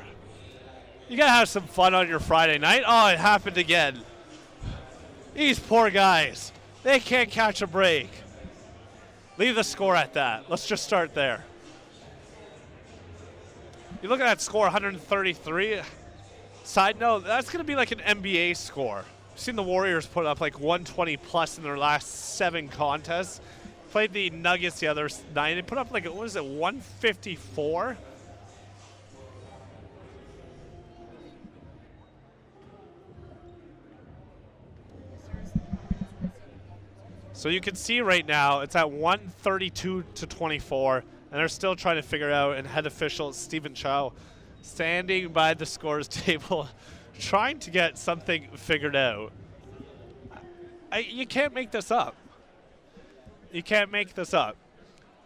You got to have some fun on your Friday night. Oh, it happened again. These poor guys, they can't catch a break. Leave the score at that. Let's just start there. You look at that score, 133. Side note, that's going to be like an NBA score. I've seen the Warriors put up like 120 plus in their last 7 contests. Played the Nuggets the other night. They put up like, what was it, 154? So you can see right now it's at 132-24, and they're still trying to figure out, and head official Stephen Chow standing by the scores table trying to get something figured out. You can't make this up. You can't make this up.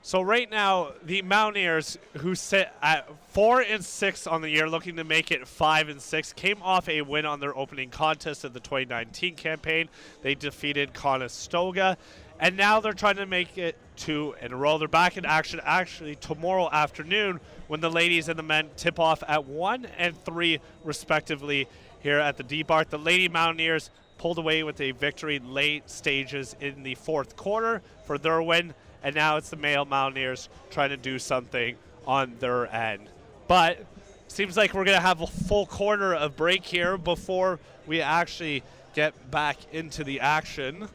So right now, the Mountaineers, who sit at 4-6 on the year, looking to make it 5-6, came off a win on their opening contest of the 2019 campaign. They defeated Conestoga, and now they're trying to make it 2 in a row. They're back in action actually tomorrow afternoon when the ladies and the men tip off at 1 and 3 respectively here at the D-Bark. The Lady Mountaineers pulled away with a victory late stages in the 4th quarter for their win. And now it's the male Mountaineers trying to do something on their end. But seems like we're going to have a full quarter of break here before we actually get back into the action.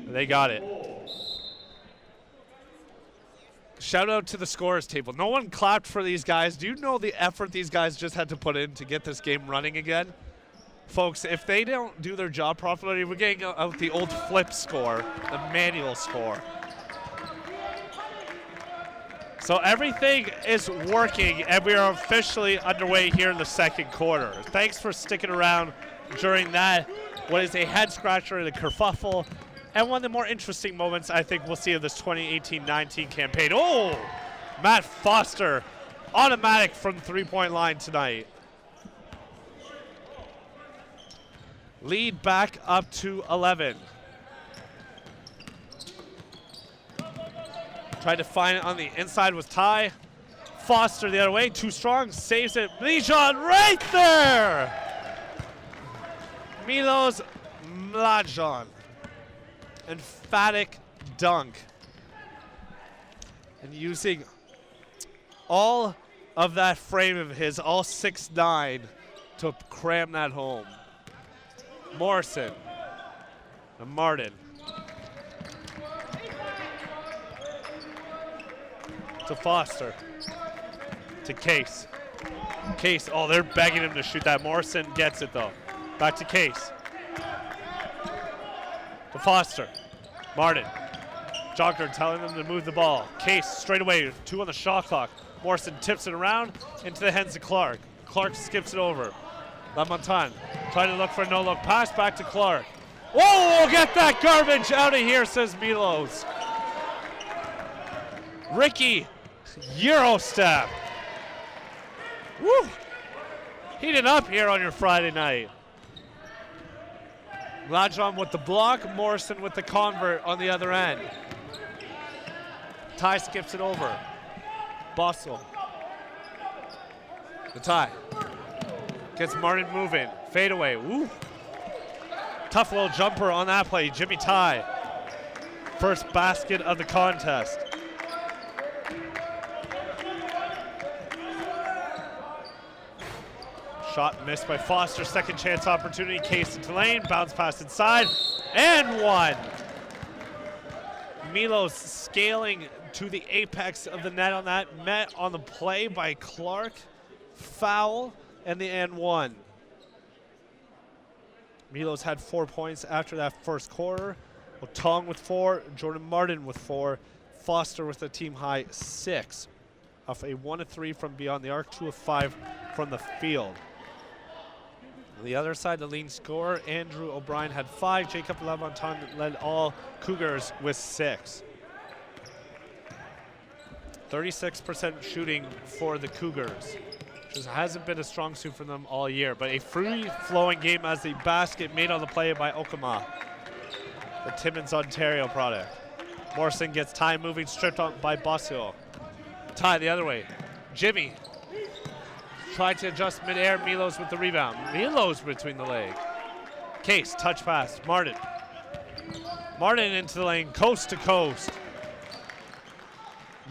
They got it. Shout out to the scores table. No one clapped for these guys. Do you know the effort these guys just had to put in to get this game running again? Folks, if they don't do their job properly, we're getting out the old flip score, the manual score. So everything is working, and we are officially underway here in the 2nd quarter. Thanks for sticking around during that, what is a head-scratcher and a kerfuffle. And one of the more interesting moments I think we'll see of this 2018-19 campaign. Oh, Matt Foster, automatic from the 3-point line tonight. Lead back up to 11. Tried to find it on the inside with Ty. Foster the other way, too strong, saves it. Mlajan right there! Milos Mlajan. Emphatic dunk. And using all of that frame of his, all 6'9", to cram that home. Morrison. And Martin. To Foster. To Case. Case, oh, they're begging him to shoot that. Morrison gets it, though. Back to Case. To Foster. Martin. Jocker telling them to move the ball. Case straight away, 2 on the shot clock. Morrison tips it around into the hands of Clark. Clark skips it over. LaMontagne trying to look for a no-look pass back to Clark. Whoa, get that garbage out of here, says Milos. Ricky, Euro step. Woo! Heating up here on your Friday night. Mlajon with the block, Morrison with the convert on the other end. Ty skips it over. Bossel. The Ty. Gets Martin moving. Fade away. Woo! Tough little jumper on that play. Jimmy Ty. First basket of the contest. Shot missed by Foster. Second chance opportunity. Case into lane. Bounce pass inside. And one. Milos scaling to the apex of the net on that. Met on the play by Clark. Foul. And the and one. Milos had 4 points after that first quarter. Otong with 4. Jordan Martin with 4. Foster with a team high 6. Off a 1 of 3 from beyond the arc. 2 of 5 from the field. On the other side, the leading scorer, Andrew O'Brien, had 5. Jacob Lamontagne led all Cougars with 6. 36% shooting for the Cougars, which hasn't been a strong suit for them all year, but a free-flowing game as the basket made on the play by Okama, the Timmins, Ontario product. Morrison gets Ty moving, stripped on by Bossio. Ty the other way. Jimmy tried to adjust midair. Milos with the rebound. Milos between the leg. Case, touch pass. Martin. Martin into the lane, coast to coast.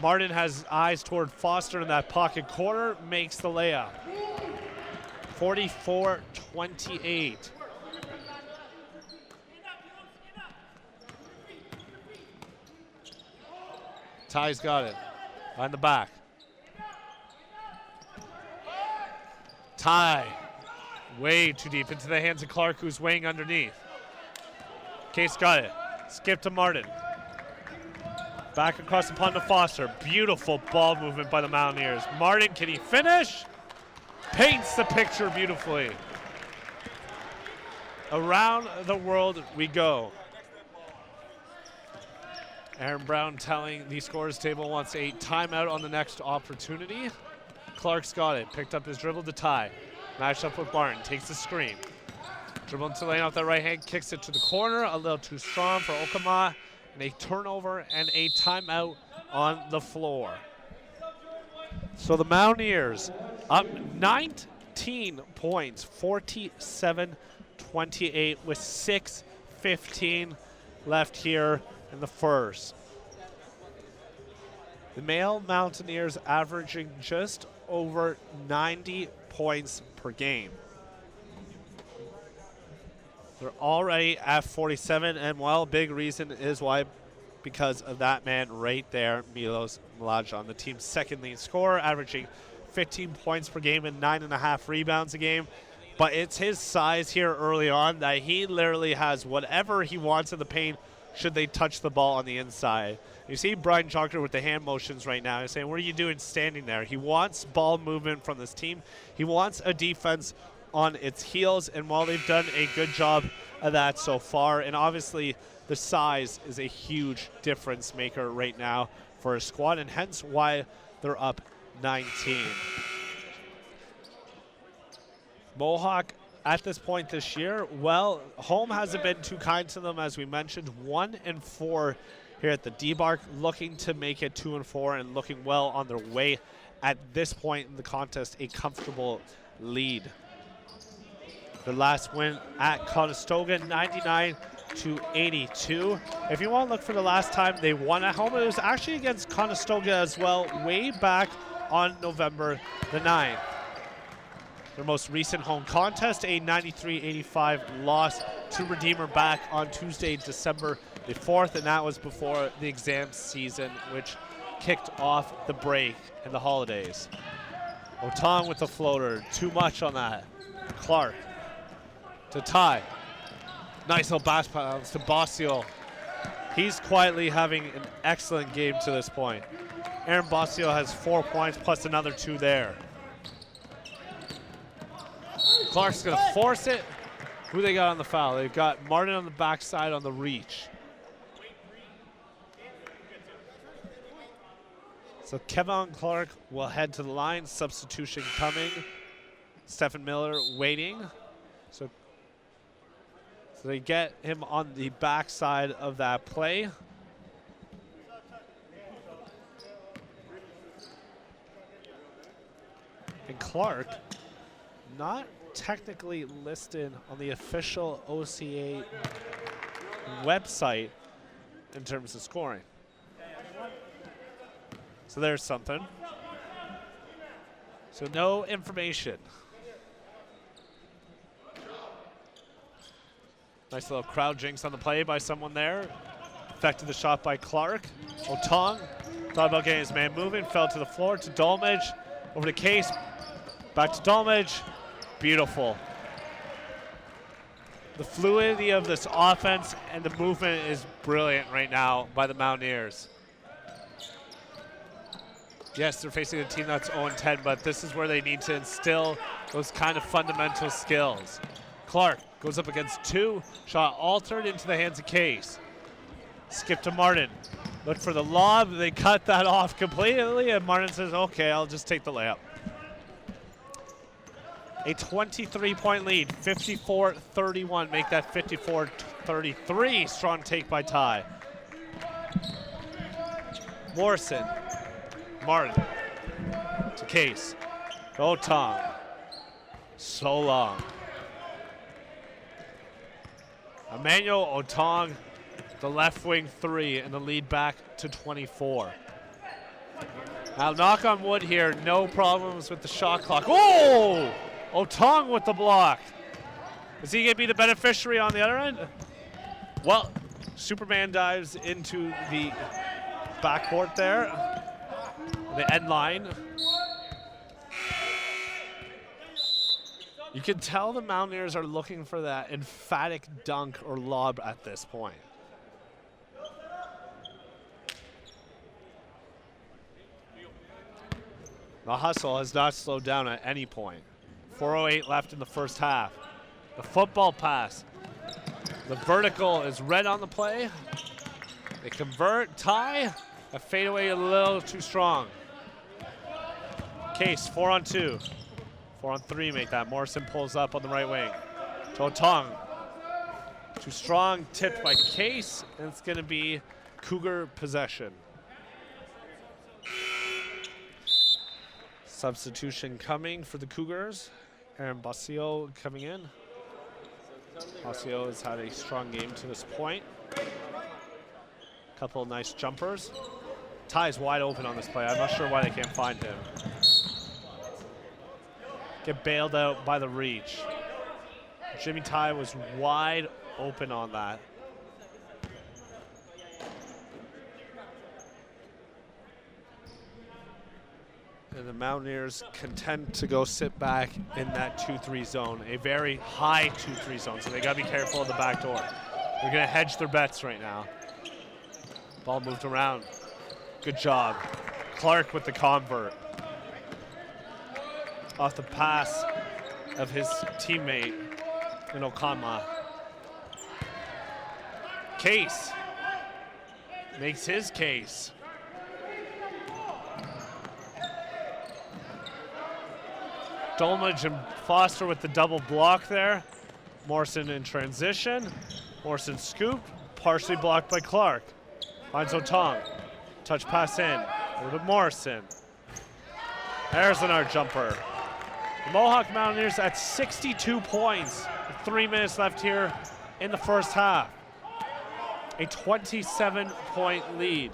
Martin has eyes toward Foster in that pocket corner, makes the layup. 44-28. Ty's got it. On the back. Ty, way too deep into the hands of Clark, who's weighing underneath. Case got it. Skip to Martin. Back across the pond to Foster. Beautiful ball movement by the Mountaineers. Martin, can he finish? Paints the picture beautifully. Around the world we go. Aaron Brown telling the scorers table wants a timeout on the next opportunity. Clark's got it. Picked up his dribble to Ty. Matched up with Martin. Takes the screen. Dribble into the lane off that right hand. Kicks it to the corner. A little too strong for Okama. And a turnover and a timeout on the floor. So the Mountaineers up 19 points. 47-28 with 6:15 left here in the first. The male Mountaineers averaging just over 90 points per game. They're already at 47, and well, big reason is why, because of that man right there, Milos Mlajon, the team's second leading scorer, averaging 15 points per game and 9.5 rebounds a game. But it's his size here early on that he literally has whatever he wants in the paint should they touch the ball on the inside. You see Brian Jonker with the hand motions right now. He's saying, what are you doing standing there? He wants ball movement from this team. He wants a defense on its heels, and while they've done a good job of that so far, and obviously the size is a huge difference maker right now for a squad, and hence why they're up 19. Mohawk at this point this year, well, home hasn't been too kind to them, as we mentioned. 1-4 here at the D-Bark, looking to make it 2-4 and looking well on their way at this point in the contest, a comfortable lead. Their last win at Conestoga, 99-82. If you want to look for the last time they won at home, it was actually against Conestoga as well, way back on November the 9th. Their most recent home contest, a 93-85 loss to Redeemer back on Tuesday, December the 4th, and that was before the exam season, which kicked off the break and the holidays. Otong with the floater, too much on that. Clark to Ty. Nice little bass pass to Bossio. He's quietly having an excellent game to this point. Aaron Bossio has 4 points plus another 2 there. Clark's gonna force it. Who they got on the foul? They've got Martin on the backside on the reach. So Kevin Clark will head to the line. Substitution coming. Stephen Miller waiting. So they get him on the backside of that play. And Clark, not technically listed on the official OCA website in terms of scoring. So there's something. So no information. Nice little crowd jinx on the play by someone there. Affected the shot by Clark. Otong thought about getting his man moving, fell to the floor to Dolmage. Over to Case. Back to Dolmage. Beautiful. The fluidity of this offense and the movement is brilliant right now by the Mountaineers. Yes, they're facing a team that's 0-10, but this is where they need to instill those kind of fundamental skills. Clark goes up against two. Shot altered into the hands of Case. Skip to Martin. Look for the lob. They cut that off completely, and Martin says, okay, I'll just take the layup. A 23-point lead, 54-31. Make that 54-33. Strong take by Ty. Morrison. Martin. To Case. Otong. So long. Emmanuel Otong, the left wing three, and the lead back to 24. Now knock on wood here, no problems with the shot clock. Oh! Otong with the block. Is he gonna be the beneficiary on the other end? Well, Superman dives into the backcourt there, the end line. You can tell the Mountaineers are looking for that emphatic dunk or lob at this point. The hustle has not slowed down at any point. 4:08 left in the first half. The football pass. The vertical is red on the play. They convert, tie. A fadeaway a little too strong. Case, 4-on-2. 4-on-3 make that. Morrison pulls up on the right wing. To Otong. Too strong, tipped by Case, and it's going to be Cougar possession. Substitution coming for the Cougars. Aaron Basio coming in. Basio has had a strong game to this point. Couple of nice jumpers. Ty's wide open on this play. I'm not sure why they can't find him. Get bailed out by the reach. Jimmy Ty was wide open on that. And the Mountaineers content to go sit back in that 2-3 zone, a very high 2-3 zone, so they gotta be careful of the back door. They're gonna hedge their bets right now. Ball moved around. Good job. Clark with the convert. Off the pass of his teammate in Okama. Case makes his case. Dolmage and Foster with the double block there. Morrison in transition. Morrison scoop, partially blocked by Clark. Finds Otong. Touch pass in. Over to Morrison. There's another jumper. The Mohawk Mountaineers at 62 points. 3 minutes left here in the first half. A 27-point lead.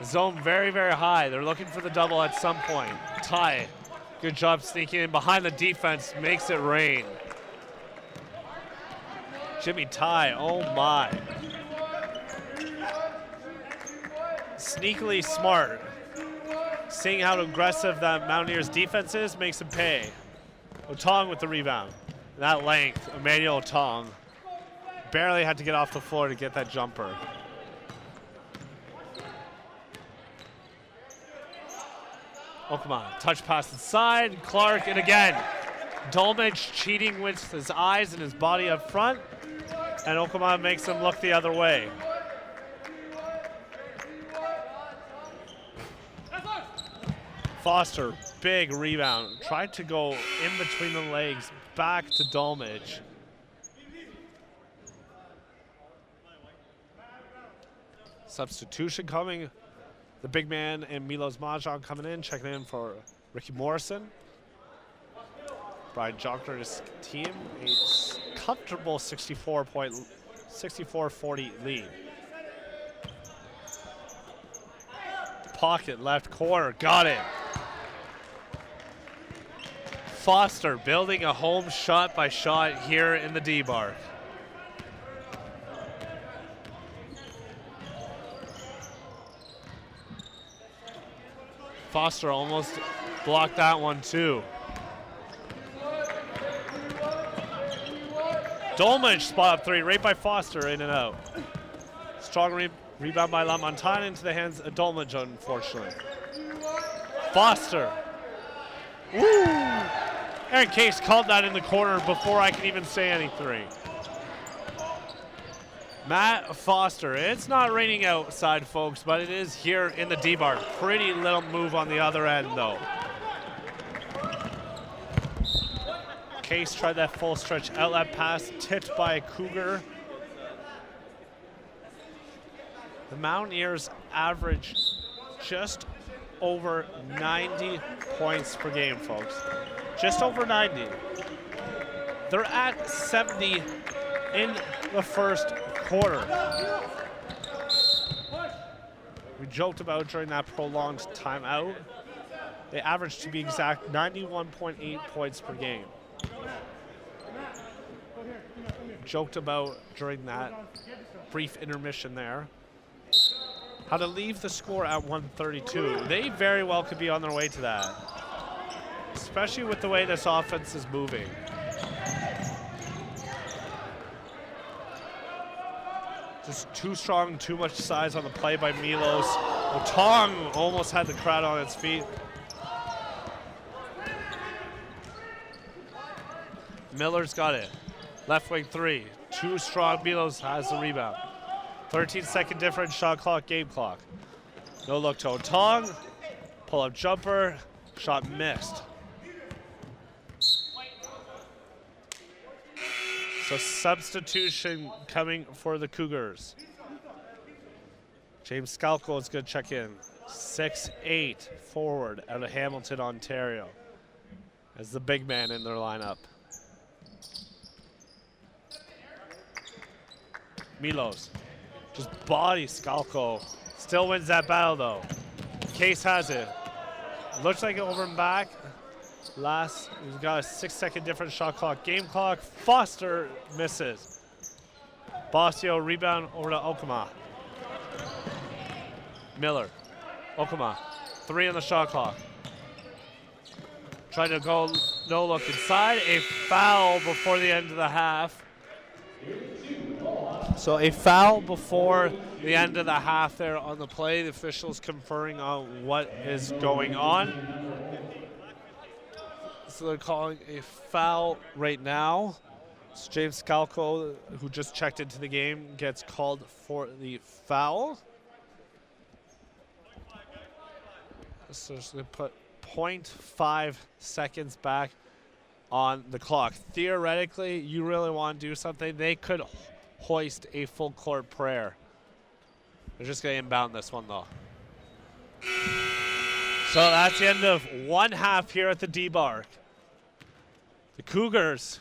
Zone very, very high. They're looking for the double at some point. Ty, good job sneaking in behind the defense, makes it rain. Jimmy Ty, oh my. Sneakily smart. Seeing how aggressive that Mountaineers defense is makes him pay. Otong with the rebound. That length, Emmanuel Otong barely had to get off the floor to get that jumper. Oh, come on. Touch pass inside. Clark, and again, Dolmage cheating with his eyes and his body up front, and Okama makes him look the other way. Foster, big rebound. Tried to go in between the legs, back to Dolmage. Substitution coming. The big man and Milos Mahjong coming in, checking in for Ricky Morrison. Brian Jonkner's team, a comfortable 64-40 lead. Pocket, left corner, got it. Foster building a home shot by shot here in the D-Bar. Foster almost blocked that one too. Dolmage spot up three, right by Foster, in and out. Strong rebound by LaMontagne into the hands of Dolmage, unfortunately. Foster. Woo! Aaron Case called that in the corner before I could even say anything. Matt Foster. It's not raining outside, folks, but it is here in the D-Bar. Pretty little move on the other end, though. Case tried that full stretch outlet pass, tipped by a Cougar. The Mountaineers average just over 90 points per game, folks. Just over 90. They're at 70 in the first quarter. We joked about during that prolonged timeout. They averaged, to be exact, 91.8 points per game. Joked about during that brief intermission there how to leave the score at 132. They very well could be on their way to that, especially with the way this offense is moving. Just too strong, too much size on the play by Milos. Otong almost had the crowd on its feet. Miller's got it. Left wing three. Too strong. Milos has the rebound. 13-second difference, shot clock, game clock. No look to Otong. Pull-up jumper. Shot missed. So substitution coming for the Cougars. James Scalco is going to check in. 6'8", forward out of Hamilton, Ontario, as the big man in their lineup. Milos just body Scalco. Still wins that battle though. Case has it. Looks like over and back. We've got a 6-second difference, shot clock, game clock. Foster misses. Bossio rebound over to Okama. Miller. Okama. 3 on the shot clock. Trying to go no look inside. A foul before the end of the half. So a foul before the end of the half there on the play. The officials conferring on what is going on. So they're calling a foul right now. So James Scalco, who just checked into the game, gets called for the foul. So just going to put 0.5 seconds back on the clock. Theoretically, you really want to do something, they could hoist a full court prayer. They're just going to inbound this one though. So that's the end of one half here at the D-Bar. The Cougars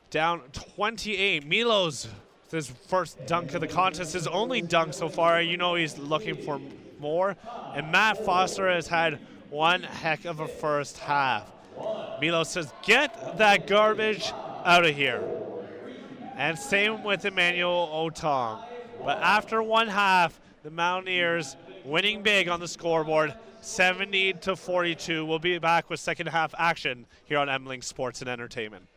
down 28. Milos, his first dunk of the contest, his only dunk so far. You know he's looking for more. And Matt Foster has had one heck of a first half. Milos says, get that garbage out of here. And same with Emmanuel Otong. But after one half, the Mountaineers winning big on the scoreboard, 70-42. We'll be back with second half action here on MLink Sports and Entertainment.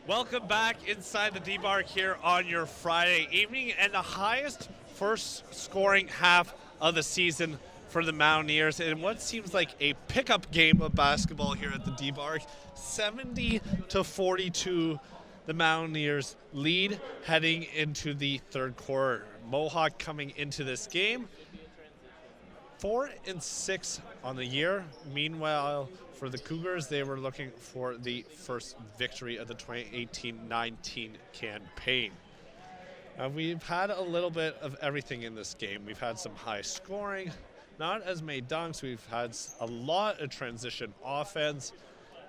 Welcome back inside the D-Bark here on your Friday evening, and the highest first scoring half of the season for the Mountaineers in what seems like a pickup game of basketball here at the D-Bark. 70-42, the Mountaineers lead heading into the third quarter. Mohawk coming into this game 4-6 on the year. Meanwhile, for the Cougars, they were looking for the first victory of the 2018-19 campaign. We've had a little bit of everything in this game. We've had some high scoring, not as many dunks. We've had a lot of transition offense.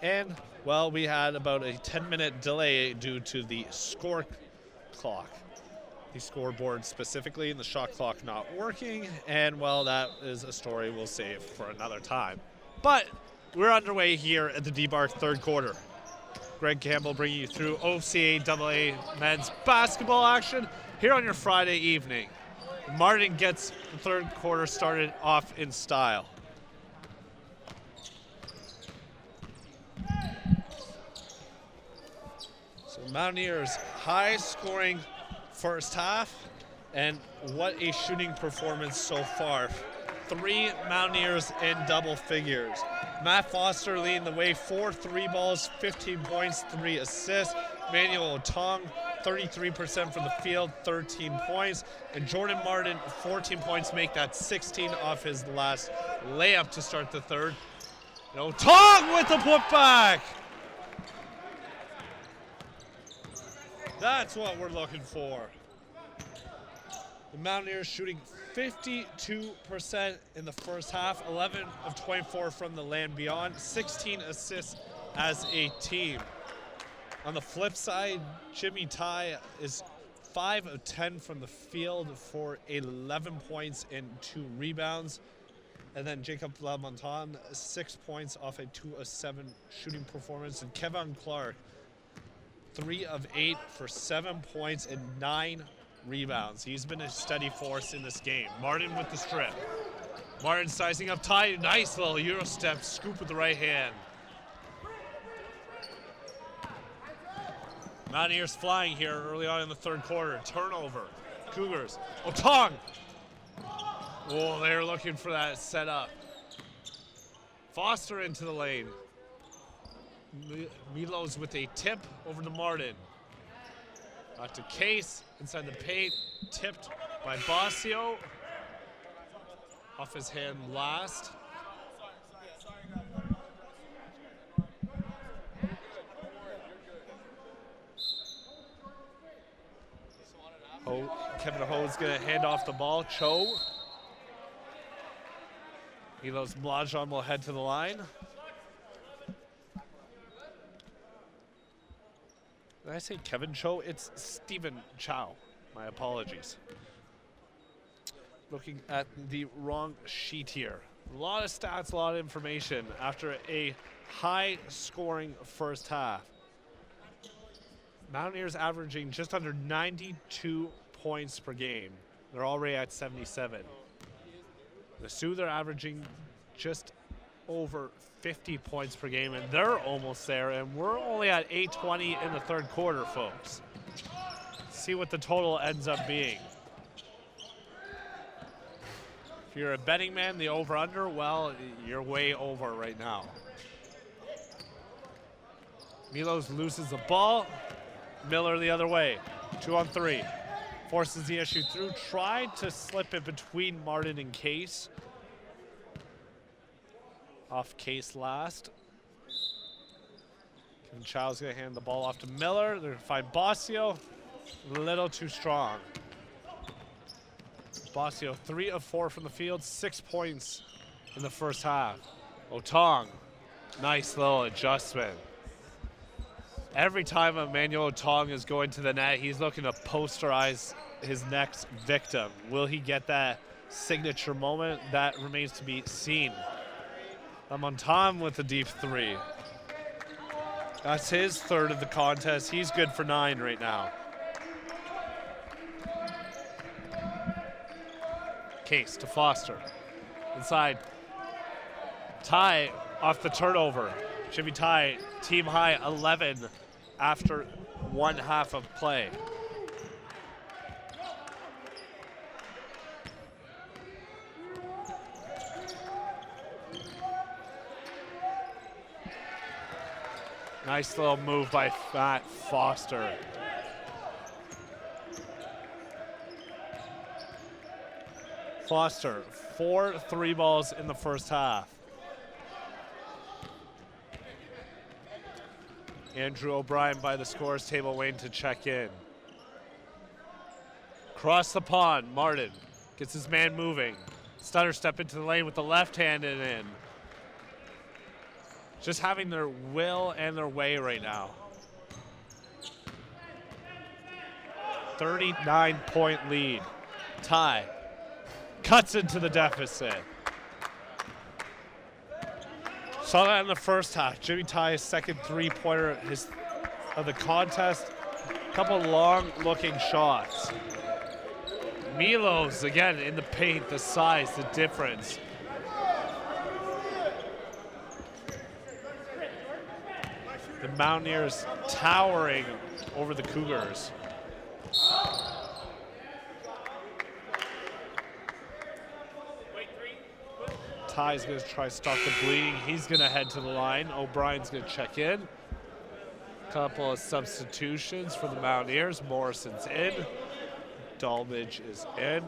And, well, we had about a 10-minute delay due to the score clock. The scoreboard specifically, and the shot clock not working. And, well, that is a story we'll save for another time. But we're underway here at the D-Bark third quarter. Greg Campbell bringing you through OCAA men's basketball action here on your Friday evening. Martin gets the third quarter started off in style. So Mountaineers high scoring first half, and what a shooting performance so far. 3 Mountaineers in double figures. Matt Foster leading the way, 4 3-balls, 15 points, 3 assists. Manuel Otong, 33% from the field, 13 points. And Jordan Martin, 14 points, make that 16 off his last layup to start the third. And Otong with the putback! That's what we're looking for. The Mountaineers shooting 52% in the first half, 11 of 24 from the land beyond, 16 assists as a team. On the flip side, Jimmy Tai is 5 of 10 from the field for 11 points and 2 rebounds. And then Jacob Lamontagne, 6 points off a 2 of 7 shooting performance. And Kevin Clark, 3 of 8 for 7 points and 9 rebounds. He's been a steady force in this game. Martin with the strip. Martin sizing up tight. Nice little Euro step scoop with the right hand. Mountaineers flying here early on in the third quarter. Turnover. Cougars. Otong. Oh, they're looking for that setup. Foster into the lane. Milos with a tip over to Martin. Out to Case, inside the paint, tipped by Bossio. Off his hand last. Kevin Ho's gonna hand off the ball. Cho. Milos Mlajan will head to the line. Did I say Kevin Cho? It's Stephen Chow. My apologies. Looking at the wrong sheet here. A lot of stats, a lot of information after a high-scoring first half. Mountaineers averaging just under 92 points per game. They're already at 77. The Sioux, they're averaging just over 50 points per game, and they're almost there, and we're only at 8:20 in the third quarter, folks. See what the total ends up being. If you're a betting man, the over-under, well, you're way over right now. Milos loses the ball. Miller the other way. 2 on 3. Forces the issue through. Tried to slip it between Martin and Case. Off Case last. Kevin Chow's going to hand the ball off to Miller. They're going to find Bossio. A little too strong. Bossio, 3 of 4 from the field, 6 points in the first half. Otong, nice little adjustment. Every time Emmanuel Otong is going to the net, he's looking to posterize his next victim. Will he get that signature moment? That remains to be seen. Lamontagne with the deep 3. That's his third of the contest. He's good for 9 right now. Case to Foster. Inside. Ty off the turnover. Jimmy Ty, team high 11 after one half of play. Nice little move by Matt Foster. Foster, 4 3 balls in the first half. Andrew O'Brien by the scores table waiting to check in. Cross the pond, Martin gets his man moving. Stutter step into the lane with the left hand and in. Just having their will and their way right now. 39-point lead. Ty cuts into the deficit. Saw that in the first half. Jimmy Ty's second three-pointer of the contest. Couple long-looking shots. Milos, again, in the paint, the size, the difference. The Mountaineers towering over the Cougars. Ty's going to try to stop the bleeding. He's going to head to the line. O'Brien's going to check in. Couple of substitutions for the Mountaineers. Morrison's in. Dalmage is in.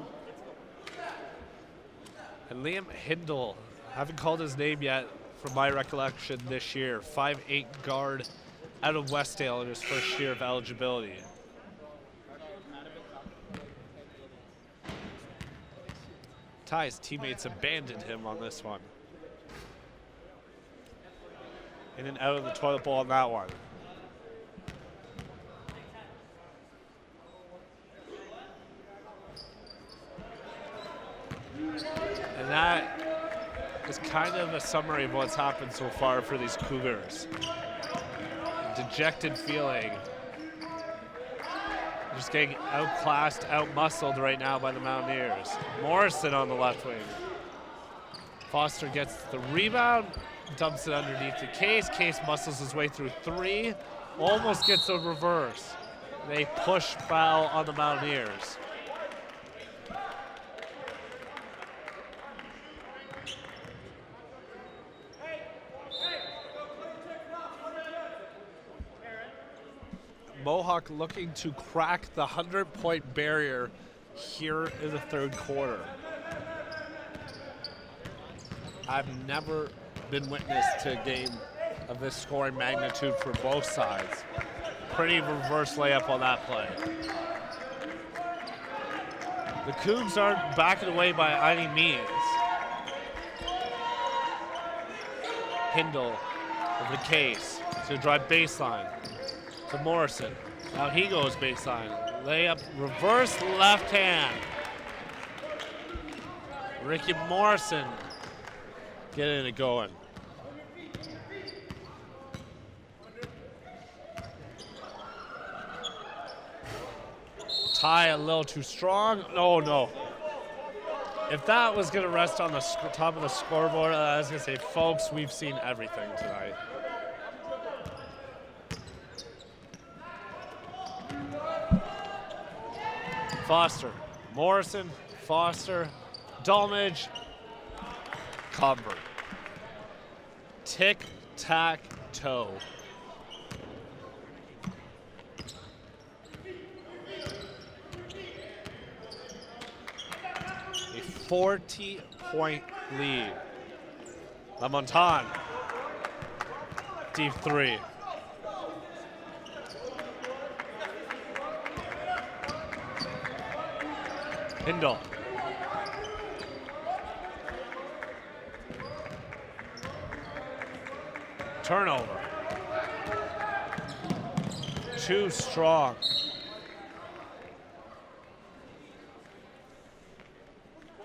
And Liam Hindle, haven't called his name yet from my recollection this year. 5'8" guard out of Westdale in his first year of eligibility. Ty's teammates abandoned him on this one. In and out of the toilet bowl on that one. And that is kind of a summary of what's happened so far for these Cougars. Dejected feeling. Just getting outclassed, outmuscled right now by the Mountaineers. Morrison on the left wing. Foster gets the rebound, dumps it underneath the Case. Case muscles his way through three, almost gets a reverse. They push foul on the Mountaineers. Mohawk looking to crack the 100-point barrier here in the third quarter. I've never been witness to a game of this scoring magnitude for both sides. Pretty reverse layup on that play. The Cougs aren't backing away by any means. Hindle of the Case to drive baseline. To Morrison. Now he goes baseline. Layup, reverse left hand. Ricky Morrison getting it going. Ty a little too strong. Oh no. If that was going to rest on the top of the scoreboard, I was going to say, folks, we've seen everything tonight. Foster, Morrison, Foster, Dalmage, Convert. Tic-tac-toe. A 40-point lead. Lamontagne, deep three. Hindle. Turnover. Too strong.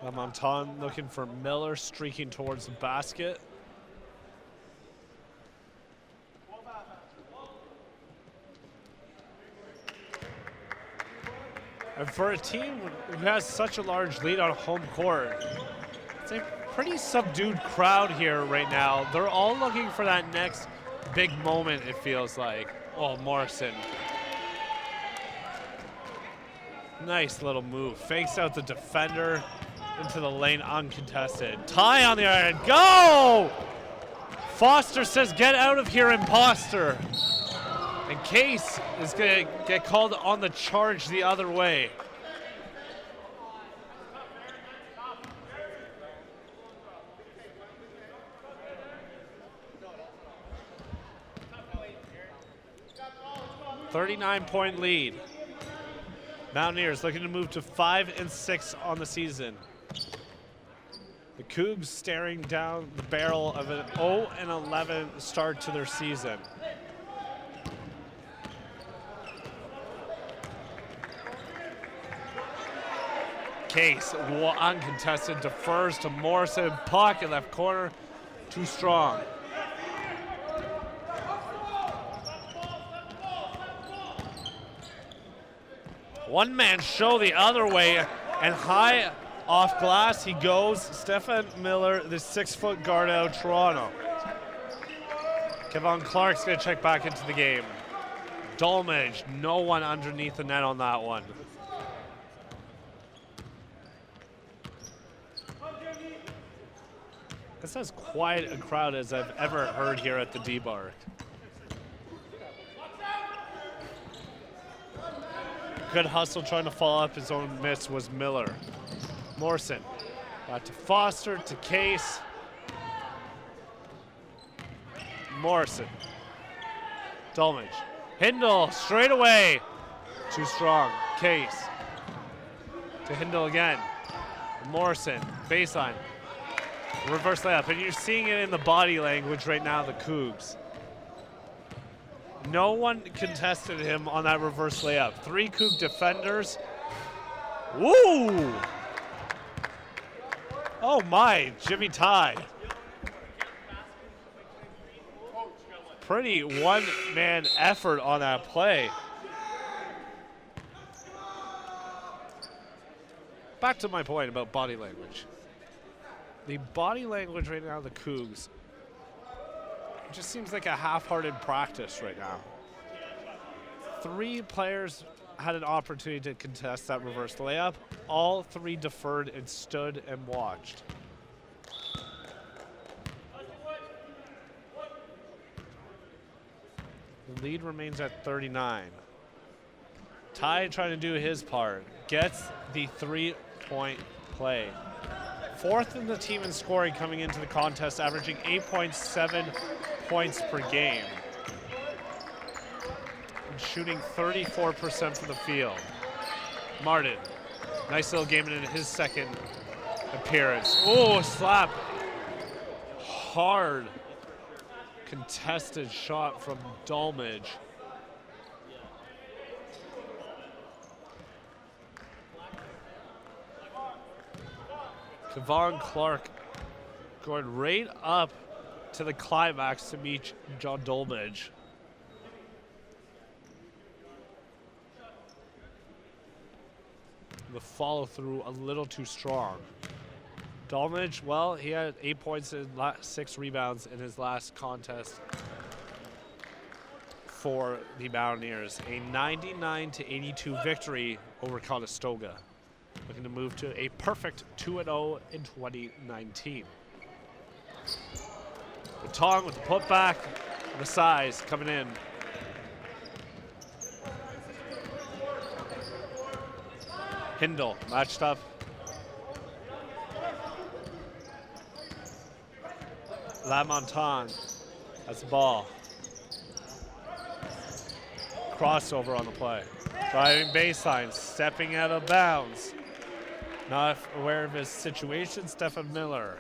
Lamontagne looking for Miller, streaking towards the basket. And for a team who has such a large lead on home court, it's a pretty subdued crowd here right now. They're all looking for that next big moment, it feels like. Oh, Morrison Nice little move. Fakes out the defender into the lane uncontested. Tie on the iron. Go! Foster says, get out of here, imposter. And Case is going to get called on the charge the other way. $39-point lead. Mountaineers looking to move to 5-6 on the season. The Cougs staring down the barrel of an 0-11 start to their season. Case, uncontested, defers to Morrison. Pocket left corner, too strong. One-man show the other way, and high off glass he goes. Stefan Miller, the 6-foot guard out of Toronto. Kevon Clark's going to check back into the game. Dolmage, no one underneath the net on that one. That's as quiet a crowd as I've ever heard here at the D-Bar. Good hustle trying to follow up his own miss was Miller. Morrison back to Foster, to Case. Morrison. Dolmage. Hindle straight away. Too strong. Case. To Hindle again. Morrison. Baseline. Reverse layup. And you're seeing it in the body language right now, the Cougs. No one contested him on that reverse layup. 3 Coug defenders. Woo! Oh my, Jimmy Ty. Pretty one-man effort on that play. Back to my point about body language. The body language right now, the Cougs, it just seems like a half-hearted practice right now. 3 players had an opportunity to contest that reverse layup. All 3 deferred and stood and watched. The lead remains at 39. Ty trying to do his part. Gets the 3-point play. 4th in the team in scoring coming into the contest, averaging 8.7 points per game. And shooting 34% from the field. Martin, nice little game in his second appearance. Oh, slap. Hard contested shot from Dolmage. Kevon Clark going right up to the climax to meet John Dolmage. The follow through a little too strong. Dolmage, well, he had 8 points and 6 rebounds in his last contest for the Mountaineers. A 99-82 victory over Conestoga. Looking to move to a perfect 2-0 in 2019. Tong with the putback, the size coming in. Hindle matched up. Lamontagne has the ball. Crossover on the play. Driving baseline, stepping out of bounds. Not aware of his situation, Stefan Miller.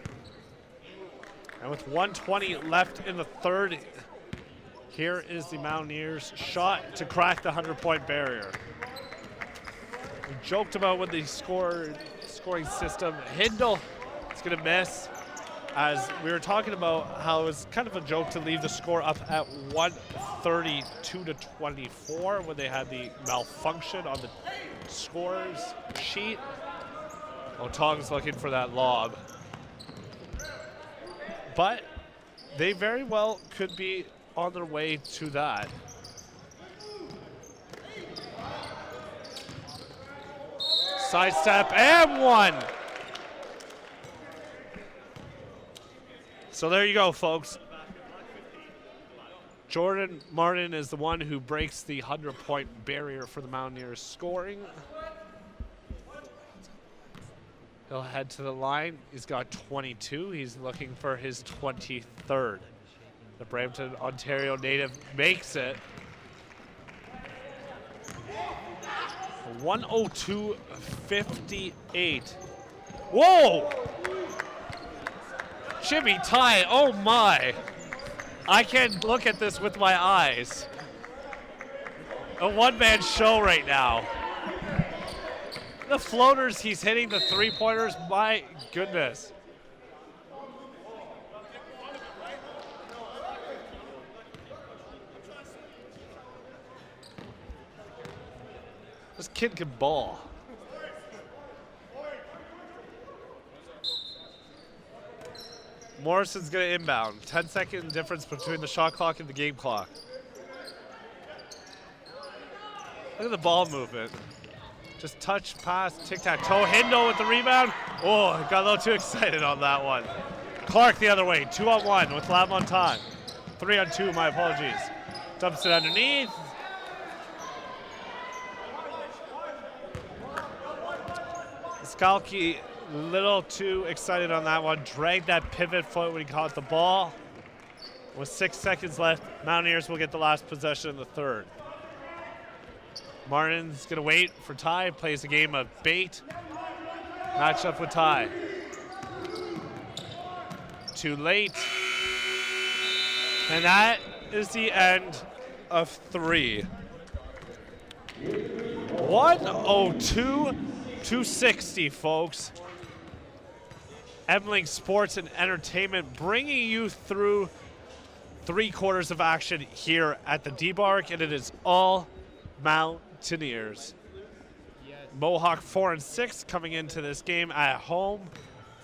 And with 1:20 left in the third, here is the Mountaineers' shot to crack the 100-point barrier. We joked about with the scoring system. Hindle is going to miss. As we were talking about how it was kind of a joke to leave the score up at 132-24 when they had the malfunction on the scores sheet. Otong's looking for that lob. But they very well could be on their way to that. Sidestep and one. So there you go, folks. Jordan Martin is the one who breaks the 100-point barrier for the Mountaineers scoring. He'll head to the line. He's got 22. He's looking for his 23rd. The Brampton, Ontario native makes it. 102.58. Whoa! Jimmy Ty, oh my. I can't look at this with my eyes. A one-man show right now. The floaters he's hitting, the three-pointers, my goodness. This kid can ball. Morrison's going to inbound. 10-second difference between the shot clock and the game clock. Look at the ball movement. Just touch, pass, tic-tac-toe. Hindo with the rebound. Oh, got a little too excited on that one. Clark the other way. 2-on-1 with Lamontagne. 3-on-2, my apologies. Dumps it underneath. Skalki a little too excited on that one. Dragged that pivot foot when he caught the ball. With 6 seconds left, Mountaineers will get the last possession in the third. Martin's going to wait for Ty. Plays a game of bait. Match up with Ty. Too late. And that is the end of 3. 102-260, folks. Emling Sports and Entertainment bringing you through 3 quarters of action here at the D-Bark, and it is all Mountaineers. Mohawk 4-6 coming into this game at home.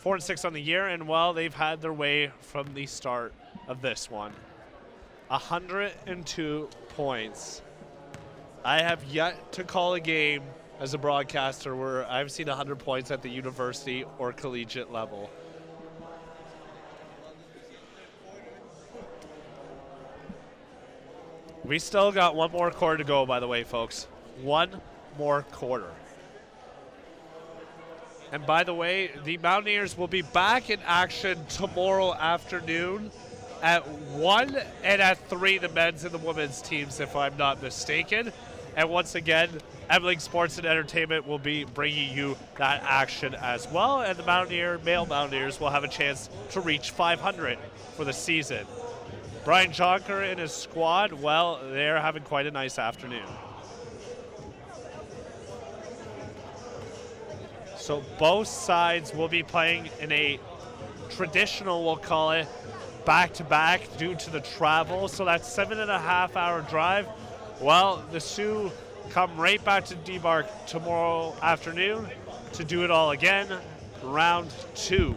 4-6 on the year, and well, they've had their way from the start of this one. 102 points. I have yet to call a game as a broadcaster where I've seen 100 points at the university or collegiate level. We still got one more quarter to go, by the way, folks. One more quarter. And by the way, the Mountaineers will be back in action tomorrow afternoon at 1 and at 3, the men's and the women's teams, if I'm not mistaken. And once again, Emling Sports and Entertainment will be bringing you that action as well. And the male Mountaineers will have a chance to reach 500 for the season. Brian Jonker and his squad, well, they're having quite a nice afternoon. So both sides will be playing in a traditional, we'll call it, back-to-back due to the travel. So that 7.5-hour drive. Well, the Sioux come right back to D-Bark tomorrow afternoon to do it all again, round 2.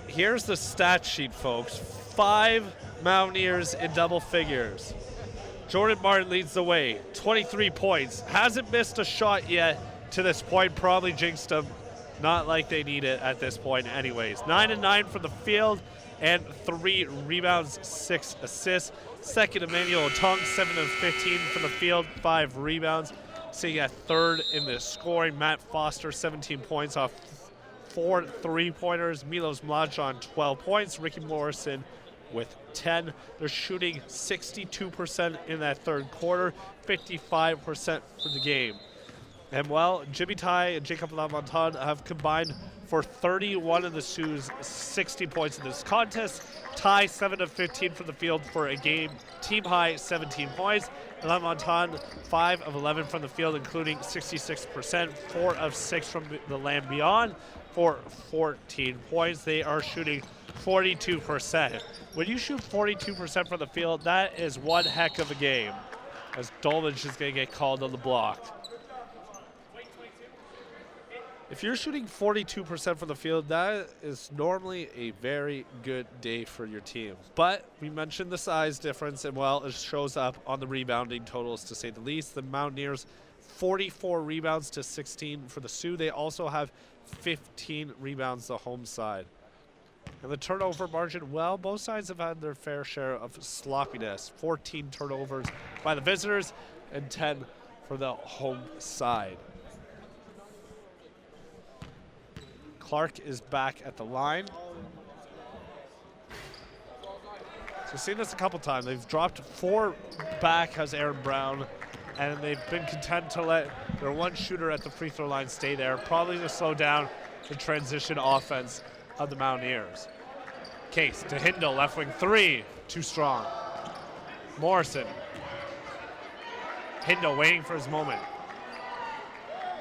Here's the stat sheet, folks. 5 Mountaineers in double figures. Jordan Martin leads the way, 23 points. Hasn't missed a shot yet to this point, probably jinxed them. Not like they need it at this point anyways. 9 and 9 from the field and 3 rebounds, 6 assists. Second, Emmanuel Tung, 7 of 15 from the field, 5 rebounds. Sitting at third in the scoring, Matt Foster, 17 points off 4 three-pointers. Milos Mlajan, 12 points. Ricky Morrison with 10. They're shooting 62% in that third quarter, 55% for the game. And well, Jimmy Ty and Jacob Lamontagne have combined for 31 of the Sioux's 60 points in this contest. Ty, 7 of 15 from the field for a game team high 17 points. Lamontagne, 5 of 11 from the field, including 66%, 4 of 6 from the land beyond for 14 points. They are shooting 42%. When you shoot 42% from the field, that is one heck of a game, as Dolmage is going to get called on the block. If you're shooting 42% from the field, that is normally a very good day for your team. But we mentioned the size difference, and well, it shows up on the rebounding totals, to say the least. The Mountaineers, 44 rebounds to 16 for the Sioux. They also have 15 rebounds the home side. And the turnover margin, well, both sides have had their fair share of sloppiness. 14 turnovers by the visitors and 10 for the home side. Clark is back at the line. So we've seen this a couple times. They've dropped 4 back as Aaron Brown, and they've been content to let their one shooter at the free throw line stay there, probably to slow down the transition offense of the Mountaineers. Case to Hindle, left wing 3, too strong. Morrison. Hindle waiting for his moment.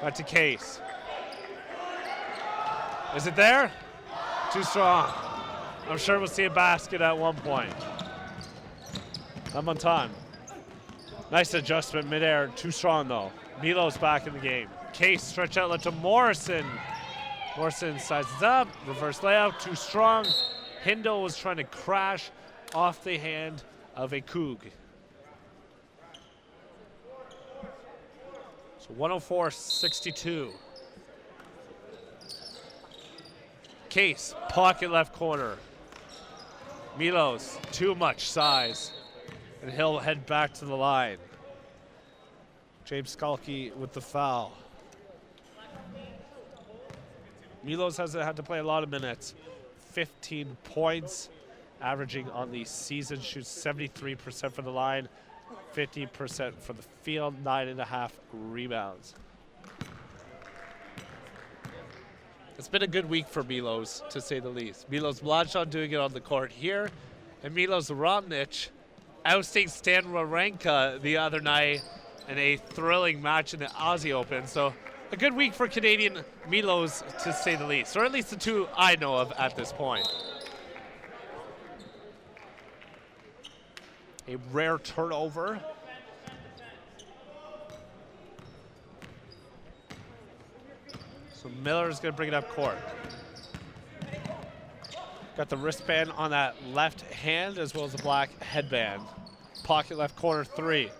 Back to Case. Is it there? Too strong. I'm sure we'll see a basket at one point. Lamontagne. Nice adjustment midair. Too strong though. Milo's back in the game. Case stretch outlet to Morrison. Morrison sizes up. Reverse layout. Too strong. Hindle was trying to crash off the hand of a Coug. So 104-62. Case, pocket left corner. Milos, too much size. And he'll head back to the line. James Skalki with the foul. Milos hasn't had to play a lot of minutes. 15 points, averaging on the season, shoots 73% from the line, 50% from the field, 9.5 rebounds. It's been a good week for Milos, to say the least. Milos Blanchard doing it on the court here, and Milos Romnich ousting Stan Wawrinka the other night in a thrilling match in the Aussie Open. So a good week for Canadian Milos, to say the least, or at least the two I know of at this point. A rare turnover. So Miller's going to bring it up court. Got the wristband on that left hand as well as the black headband. Pocket left corner 3.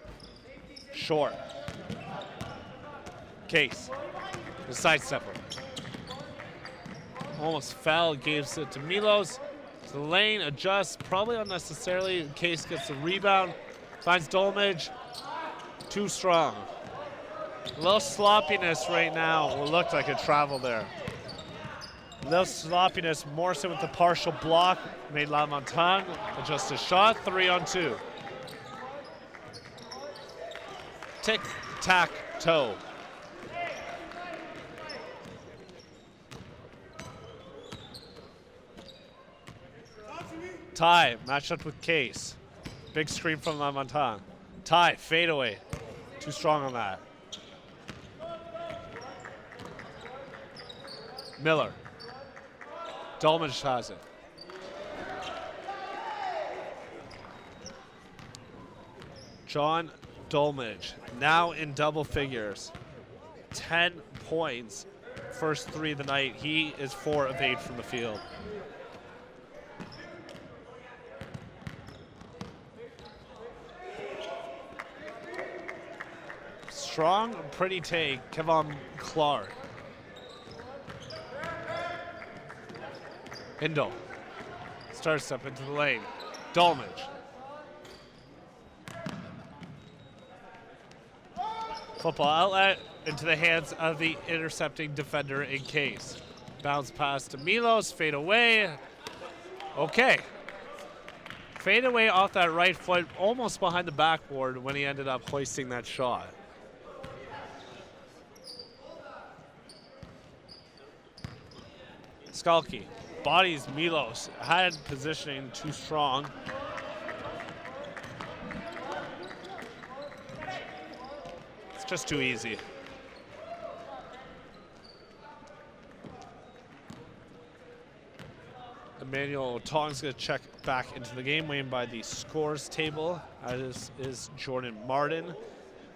Short. Case. The sidestepper. Almost fell, gives it to Milos. To the lane, adjusts, probably unnecessarily. Case gets the rebound. Finds Dolmage. Too strong. A little sloppiness right now. Will look like a travel there. A little sloppiness. Morrison with the partial block. Made Lamontagne adjust a shot. 3-on-2. Tic-tac-toe. Ty matched up with Case. Big screen from Lamontagne. Ty, fadeaway. Too strong on that. Miller. Dolmage has it. John Dolmage, now in double figures. 10 points. First 3 of the night. He is 4 of 8 from the field. Strong, pretty take, Kevon Clark. Hindle. Starts up into the lane. Dolmage. Football outlet into the hands of the intercepting defender in Case. Bounce pass to Milos, fade away. Okay. Fade away off that right foot, almost behind the backboard when he ended up hoisting that shot. Skalki. Bodies Milos. Had positioning too strong. It's just too easy. Emmanuel Tong's going to check back into the game, weighing by the scores table, as is Jordan Martin.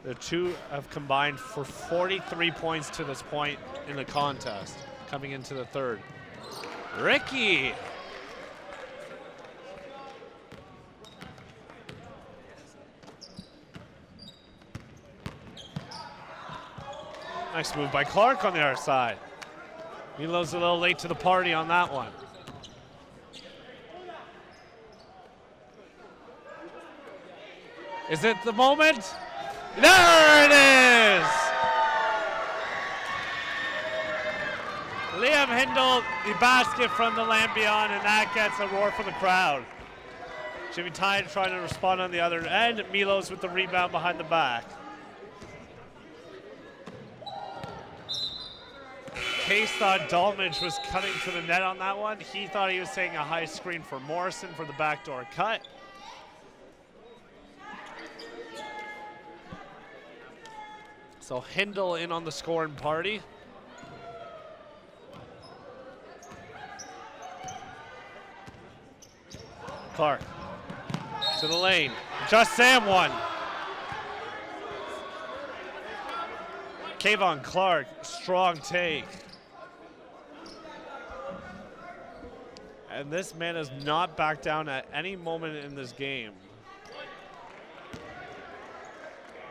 The two have combined for 43 points to this point in the contest, coming into the third. Ricky. Nice move by Clark on the other side. Milo's a little late to the party on that one. Is it the moment? There it is! Liam Hindle, the basket from the land beyond, and that gets a roar from the crowd. Jimmy Tide trying to respond on the other end. Milos with the rebound behind the back. Case thought Dolmage was cutting to the net on that one. He thought he was taking a high screen for Morrison for the backdoor cut. So Hindle in on the scoring party. Clark to the lane. Just Sam one. Kayvon Clark, strong take. And this man has not backed down at any moment in this game.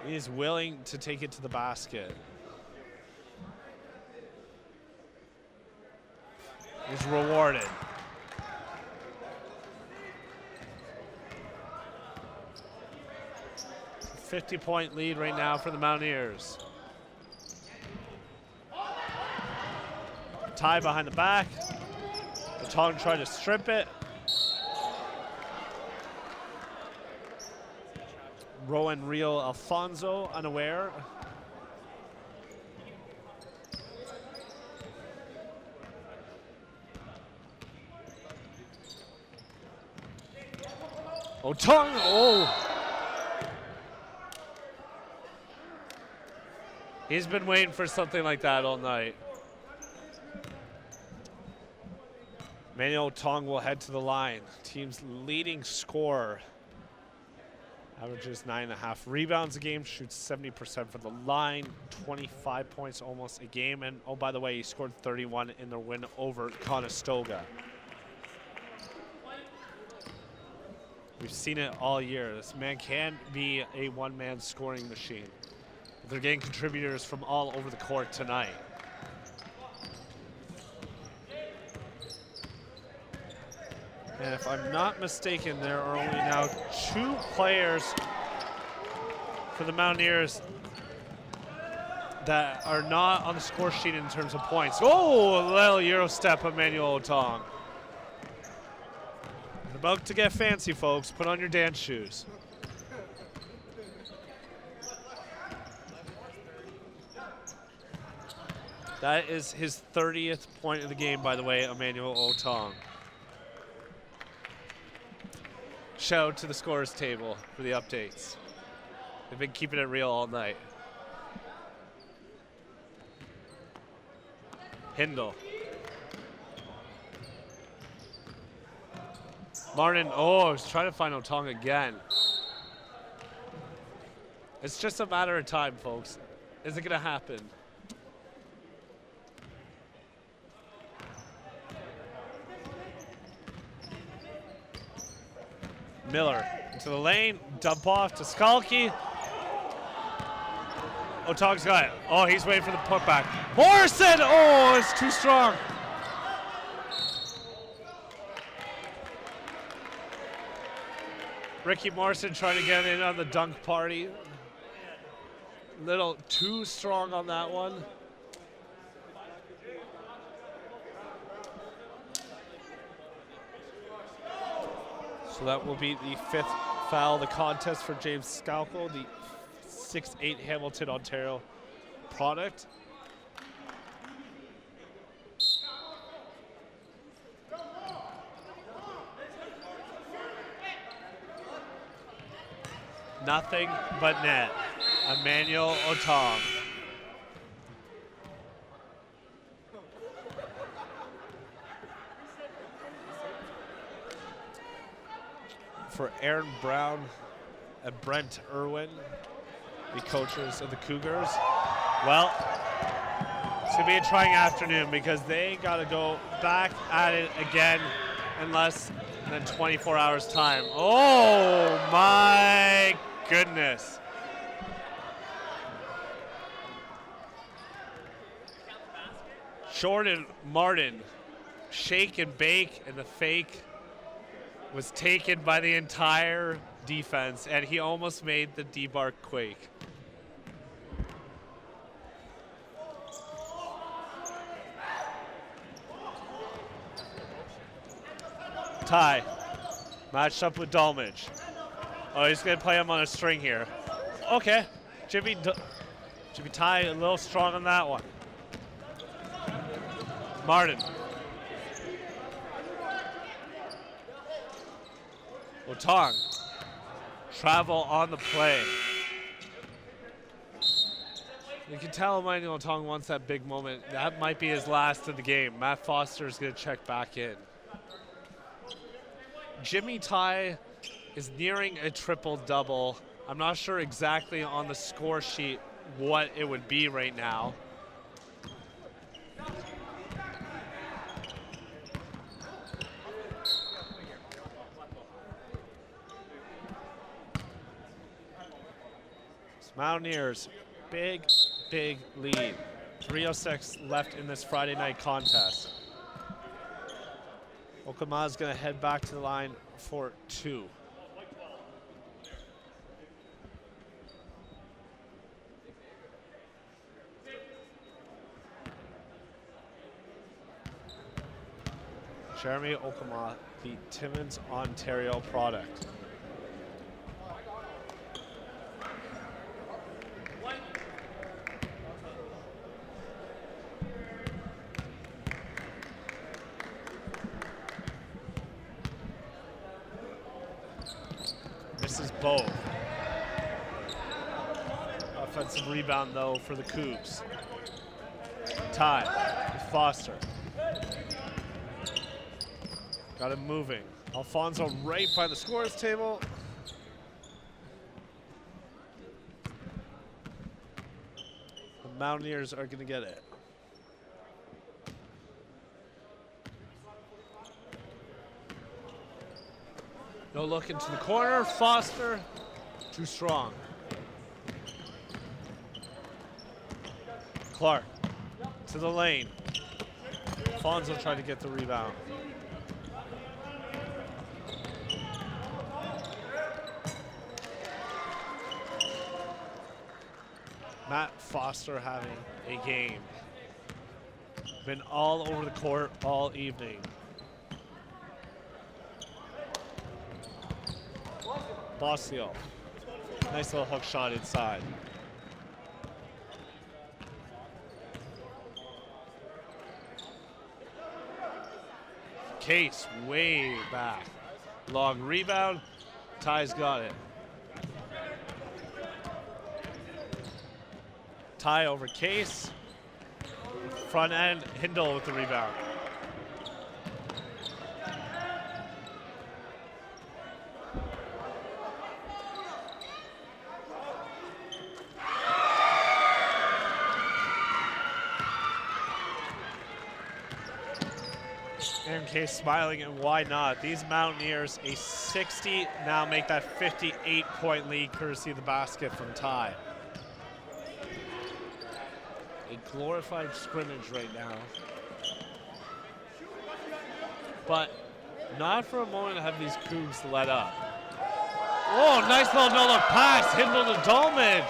He is willing to take it to the basket. He's rewarded. A 50-point lead right now for the Mountaineers. Tie behind the back. Otong tried to strip it. Rowan Rio Alfonso unaware. Otong, oh. He's been waiting for something like that all night. Manuel Tong will head to the line. Team's leading scorer. Averages 9.5 rebounds a game, shoots 70% from the line, 25 points almost a game. And oh, by the way, he scored 31 in the win over Conestoga. We've seen it all year. This man can be a one-man scoring machine. They're getting contributors from all over the court tonight. And if I'm not mistaken, there are only now 2 players for the Mountaineers that are not on the score sheet in terms of points. Oh, a little Euro step, Emmanuel Otong. About to get fancy, folks. Put on your dance shoes. That is his 30th point of the game, by the way, Emmanuel Otong. Shout out to the scorers table for the updates. They've been keeping it real all night. Hindle. Martin, oh, I was trying to find Otong again. It's just a matter of time, folks. Is it going to happen? Miller into the lane, dump off to Skalki. Otong's got it. Oh, he's waiting for the putback. Morrison, oh, it's too strong. Ricky Morrison trying to get in on the dunk party. Little too strong on that one. So that will be the 5th foul of the contest for James Scalco, the 6'8" Hamilton, Ontario product. Nothing but net. Emmanuel Otong. For Aaron Brown and Brent Irwin, the coaches of the Cougars. Well, it's going to be a trying afternoon because they got to go back at it again in less than 24 hours' time. Oh, my goodness. Jordan Martin, shake and bake, and the fake was taken by the entire defense, and he almost made the debark quake. Ty, matched up with Dolmage. Oh, he's going to play him on a string here. Okay, Jimmy Ty a little strong on that one. Martin. Otong. Travel on the play. You can tell Emmanuel Otong wants that big moment. That might be his last of the game. Matt Foster is going to check back in. Jimmy Ty is nearing a triple-double. I'm not sure exactly on the score sheet what it would be right now. Mountaineers, big lead. 3:06 left in this Friday night contest. Okama is going to head back to the line for 2. Jeremy Okama, the Timmins, Ontario product. Both. Offensive rebound, though, for the Cougs. Ty with Foster. Got him moving. Alfonso right by the scorer's table. The Mountaineers are going to get it. No look into the corner. Foster, too strong. Clark to the lane. Alfonso tried to get the rebound. Matt Foster having a game. Been all over the court all evening. Bosio. Nice little hook shot inside. Case way back. Long rebound. Ty's got it. Ty over Case. Front end, Hindle with the rebound. Aaron Case smiling, and why not? These Mountaineers, a 60, now make that 58-point lead courtesy of the basket from Ty. A glorified scrimmage right now. But not for a moment have these Cougs let up. Oh, nice little no-look pass. Hindle to Dolmage.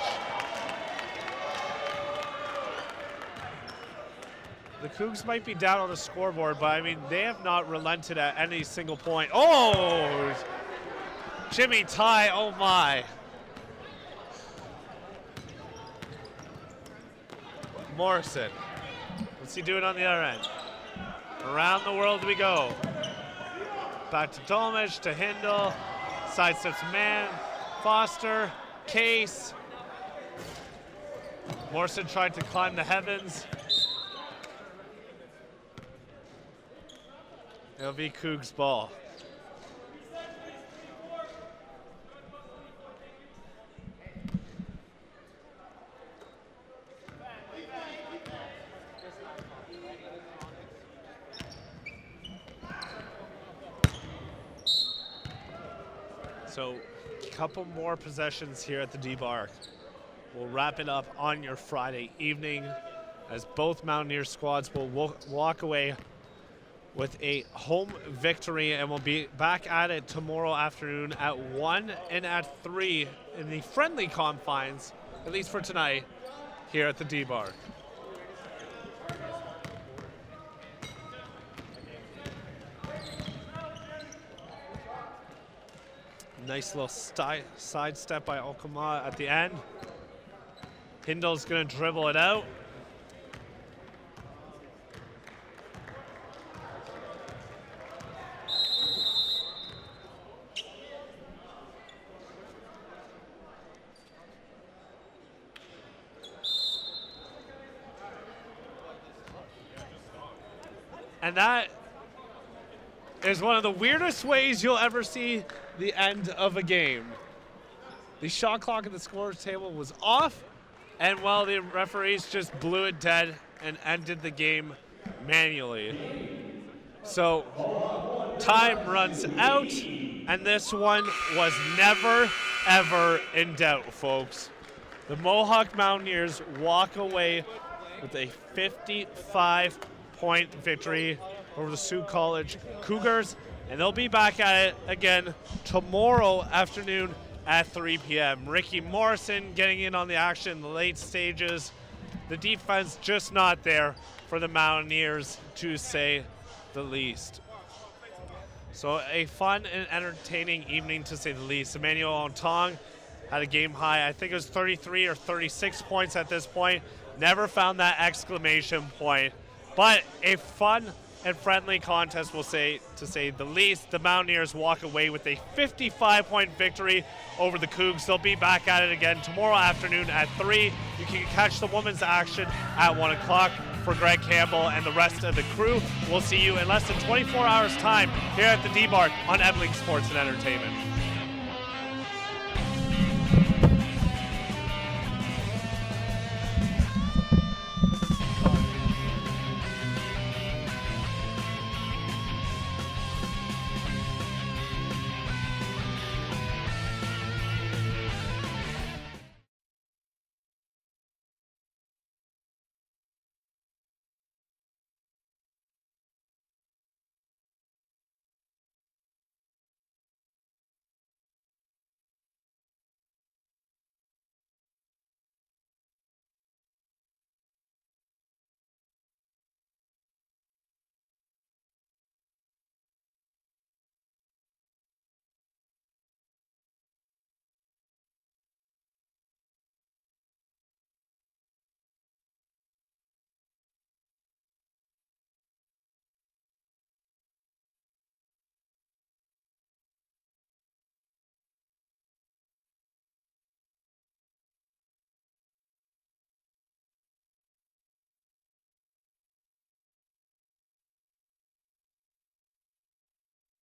The Cougs might be down on the scoreboard, but I mean, they have not relented at any single point. Oh, Jimmy Ty, oh my. Morrison, what's he doing on the other end? Around the world we go. Back to Dolmage, to Hindle, sidesteps man, Foster, Case. Morrison tried to climb the heavens. It'll be Cougs ball. So a couple more possessions here at the D-Bar. We'll wrap it up on your Friday evening as both Mountaineer squads will walk away with a home victory, and we'll be back at it tomorrow afternoon at 1 and at 3 in the friendly confines, at least for tonight, here at the D-Bar. Nice little side step by Okama at the end. Hindle's gonna dribble it out. And that is one of the weirdest ways you'll ever see the end of a game. The shot clock at the scorer's table was off, and while the referees just blew it dead and ended the game manually. So time runs out, and this one was never, ever in doubt, folks. The Mohawk Mountaineers walk away with a 55-point victory over the Sault College Cougars, and they'll be back at it again tomorrow afternoon at 3 p.m. Ricky Morrison getting in on the action in the late stages. The defense just not there for the Mountaineers, to say the least. So a fun and entertaining evening, to say the least. Emmanuel Ontong had a game high, I think it was 33 or 36 points at this point. Never found that exclamation point. But a fun and friendly contest, we'll say, to say the least. The Mountaineers walk away with a 55-point victory over the Cougs. They'll be back at it again tomorrow afternoon at 3. You can catch the women's action at 1 o'clock. For Greg Campbell and the rest of the crew, we'll see you in less than 24 hours' time here at the D-Bar on Ebling Sports and Entertainment.